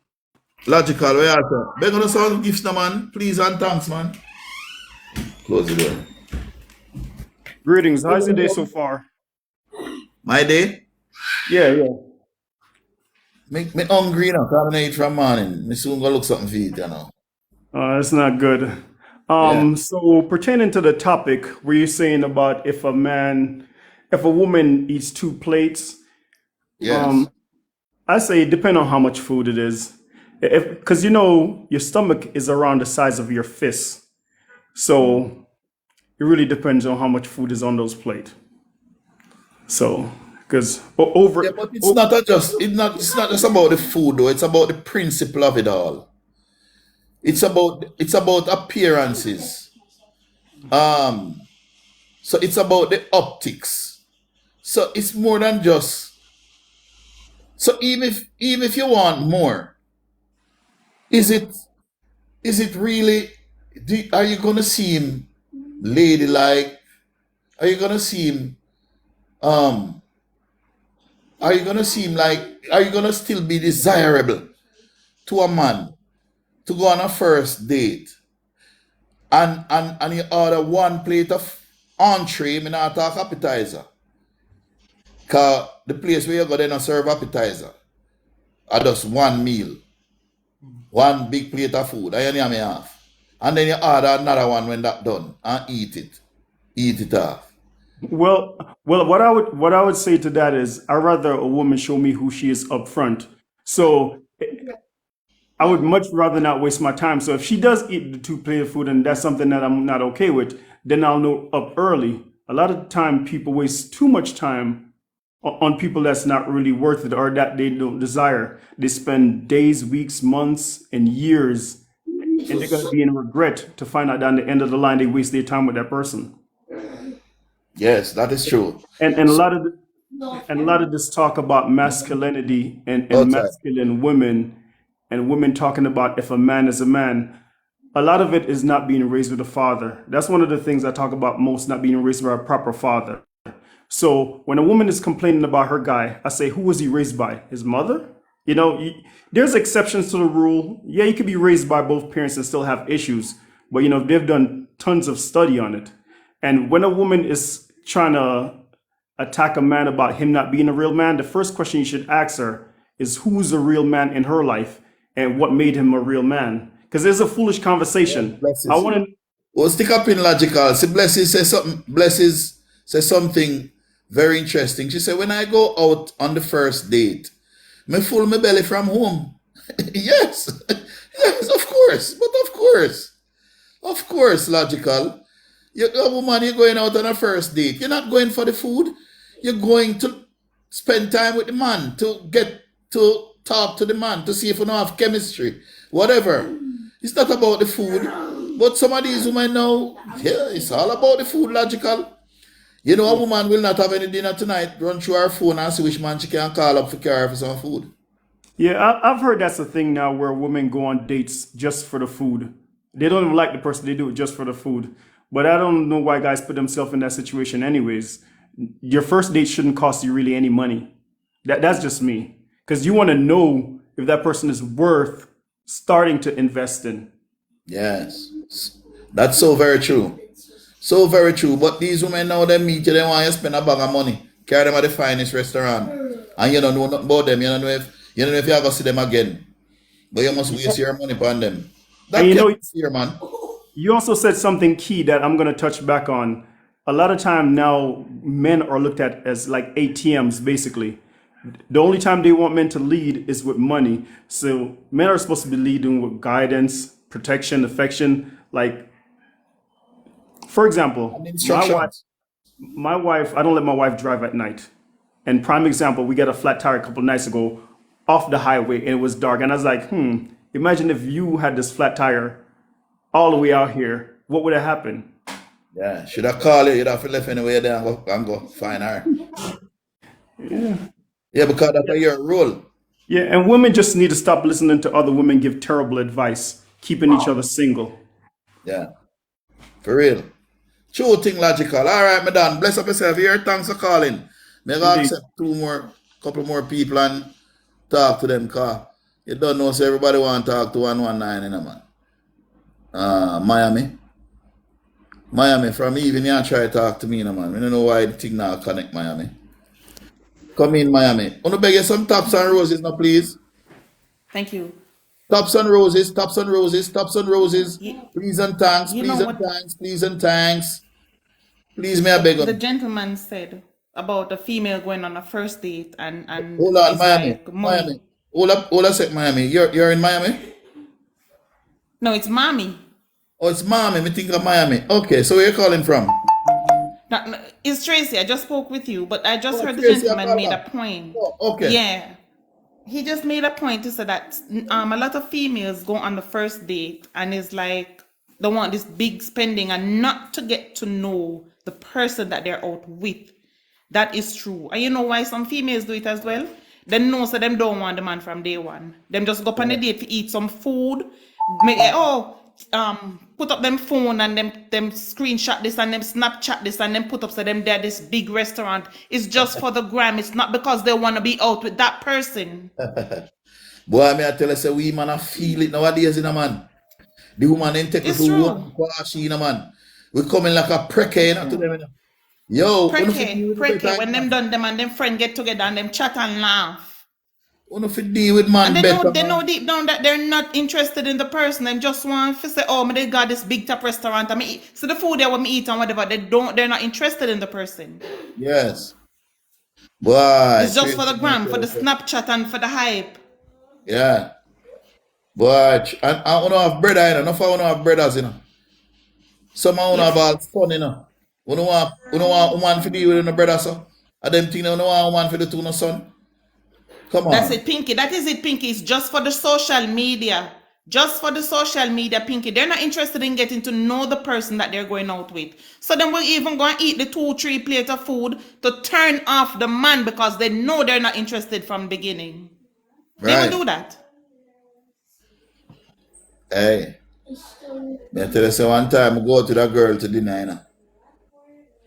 Logical. Where are you? Beg on us on gifts now, man. Please and thanks, man. Close the door. Greetings. How's your day so far? My day? Yeah. Me hungry now. Can't eat from morning. Me soon go look something for eat, you know. That's not good. Yeah. So pertaining to the topic, were you saying about if a woman eats two plates? Yes. I say depend on how much food it is. Because your stomach is around the size of your fist. So it really depends on how much food is on those plates. So, because Yeah, but it's not just about the food though. It's about the principle of it all. It's about appearances. So it's about the optics. So it's more than just. So even if you want more, is it really? Are you gonna seem ladylike? Are you gonna seem um? Are you gonna seem like? Are you gonna still be desirable to a man to go on a first date and you order one plate of entree, me not talk appetizer. Cause the place where you go, they not serve appetizer. Or just one meal, one big plate of food, and you name me half. And then you order another one when that done and eat it. Eat it off. well, what I would say to that is I'd rather a woman show me who she is up front. So I would much rather not waste my time. So if she does eat the two plate of food and that's something that I'm not okay with, then I'll know up early. A lot of the time people waste too much time on people that's not really worth it or that they don't desire. They spend days, weeks, months, and years, and they're gonna be in regret to find out down the end of the line they waste their time with that person. Yes, that is true. And a So, lot of this talk about masculinity and outside. masculine women and women talking about if a man is a man, a lot of it is not being raised with a father. That's one of the things I talk about most, not being raised by a proper father. So when a woman is complaining about her guy, I say, who was he raised by? His mother? There's exceptions to the rule. Yeah, you could be raised by both parents and still have issues, but they've done tons of study on it. And when a woman is trying to attack a man about him not being a real man, the first question you should ask her is who's a real man in her life and what made him a real man? Because there's a foolish conversation. I Blesses. want to. Well, stick up in logical. See, Blesses says something. Blesses says something very interesting. She said, "When I go out on the first date, me full my belly from home." Yes, yes, of course, but of course, logical. A woman, you're going out on a first date. You're not going for the food. You're going to spend time with the man to get to talk to the man to see if you don't have chemistry, whatever. It's not about the food. But some of these women now, yeah, it's all about the food, logical. A woman will not have any dinner tonight, run through her phone and see which man she can call up for care for some food. Yeah, I've heard that's a thing now where women go on dates just for the food. They don't even like the person, they do it just for the food. But I don't know why guys put themselves in that situation anyways. Your first date shouldn't cost you really any money. That's just me. Because you want to know if that person is worth starting to invest in. Yes. That's so very true. So very true. But these women now they meet you, they want you to spend a bag of money. Carry them at the finest restaurant. And you don't know nothing about them. You don't know if you ever see them again. But you must waste your money upon them. That And can't be fair, man. you also said something key that I'm going to touch back on. A lot of time now, men are looked at as like ATMs, basically. The only time they want men to lead is with money. So men are supposed to be leading with guidance, protection, affection. Like, for example, And my wife, instructions. I don't let my wife drive at night. And prime example, we got a flat tire a couple nights ago off the highway and it was dark. And I was like, imagine if you had this flat tire all the way out here, what would have happened? Yeah, should I call you? You'd have to left anyway there and go find her. Yeah. Yeah, because that's your role. Yeah, and women just need to stop listening to other women give terrible advice, keeping each other single. Yeah, for real. True thing logical. All right, madam. Bless up yourself here. Thanks for calling. May I Indeed. accept couple more people and talk to them, cause you don't know, so everybody want to talk to 119, man. Miami, from even you try to talk to me, man. I don't know why the thing now connect Miami. Come in, Miami. Wanna beg you some tops and roses now, please? Thank you. Tops and roses, tops and roses, tops and roses. You, Please and thanks, you please know and what thanks, please and thanks. Please, may I beg the them? gentleman said about a female going on a first date and Hold on, it's Miami. like Miami. money. Hold up a sec, Miami. You're in Miami? No, it's mommy. Oh, it's Miami. Me think of Miami. Okay, so where you calling from? No, it's Tracy. I just spoke with you, but I just Oh, heard the Tracy, I gentleman call made a back. point. Oh, okay. Yeah. He just made a point to say that a lot of females go on the first date and is like they want this big spending and not to get to know the person that they're out with. That is true. And you know why some females do it as well? They know so them don't want the man from day one. Them just go up on a date to eat some food. Make put up them phone and them screenshot this and them Snapchat this and them put up so them there this big restaurant. It's just for the gram. It's not because they want to be out with that person. Boy, may I tell you, say we man I feel it nowadays, man. The woman ain't take us It's to true. one quashi, man. We coming like a precke, to them, Yo, uno fit deal with the better, When them done them and them friend get together and them chat and laugh. Uno fit deal with And man they better, know man. deep down that they're not interested in the person. They just want to say, oh, they got this big top restaurant. I mean, so the food they want me eat and whatever. They're not interested in the person. Yes. Boy, It's just for the Tracy, gram, for the Snapchat and for the hype. yeah. Boy, and I wanna have brother, Enough I wanna have brothers, Some I wanna have all fun, want woman to deal with the brother, so. And them thing, want woman for the two, no son. Come That's on. it, Pinky. That is it, Pinky. It's just for the social media. Just for the social media, Pinky. They're not interested in getting to know the person that they're going out with. So then we're even going to eat the 2-3 plate of food to turn off the man because they know they're not interested from the beginning. They Right. will do that. Hey, me tell you, say one time I go to that girl to dinner,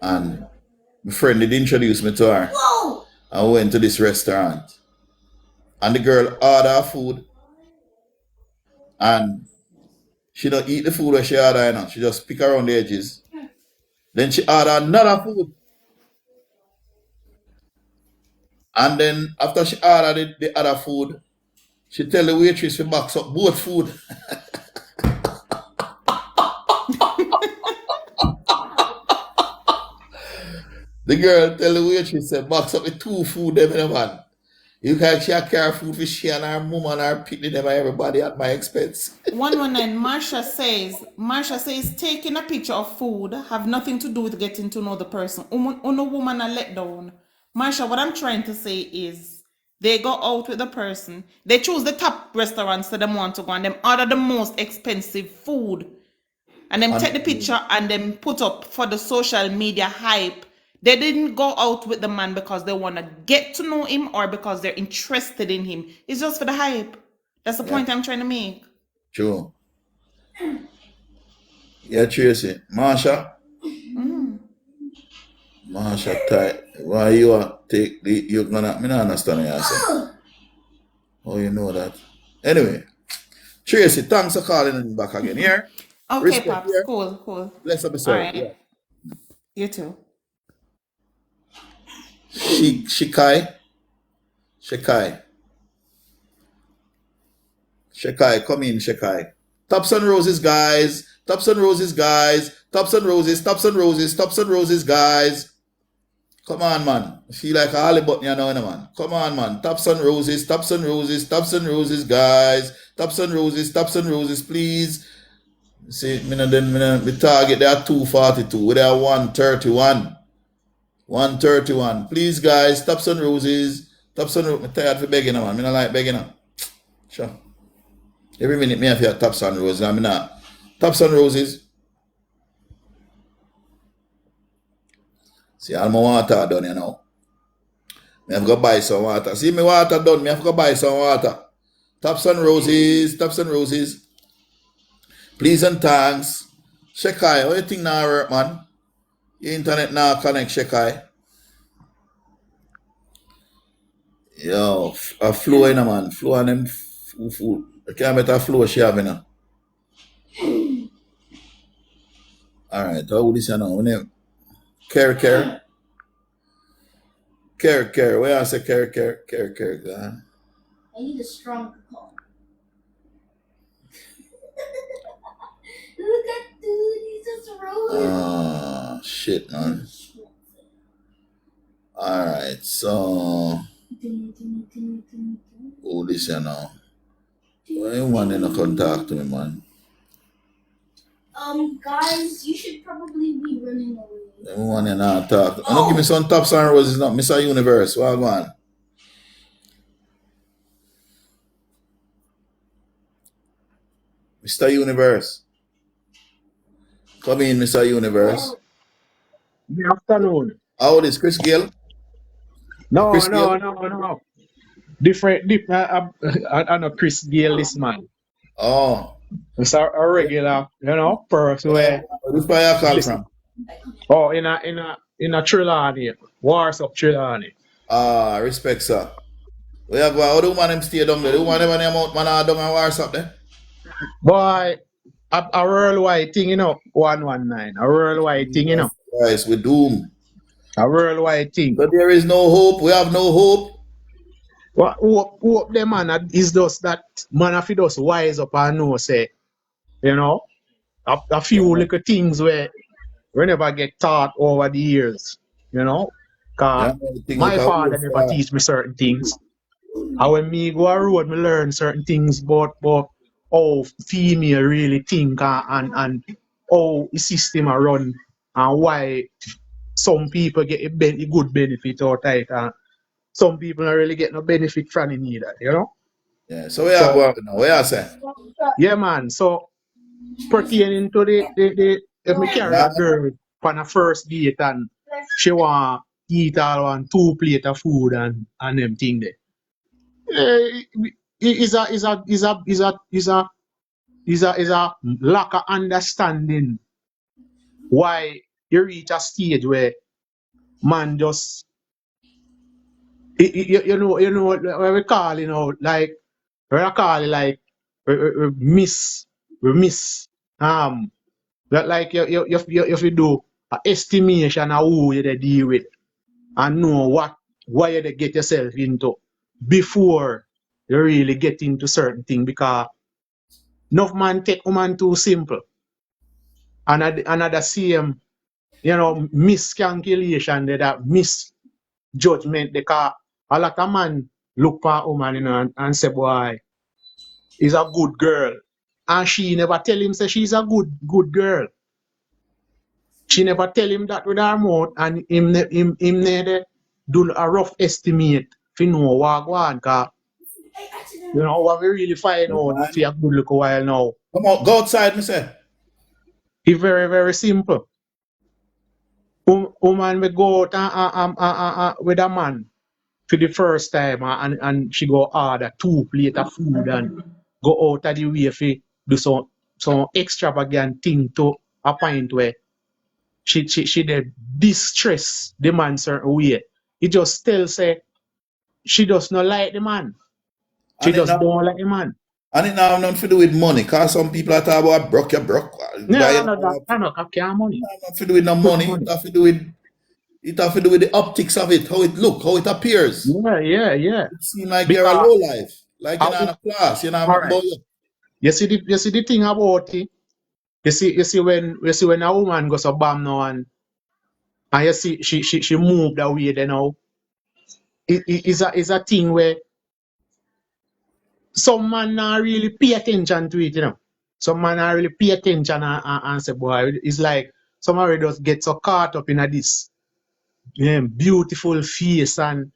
and my friend did introduce me to her. I went to this restaurant, and the girl order food, and she don't eat the food where she order, She just pick around the edges. Then she order another food, and then after she ordered the other food, she tell the waitress to box up both food. The girl tell the waitress say box up the two food them in the man. You can she carry food for she and her mom and her picnic them and everybody at my expense. 119, Marsha says, taking a picture of food have nothing to do with getting to know the person. No woman are let down. Marsha, what I'm trying to say is, they go out with the person, they choose the top restaurants that they want to go and them order the most expensive food. And them take the picture and then put up for the social media hype. They didn't go out with the man because they want to get to know him or because they're interested in him. It's just for the hype. That's the point I'm trying to make. True. Yeah, Tracy. Marsha. Marsha tight. Why you want take the you're gonna me not understand what you say. Oh, you know that. Anyway. Tracy, thanks for calling in back again. Here. Okay, Respect Pops. here. Cool. Bless up All yourself. right. Yeah. You too. Shikai, come in, Shekai. Tops and roses, guys. Tops and roses, guys. Tops and roses, guys. Come on, man. I feel like a holly button, you know, man. Come on, man. Tops and roses, tops and roses, tops and roses, guys. Tops and roses, please. See, me target there 242. We there 131. 131. Please, guys, tops and roses. Tops and roses. I'm tired for begging, man. I don't like begging. Sure. Every minute me have here tops and roses. I mean, not. Tops and roses. See, all my water done, you know. Me have to buy some water. See, my water done. Me have to buy some water. Tops and roses. Tops and roses. Please and thanks. Shekai, how you think now work, man? Your internet now connect, Shekai. Yo, a flow in a man. Flow on them food. I can't better flow she have in. Alright, how would this now? Care. Where I say care. I need a strong call. Look at dude, he's just rolling. Ah, shit, man. Alright, so. Oh, this now. Why you want to contact me, man? Guys, you should probably be running away. I want to talk. Oh. Don't give me some tops and roses, not Mr. Universe. Well, man. Mr. Universe. Come in, Mr. Universe. Good afternoon. How old is Chris Gill? No. Chris Gill? No. Different. I know Chris Gale, this man. Oh. It's a regular, person where. Which part you call from? Oh, in a Trelawney. Wars up Trelawney. Ah, respect, sir. We have how do man them stay down there? Do man them out man are down and wars up there? Boy, a worldwide thing, 119. A worldwide thing, Guys, we doom. A worldwide thing. But there is no hope. We have no hope. What hope them, man, is just that man if you just wise up and know, say, a few little things where we never get taught over the years, Cause my father never teach me certain things. And when me go a road, me learn certain things about how female really think and how the system are run and why some people get a good benefit out of it and some people don't really get no benefit from it either, Yeah, so where you go now? Where you say? Yeah, man. So pertaining to the if me carry a girl on a first date and she want eat all on 2 plate of food and them thing there. Is a lack of understanding why you reach a stage where man just you know what we call like we call it like we miss that like you do a estimation of who you dey deal with and know why you dey get yourself into before you really get into certain things because enough man take woman too simple and another same miscalculation that misjudgment because a lot of man look for a woman and say boy is a good girl and she never tell him say she's a good girl. She never tell him that with her mouth and him never do a rough estimate if know what go on cause what we really find out for a good look a while now. Come on, go outside, me say. It's very, very simple. Woman will go out with a man for the first time and she go order 2 plate of food and go out of the way for do some extravagant thing to a point where she did distress the man certain way. It just still say she does not like the man. She just don't like the man. And it now have nothing to do with money, because some people are talking about broke. No, not money. Nothing to do with no money. It have to do with the optics of it, how it look, how it appears. Yeah. It seems like you're a low life, like you're in a class, right. You see the thing about it. You see when a woman goes to bam now and And you see, she moved away. Then now, it's a thing where some man not really pay attention to it, you know. Some man not really pay attention and say, boy, it's like somebody just get so caught up in this beautiful face and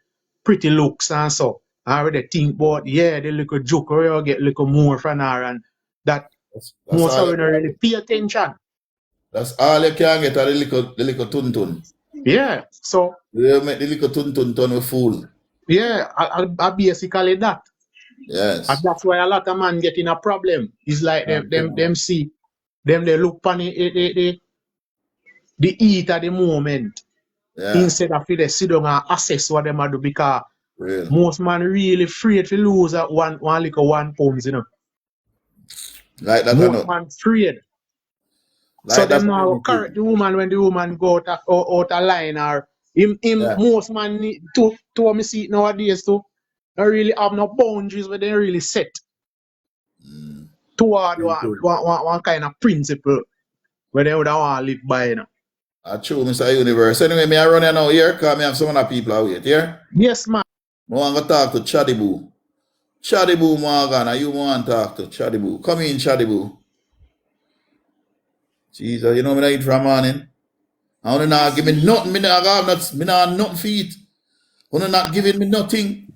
pretty looks and so. I already think about, the little joke or you get little more from her and that That's most all of you them don't can really get. pay attention. That's all you can get, the little tun. Yeah. So, You make the little tun turn a fool. yeah, I basically that. And Yes. that's why a lot of man get in a problem. It's like them see, them they look on the eat at the moment Yeah. instead of they sit down and assess what them are do because Real. most man really afraid to lose at one little 1 pounds, you know. Like that or Most not. man afraid. So Like that them or now correct anything. the woman when the woman go out a line or him Yeah. most man need to me see it nowadays too. They really have no boundaries where they really set toward True. one kind of principle where they would want to live by, you know. True, Mr. Universe. Anyway, me I run here now here because me have some other people out here. Here. Yes, man. I want to talk to Chaddy Boo. Chaddy Boo Morgan, and you want to talk to Chaddy Boo. Come in, Chaddy Boo. Jesus, you know me not eat from morning. I want to not give me nothing. Me not have nothing for eat. Want to not giving me nothing.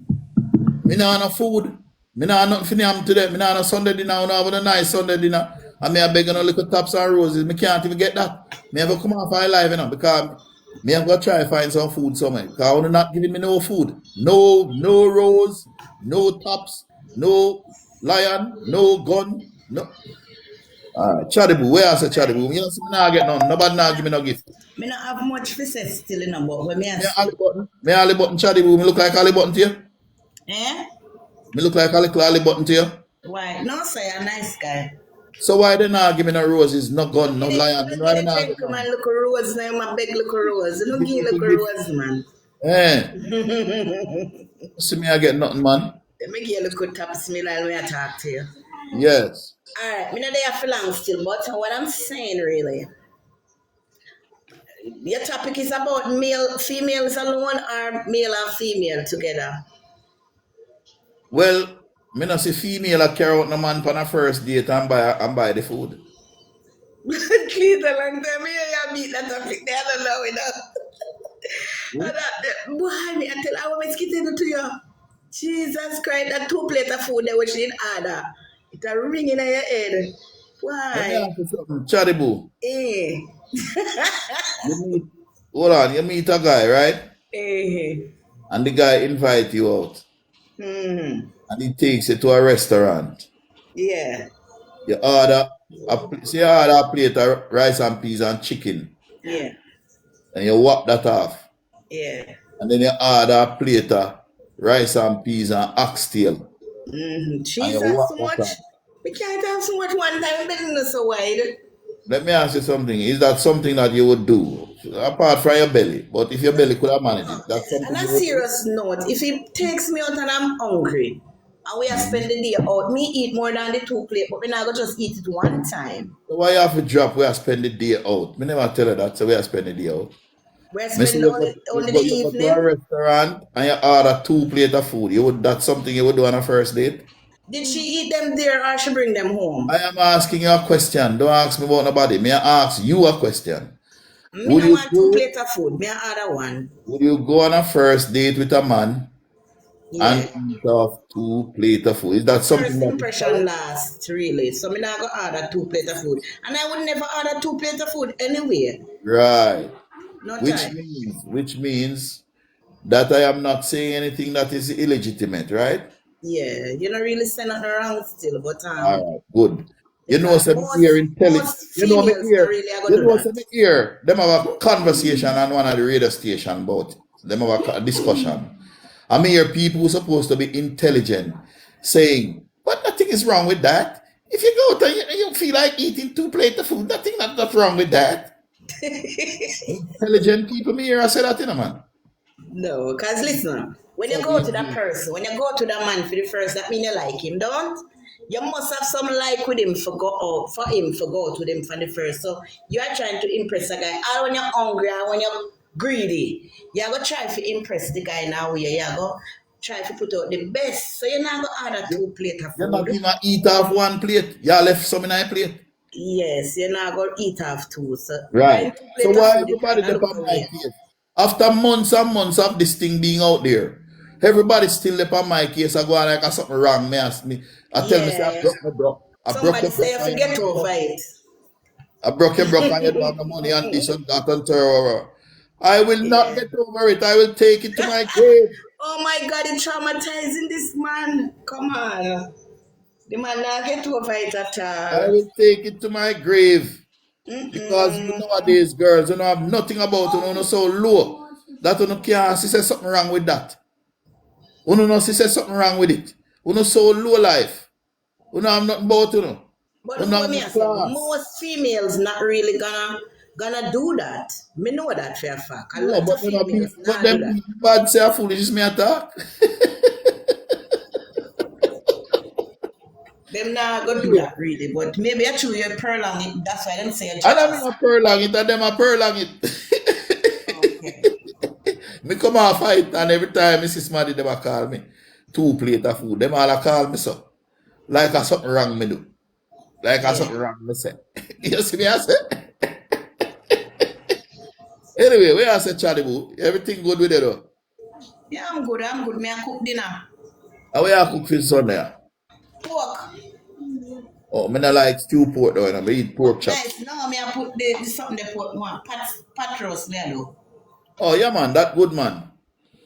Me not no food. Me not nothing for them today. Me not no Sunday dinner. I don't have a nice Sunday dinner. And me a begging a little tops and roses. Me can't even get that. Me have to come off my life, you know, because me have got to try to find some food somewhere. Because I want to not giving me no food. No rose, no tops, no lion, no gun, no. Alright, Chadiboo, where I say Chadiboo? You know, see me not get none. Nobody not give me no gift. Me not have much for say still in a but when me Me ask Ali you. Button. Me Ali Button Chadiboo. Me look like Ali Button to you. Eh? Me look like a little Ali Button to you. Why? No, say a nice guy. So why they not give me no roses, no gun, no Get it, lion? Why get they it, not give me gentleman, none? look a rose now, my big look a rose. You don't Give me give little look a gift. rose, man. Eh, see me I get nothing, man. Let me give you a look taps me while I talk to you. Yes. Alright, me not there for long still, but what I'm saying really, your topic is about females alone or male and female together. Well, me not see female a carry out no man on a first date and buy the food. Please, a long time here you beat that topic. They don't know enough. Boy, me I tell I was getting to you. Jesus Christ, that 2 plate of food that which in order. It's a ring in your head. Let me Why? ask you something. Chadiboo, Eh. you meet, hold on, you meet a guy, right? Eh. And the guy invite you out. Hmm. And he takes you to a restaurant. Yeah. You order you order a plate of rice and peas and chicken. Yeah. And you whop that off. Yeah. And then you order a plate of rice and peas and oxtail. And you Jesus, whop so that much. off. We can't have so much one time business so wide. Let me ask you something. Is that something that you would do? Apart from your belly. But if your belly could have managed it, that's On something a you would do? serious note, if he takes me out and I'm hungry, and we are Mhm. spending the day out, me eat more than the 2 plate, but we not go just eat it one time. So why you have to drop where I spend the day out? Me never tell you that, so where I spend the day out. We're Me say spending only the you go to a evening. restaurant and you order 2 plates of food. That's something you would do on a first date? Did she eat them there or she bring them home? I am asking you a question. Don't ask me about nobody. May I ask you a question? Me Would no you want 2 plate go of food. Me I order one. would you go on a first date with a man and Yeah. eat off 2 plates of food? Is that something First that is impression correct? last, really. So me not go order 2 plate of food. And I would never order 2 plate of food anyway. Right. No Which time. means that I am not saying anything that is illegitimate, right? Yeah, you don't really say nothing wrong still, but All right, good. You know, because some ear intelligent. most You know, me females don't ear. really go You do know, that. some ear. Them have a conversation on one of the radio station about it. Them have a discussion. I mean, hear people who supposed to be intelligent saying, "But nothing is wrong with that. If you go to you feel like eating 2 plates of food, nothing wrong with that." Intelligent people, me hear I say that, you know, man. No, because listen, when you So go to that person, when you go to that man for the first, that mean you like him, don't? You must have some like with him for go out, for him for go to them for the first. So you are trying to impress a guy. All when you're hungry, or when you greedy. You go try to impress the guy now. You go try to put out the best. So you're not going to order 2 plates of You're not food. even eat off 1 plate. You left some in a plate. Yes, you're not going to eat off 2. So Right. buying 2 So plates of why food, you everybody kind of dep look on for my waste. case? After months and months of this thing being out there, everybody still dep on my case. I go on like I something wrong. Me ask me. I tell me say Yeah. I broke. I broke Somebody your say broke you and you forget don't have over no- it. I broke your broke and you don't have the money and this and that and terror. I will not Yeah. get over it. I will take it to my grave. Oh my God, it's traumatizing this man. Come on. The man not get over it at I all. will take it to my grave. Because you Mm-mm. nowadays, girls, you don't have nothing about you, you know, so low that you can't see say something wrong with that. You know see say something wrong with it. You know so low life. You don't have nothing about you know. But You look don't what have me no I say. class. Most females not really gonna do that. Me know that for a fact. A No, lot but of them a be females but not do them that. be bad say a foolish is me attack. Them not gonna do Anyway, that really. But maybe actually you're prolong it. That's why them say you're and I mean jealous. a pearl it and them a pearl it. Okay. Me come off fight and every time Mrs. Smarty them a call me 2 plate of food. Them all a call me so. Like a something wrong me do. Like I Yeah. something wrong me say. You see me I say? Anyway, where I say Charlie Boo, everything good with it though. Yeah, I'm good. I'm good. Me I cook dinner. And where I cook fish on there? Pork. Oh, me not like stew pork though, and I eat pork Pork chops. nice. No, me I put the something they put one. Pat roast me I do. Oh yeah man, that good man.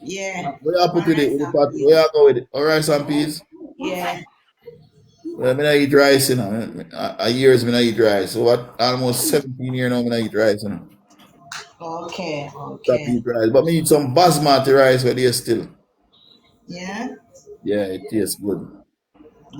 Yeah. Where I put And with it rice with the and pot, where peas. I go with it? Oh, rice and peas. Yeah. Well, me not eat rice, you know. A years me not eat rice. So what almost 17 years now me not eat rice, you know. Okay. Stop Okay. eat rice. But me eat some basmati rice where they still. Yeah. Yeah, it tastes good.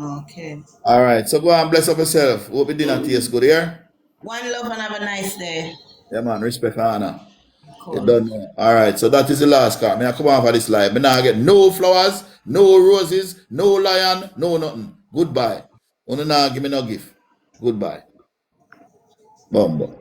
Okay. Alright, so go and bless up yourself. Hope your dinner tastes good here. One love and have a nice day. Yeah man, respect and honor. You Cool. don't know. All right, so that is the last card. Me I come off of this live. Me now get no flowers, no roses, no lion, no nothing. Goodbye. Una now give me no gift. Goodbye. Bumbo.